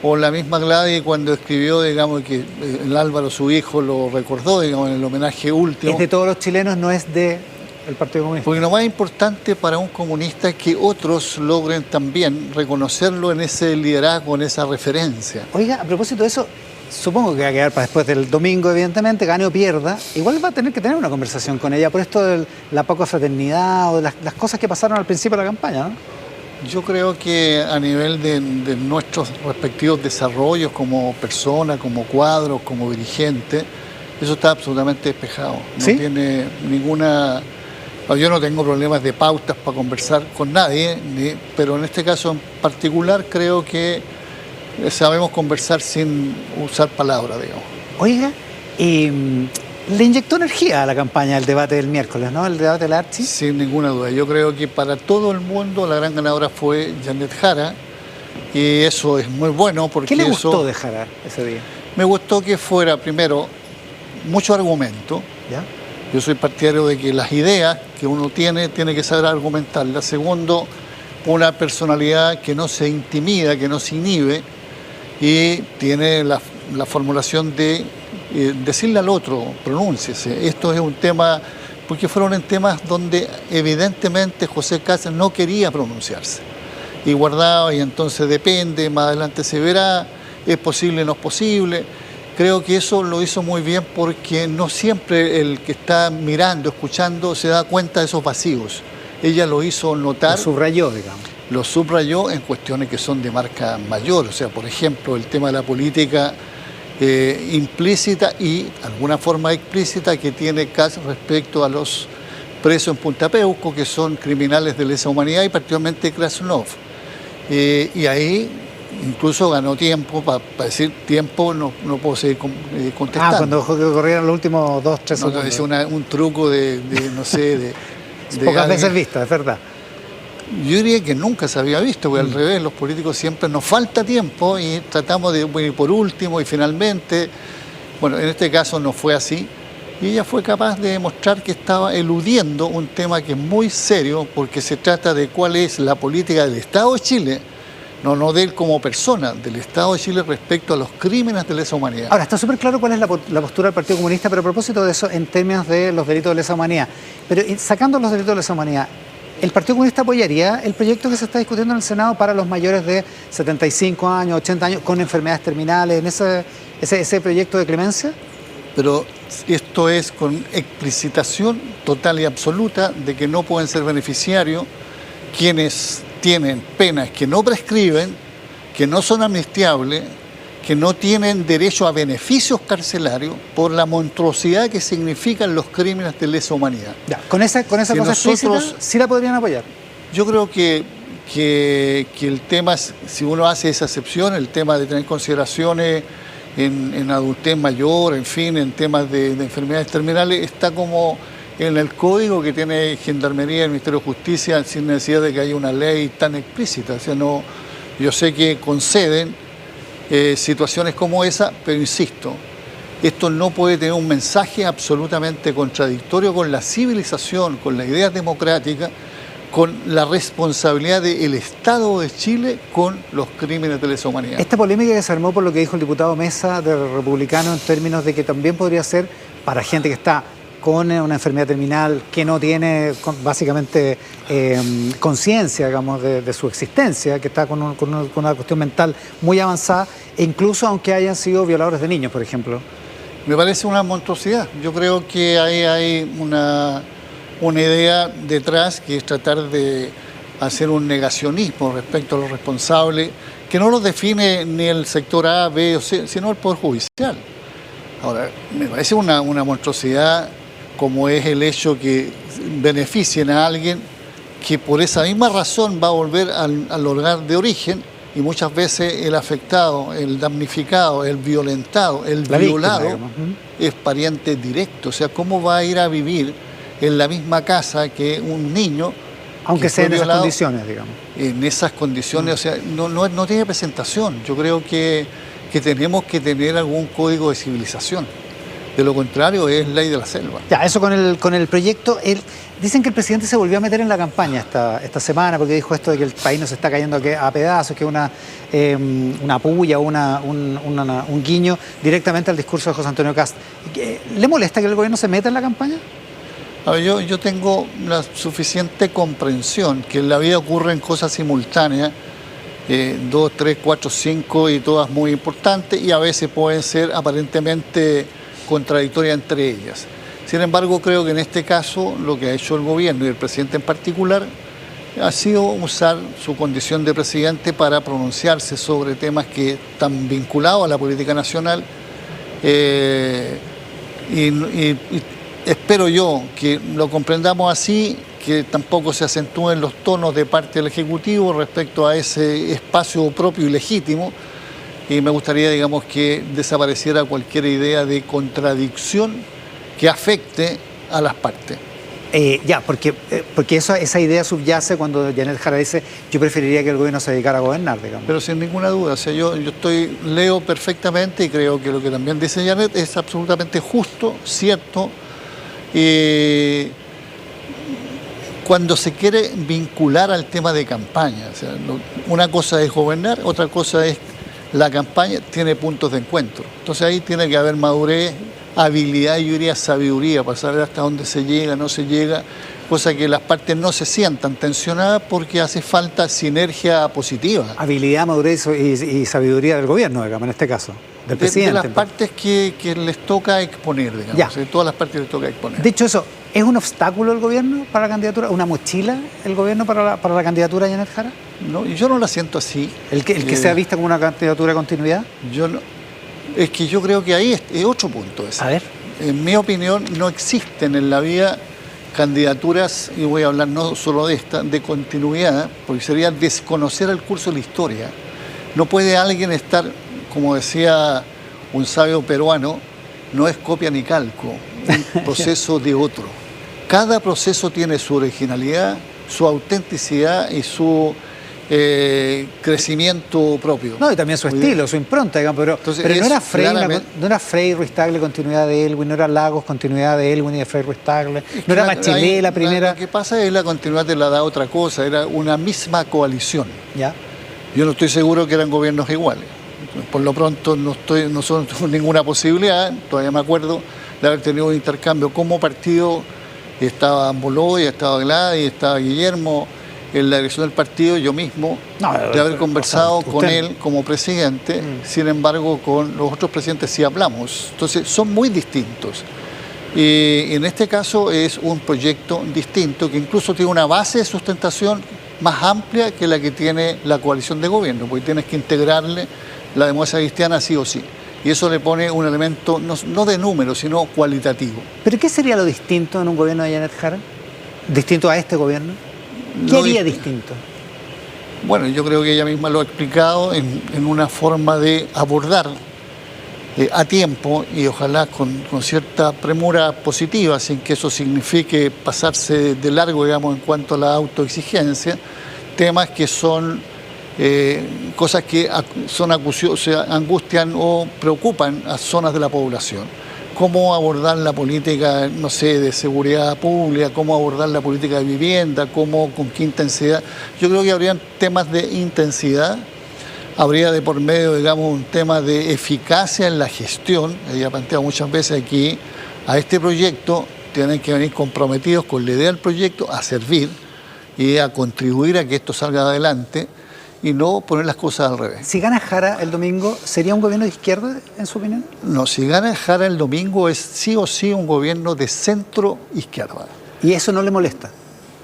[SPEAKER 6] o la misma Gladys cuando escribió, digamos, que el Álvaro, su hijo, lo recordó, digamos, en el homenaje último.
[SPEAKER 1] Es de todos los chilenos, no es de el Partido Comunista?
[SPEAKER 6] Porque lo más importante para un comunista es que otros logren también reconocerlo en ese liderazgo, en esa referencia.
[SPEAKER 1] Oiga, a propósito de eso, supongo que va a quedar para después del domingo, evidentemente, gane o pierda. Igual va a tener que tener una conversación con ella por esto de la poca fraternidad o de las cosas que pasaron al principio de la campaña, ¿no?
[SPEAKER 6] Yo creo que a nivel de nuestros respectivos desarrollos como persona, como cuadros, como dirigente, eso está absolutamente despejado. No
[SPEAKER 1] ¿Sí?
[SPEAKER 6] tiene ninguna... Yo no tengo problemas de pautas para conversar con nadie, pero en este caso en particular creo que sabemos conversar sin usar palabras, digamos.
[SPEAKER 1] Oiga, le inyectó energía a la campaña el debate del miércoles, ¿no? El debate del Archi.
[SPEAKER 6] Sin ninguna duda. Yo creo que para todo el mundo la gran ganadora fue Janet Jara, y eso es muy bueno porque
[SPEAKER 1] ¿Qué le gustó
[SPEAKER 6] eso
[SPEAKER 1] de Jara ese día?
[SPEAKER 6] me gustó que fuera, primero, mucho argumento.
[SPEAKER 1] ¿Ya?
[SPEAKER 6] Yo soy partidario de que las ideas que uno tiene que saber argumentarlas. Segundo, una personalidad que no se intimida, que no se inhibe, y tiene la formulación de decirle al otro, pronúnciese. Esto es un tema, porque fueron en temas donde evidentemente José Cáceres no quería pronunciarse. Y guardaba, y entonces depende, más adelante se verá, es posible, no es posible. Creo que eso lo hizo muy bien porque no siempre el que está mirando, escuchando, se da cuenta de esos vacíos. Ella lo hizo notar.
[SPEAKER 1] Lo subrayó, digamos.
[SPEAKER 6] Lo subrayó en cuestiones que son de marca mayor. O sea, por ejemplo, el tema de la política implícita y alguna forma explícita que tiene Cáceres respecto a los presos en Punta Peuco, que son criminales de lesa humanidad, y particularmente Krasnov. Y ahí incluso ganó tiempo, para decir tiempo no puedo seguir contestando.
[SPEAKER 1] Cuando corrieron los últimos 2-3 segundos.
[SPEAKER 6] Es un truco de no sé, de
[SPEAKER 1] pocas veces vista, es verdad.
[SPEAKER 6] Yo diría que nunca se había visto, porque al revés, los políticos siempre nos falta tiempo y tratamos de ir por último y finalmente, bueno, en este caso no fue así. Y ella fue capaz de demostrar que estaba eludiendo un tema que es muy serio, porque se trata de cuál es la política del Estado de Chile, no de él como persona, del Estado de Chile respecto a los crímenes de lesa humanidad.
[SPEAKER 1] Ahora, está súper claro cuál es la postura del Partido Comunista, pero a propósito de eso, en términos de los delitos de lesa humanidad, pero sacando los delitos de lesa humanidad, ¿el Partido Comunista apoyaría el proyecto que se está discutiendo en el Senado para los mayores de 75 años, 80 años, con enfermedades terminales, en ese proyecto de clemencia?
[SPEAKER 6] Pero esto es con explicitación total y absoluta de que no pueden ser beneficiarios quienes tienen penas que no prescriben, que no son amnistiables, que no tienen derecho a beneficios carcelarios por la monstruosidad que significan los crímenes de lesa humanidad.
[SPEAKER 1] Ya, con esa cosa explícita, ¿sí la podrían apoyar?
[SPEAKER 6] Yo creo que el tema, si uno hace esa excepción, el tema de tener consideraciones en adultez mayor, en fin, en temas de enfermedades terminales, está como en el código que tiene Gendarmería y el Ministerio de Justicia, sin necesidad de que haya una ley tan explícita. O sea, no, yo sé que conceden situaciones como esa, pero insisto, esto no puede tener un mensaje absolutamente contradictorio con la civilización, con las ideas democráticas, con la responsabilidad del Estado de Chile con los crímenes de lesa humanidad.
[SPEAKER 1] Esta polémica que se armó por lo que dijo el diputado Mesa de Republicano en términos de que también podría ser para gente que está con una enfermedad terminal, que no tiene básicamente conciencia, digamos, de su existencia, que está con una cuestión mental muy avanzada, e incluso aunque hayan sido violadores de niños, por ejemplo.
[SPEAKER 6] Me parece una monstruosidad. Yo creo que ahí hay una idea detrás que es tratar de hacer un negacionismo respecto a los responsables, que no los define ni el sector A, B o C, sino el Poder Judicial. Ahora, me parece una monstruosidad como es el hecho que beneficien a alguien que por esa misma razón va a volver al hogar de origen, y muchas veces el afectado, el damnificado, el violentado, el violado, víctima, es pariente directo. O sea, ¿cómo va a ir a vivir en la misma casa que un niño?
[SPEAKER 1] Aunque sea en esas condiciones, digamos.
[SPEAKER 6] En esas condiciones, o sea, no tiene presentación. Yo creo que tenemos que tener algún código de civilización. De lo contrario, es ley de la selva.
[SPEAKER 1] Ya, eso con el proyecto. Dicen que el presidente se volvió a meter en la campaña esta semana porque dijo esto de que el país nos está cayendo a pedazos, que es una puya o un guiño directamente al discurso de José Antonio Kast. ¿Le molesta que el gobierno se meta en la campaña?
[SPEAKER 6] A ver, yo tengo la suficiente comprensión que en la vida ocurren cosas simultáneas, 2, 3, 4, 5 y todas muy importantes, y a veces pueden ser aparentemente contradictorias entre ellas. Sin embargo, creo que en este caso lo que ha hecho el gobierno y el presidente en particular ha sido usar su condición de presidente para pronunciarse sobre temas que están vinculados a la política nacional y espero yo que lo comprendamos así, que tampoco se acentúen los tonos de parte del Ejecutivo respecto a ese espacio propio y legítimo, y me gustaría, digamos, que desapareciera cualquier idea de contradicción que afecte a las partes.
[SPEAKER 1] Porque esa idea subyace cuando Janet Jara dice yo preferiría que el gobierno se dedicara a gobernar, digamos.
[SPEAKER 6] Pero sin ninguna duda, o sea, yo leo perfectamente y creo que lo que también dice Janet es absolutamente justo, cierto. Cuando se quiere vincular al tema de campaña, o sea, una cosa es gobernar, otra cosa es la campaña, tiene puntos de encuentro. Entonces ahí tiene que haber madurez, habilidad y yo diría sabiduría para saber hasta dónde se llega, no se llega, cosa que las partes no se sientan tensionadas porque hace falta sinergia positiva.
[SPEAKER 1] Habilidad, madurez y sabiduría del gobierno, digamos, en este caso, del presidente.
[SPEAKER 6] De las partes que les toca exponer, digamos, de todas las partes les toca exponer.
[SPEAKER 1] De hecho, eso, ¿es un obstáculo el gobierno para la candidatura? ¿Una mochila el gobierno para la candidatura de Janet Jara?
[SPEAKER 6] No, yo no la siento así.
[SPEAKER 1] ¿El que sea vista como una candidatura de continuidad?
[SPEAKER 6] Yo no. Es que yo creo que ahí es otro punto ese.
[SPEAKER 1] A ver.
[SPEAKER 6] En mi opinión, no existen en la vida candidaturas, y voy a hablar no solo de esta, de continuidad, porque sería desconocer el curso de la historia. No puede alguien estar, como decía un sabio peruano, no es copia ni calco, un proceso de otro. Cada proceso tiene su originalidad, su autenticidad y su crecimiento propio.
[SPEAKER 1] No, y también su estilo, su impronta, digamos, pero no era Frey, no era Frey Ruiz Tagle continuidad de Elwin, no era Lagos continuidad de Elwin y de Frey Ruiz Tagle, no era Bachelet la primera.
[SPEAKER 6] Lo que pasa es la continuidad te la da otra cosa, era una misma coalición.
[SPEAKER 1] ¿Ya?
[SPEAKER 6] Yo no estoy seguro que eran gobiernos iguales. Por lo pronto no son ninguna posibilidad. Todavía me acuerdo de haber tenido un intercambio como partido. Estaba Boloy, estaba Gladys, estaba Guillermo en la dirección del partido, yo mismo, de haber conversado con él como presidente. Sin embargo, con los otros presidentes sí hablamos. Entonces, son muy distintos. Y en este caso es un proyecto distinto que incluso tiene una base de sustentación más amplia que la que tiene la coalición de gobierno, porque tienes que integrarle la democracia cristiana sí o sí. Y eso le pone un elemento no de número, sino cualitativo.
[SPEAKER 1] ¿Pero qué sería lo distinto en un gobierno de Janet Jara? ¿Distinto a este gobierno? ¿Qué haría distinto?
[SPEAKER 6] Bueno, yo creo que ella misma lo ha explicado en una forma de abordar a tiempo y ojalá con cierta premura positiva, sin que eso signifique pasarse de largo, digamos, en cuanto a la autoexigencia, temas que son cosas que angustian o preocupan a zonas de la población. Cómo abordar la política, no sé, de seguridad pública, cómo abordar la política de vivienda, con qué intensidad. Yo creo que habrían temas de intensidad, habría de por medio, digamos, un tema de eficacia en la gestión. Ella ha planteado muchas veces aquí, a este proyecto tienen que venir comprometidos con la idea del proyecto a servir y a contribuir a que esto salga adelante y no poner las cosas al revés.
[SPEAKER 1] Si gana Jara el domingo, ¿sería un gobierno de izquierda, en su opinión?
[SPEAKER 6] No, si gana Jara el domingo es sí o sí un gobierno de centro-izquierda.
[SPEAKER 1] ¿Y eso no le molesta?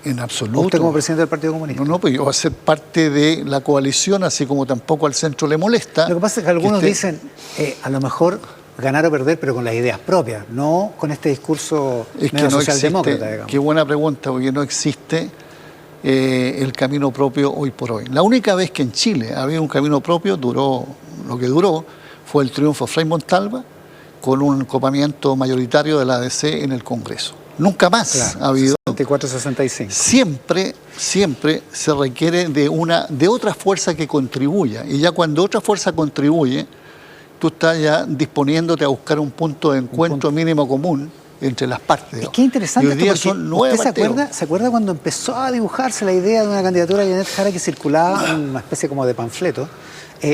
[SPEAKER 6] En absoluto.
[SPEAKER 1] ¿Usted como presidente del Partido Comunista?
[SPEAKER 6] No, pues yo voy a ser parte de la coalición, así como tampoco al centro le molesta.
[SPEAKER 1] Lo que pasa es que algunos dicen, a lo mejor ganar o perder, pero con las ideas propias, no con este discurso medio socialdemócrata, digamos.
[SPEAKER 6] Qué buena pregunta, porque no existe el camino propio hoy por hoy. La única vez que en Chile había un camino propio, duró lo que duró, fue el triunfo de Frei Montalva con un copamiento mayoritario de la ADC en el Congreso. Nunca más ha habido.
[SPEAKER 1] 64-65.
[SPEAKER 6] Siempre se requiere de otra fuerza que contribuya. Y ya cuando otra fuerza contribuye, tú estás ya disponiéndote a buscar un punto de encuentro mínimo común entre las partes.
[SPEAKER 1] Es que interesante
[SPEAKER 6] esto, porque son 9
[SPEAKER 1] ¿usted se acuerda cuando empezó a dibujarse la idea de una candidatura de Janet Jara que circulaba en una especie como de panfleto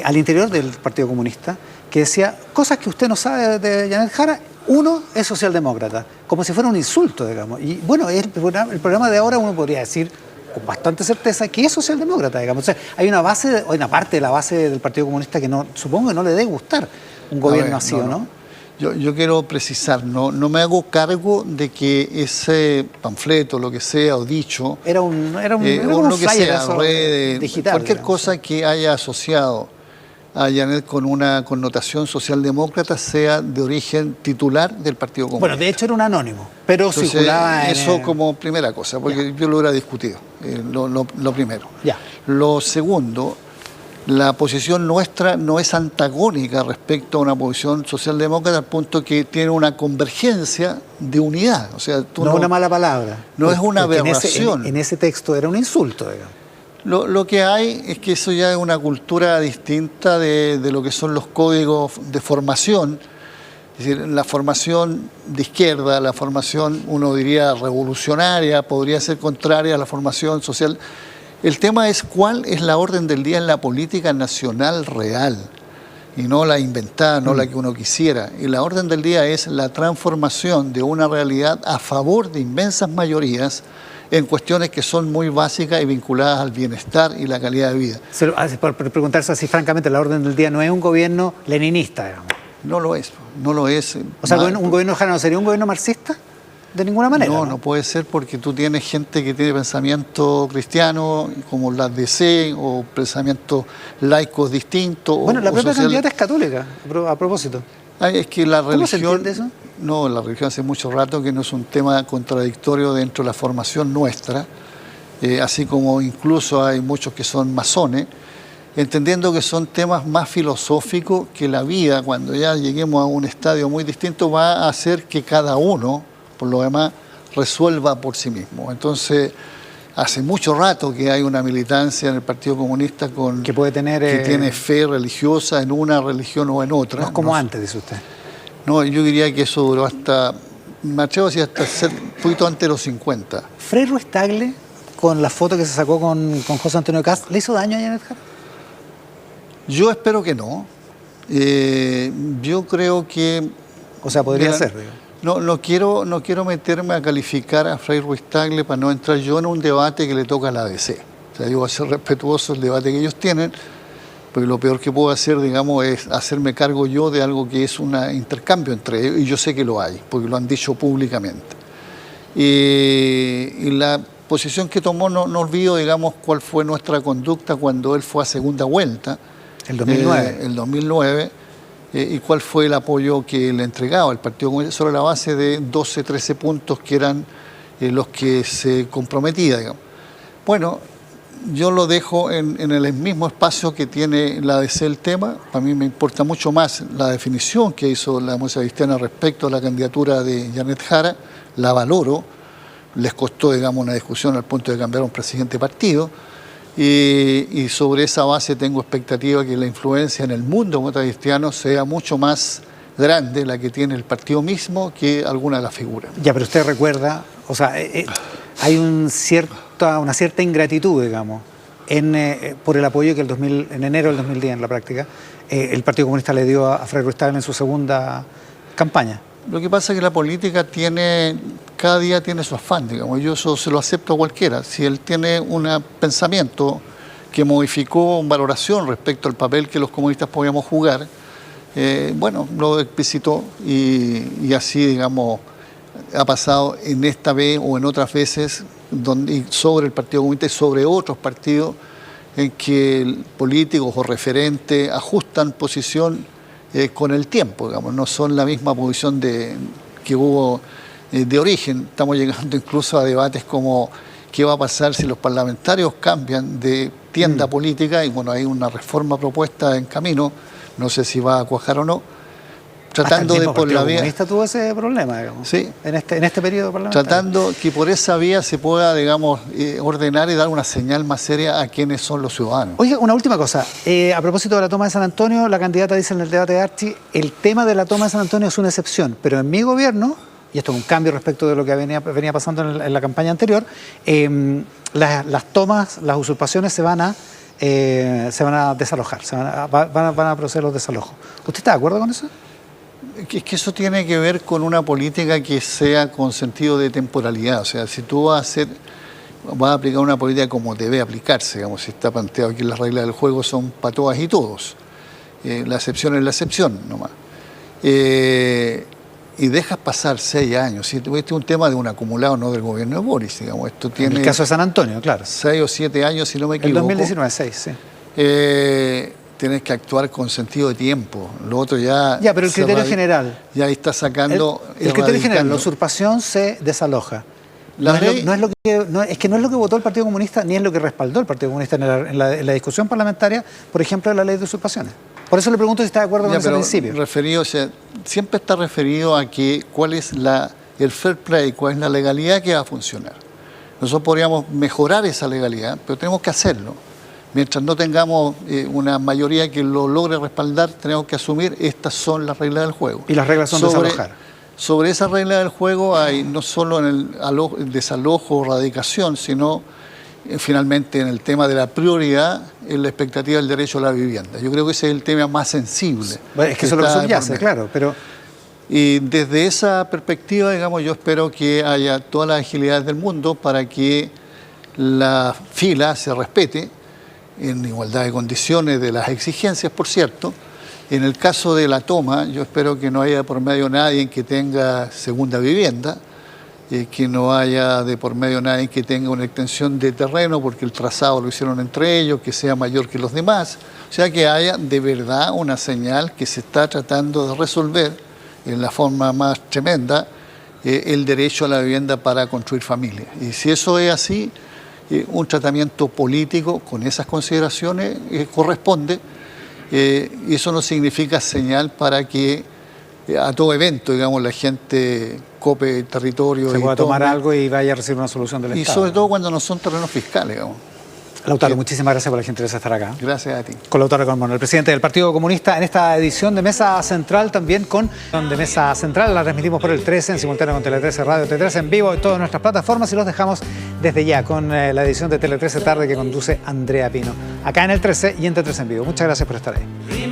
[SPEAKER 1] al interior del Partido Comunista, que decía cosas que usted no sabe de Janet Jara? Uno, es socialdemócrata, como si fuera un insulto, digamos. Y bueno, el programa de ahora uno podría decir con bastante certeza que es socialdemócrata, digamos. O sea, hay una parte de la base del Partido Comunista que supongo que no le debe gustar un gobierno así, ¿no?
[SPEAKER 6] Yo quiero precisar, no me hago cargo de que ese panfleto, lo que sea, o dicho,
[SPEAKER 1] era un
[SPEAKER 6] lo que
[SPEAKER 1] flyer
[SPEAKER 6] sea, red,
[SPEAKER 1] digital,
[SPEAKER 6] cualquier
[SPEAKER 1] digamos.
[SPEAKER 6] cosa que haya asociado a Janet con una connotación socialdemócrata sea de origen titular del Partido Comunista.
[SPEAKER 1] Bueno, de hecho era un anónimo, pero
[SPEAKER 6] Entonces,
[SPEAKER 1] circulaba en...
[SPEAKER 6] eso como primera cosa, porque yo lo hubiera discutido, lo primero.
[SPEAKER 1] Ya.
[SPEAKER 6] Lo segundo, la posición nuestra no es antagónica respecto a una posición socialdemócrata al punto que tiene una convergencia de unidad. O sea,
[SPEAKER 1] no es una mala palabra.
[SPEAKER 6] No es una
[SPEAKER 1] porque
[SPEAKER 6] aberración.
[SPEAKER 1] En ese texto era un insulto, digamos.
[SPEAKER 6] Lo que hay es que eso ya es una cultura distinta de lo que son los códigos de formación. Es decir, la formación de izquierda, la formación, uno diría, revolucionaria, podría ser contraria a la formación social. El tema es cuál es la orden del día en la política nacional real, y no la inventada, no la que uno quisiera. Y la orden del día es la transformación de una realidad a favor de inmensas mayorías en cuestiones que son muy básicas y vinculadas al bienestar y la calidad de vida.
[SPEAKER 1] Por preguntarse así francamente, la orden del día no es un gobierno leninista, digamos.
[SPEAKER 6] No lo es, no lo es.
[SPEAKER 1] O sea, un gobierno Jara no sería un gobierno marxista de ninguna manera.
[SPEAKER 6] No puede ser, porque tú tienes gente que tiene pensamiento cristiano, como la DC, o pensamientos laicos distintos.
[SPEAKER 1] Bueno, la propia
[SPEAKER 6] social...
[SPEAKER 1] candidata es católica, a propósito.
[SPEAKER 6] Es que la religión...
[SPEAKER 1] ¿Cómo se entiende eso?
[SPEAKER 6] No, la religión hace mucho rato que no es un tema contradictorio dentro de la formación nuestra, así como incluso hay muchos que son masones, entendiendo que son temas más filosóficos que la vida, cuando ya lleguemos a un estadio muy distinto, va a hacer que cada uno, por lo demás, resuelva por sí mismo. Entonces, hace mucho rato que hay una militancia en el Partido Comunista que tiene fe religiosa en una religión o en otra.
[SPEAKER 1] No es como antes, dice usted.
[SPEAKER 6] No, yo diría que eso duró hasta, me atrevo a decir, hasta ser un poquito antes de los 50.
[SPEAKER 1] ¿Frei Ruiz-Tagle, con la foto que se sacó con José Antonio Kast, le hizo daño a Janet Jara?
[SPEAKER 6] Yo espero que no. Yo creo que...
[SPEAKER 1] O sea, podría ser, digamos.
[SPEAKER 6] No quiero meterme a calificar a Frei Ruiz-Tagle para no entrar yo en un debate que le toca a la ADC. O sea, yo voy a ser respetuoso del debate que ellos tienen, porque lo peor que puedo hacer, digamos, es hacerme cargo yo de algo que es un intercambio entre ellos, y yo sé que lo hay, porque lo han dicho públicamente. Y la posición que tomó, no olvido, digamos, cuál fue nuestra conducta cuando él fue a segunda vuelta.
[SPEAKER 1] El 2009.
[SPEAKER 6] El 2009. Y cuál fue el apoyo que le entregaba el Partido Comunista sobre la base de 12, 13 puntos que eran los que se comprometía, digamos. Bueno, yo lo dejo en el mismo espacio que tiene la ADC el tema. Para mí me importa mucho más la definición que hizo la democracia cristiana respecto a la candidatura de Janet Jara. La valoro. Les costó, digamos, una discusión al punto de cambiar a un presidente de partido. Y sobre esa base tengo expectativa que la influencia en el mundo demócrata cristiano sea mucho más grande la que tiene el partido mismo que alguna de las figuras.
[SPEAKER 1] Ya, pero usted recuerda, o sea, hay una cierta ingratitud, digamos, por el apoyo que en enero del 2010, en la práctica, el Partido Comunista le dio a Frei Ruiz-Tagle en su segunda campaña.
[SPEAKER 6] Lo que pasa es que la política cada día tiene su afán, digamos. Yo eso se lo acepto a cualquiera. Si él tiene un pensamiento que modificó valoración respecto al papel que los comunistas podíamos jugar, bueno, lo explicitó y así, digamos, ha pasado en esta vez o en otras veces sobre el Partido Comunista y sobre otros partidos en que políticos o referentes ajustan posición con el tiempo, digamos, no son la misma posición que hubo de origen. Estamos llegando incluso a debates como qué va a pasar si los parlamentarios cambian de tienda política, y bueno, hay una reforma propuesta en camino, no sé si va a cuajar o no, tratando de por la vía...
[SPEAKER 1] El Partido Comunista tuvo ese problema, digamos,
[SPEAKER 6] sí,
[SPEAKER 1] en este periodo parlamentario.
[SPEAKER 6] Tratando que por esa vía se pueda, digamos, ordenar y dar una señal más seria a quiénes son los ciudadanos.
[SPEAKER 1] Oiga, una última cosa. A propósito de la toma de San Antonio, la candidata dice en el debate de Archie, el tema de la toma de San Antonio es una excepción, pero en mi gobierno, y esto es un cambio respecto de lo que venía pasando en la campaña anterior, las tomas, las usurpaciones se van a desalojar, van a proceder los desalojos. ¿Usted está de acuerdo con eso?
[SPEAKER 6] Es que eso tiene que ver con una política que sea con sentido de temporalidad. O sea, si tú vas a aplicar una política como debe aplicarse, digamos, si está planteado que las reglas del juego son para todas y todos. La excepción es la excepción nomás. Y dejas pasar 6 años. Este es un tema de un acumulado, no del gobierno de Boris, digamos. Esto tiene
[SPEAKER 1] En el caso de San Antonio, claro.
[SPEAKER 6] 6 o 7 años, si no me
[SPEAKER 1] El
[SPEAKER 6] equivoco.
[SPEAKER 1] 2019, 6, sí.
[SPEAKER 6] Tienes que actuar con sentido de tiempo. Lo otro ya...
[SPEAKER 1] Ya, pero el criterio general.
[SPEAKER 6] Ya ahí está sacando...
[SPEAKER 1] El criterio general, la
[SPEAKER 6] erradicando.
[SPEAKER 1] usurpación se desaloja.
[SPEAKER 6] La ley-
[SPEAKER 1] Es que no es lo que votó el Partido Comunista ni es lo que respaldó el Partido Comunista en la discusión parlamentaria, por ejemplo, de la ley de usurpaciones. Por eso le pregunto si está de acuerdo con
[SPEAKER 6] Ya,
[SPEAKER 1] ese
[SPEAKER 6] pero
[SPEAKER 1] principio.
[SPEAKER 6] referido, o sea, siempre está referido a que cuál es el fair play, cuál es la legalidad que va a funcionar. Nosotros podríamos mejorar esa legalidad, pero tenemos que hacerlo. Mientras no tengamos una mayoría que lo logre respaldar, tenemos que asumir estas son las reglas del juego.
[SPEAKER 1] Y las reglas son desalojar.
[SPEAKER 6] Sobre esa regla del juego hay no solo en el desalojo o radicación, sino finalmente en el tema de la prioridad en la expectativa del derecho a la vivienda. Yo creo que ese es el tema más sensible.
[SPEAKER 1] Bueno, es que eso es lo que
[SPEAKER 6] está de por
[SPEAKER 1] subyace,
[SPEAKER 6] medio.
[SPEAKER 1] claro, pero
[SPEAKER 6] Y desde esa perspectiva, digamos, yo espero que haya todas las agilidades del mundo para que la fila se respete en igualdad de condiciones de las exigencias, por cierto. En el caso de la toma, yo espero que no haya por medio nadie que tenga segunda vivienda, que no haya de por medio nadie que tenga una extensión de terreno porque el trazado lo hicieron entre ellos, que sea mayor que los demás. O sea, que haya de verdad una señal que se está tratando de resolver en la forma más tremenda el derecho a la vivienda para construir familia. Y si eso es así, un tratamiento político con esas consideraciones corresponde, y eso no significa señal para que a todo evento, digamos, la gente cope el territorio.
[SPEAKER 1] se
[SPEAKER 6] y
[SPEAKER 1] pueda tomar
[SPEAKER 6] tome,
[SPEAKER 1] algo y vaya a recibir una solución del
[SPEAKER 6] y
[SPEAKER 1] Estado.
[SPEAKER 6] sobre todo cuando no son terrenos fiscales, digamos.
[SPEAKER 1] Lautaro, muchísimas gracias por la gentileza de estar acá.
[SPEAKER 6] Gracias a ti.
[SPEAKER 1] Con Lautaro Carmona, el presidente del Partido Comunista, en esta edición de Mesa Central, también con de Mesa Central, la transmitimos por el 13, en simultáneo con Tele 13 Radio, T13 en vivo en todas nuestras plataformas, y los dejamos desde ya con la edición de Tele 13 Tarde que conduce Andrea Pino, acá en el 13 y en T13 en vivo. Muchas gracias por estar ahí.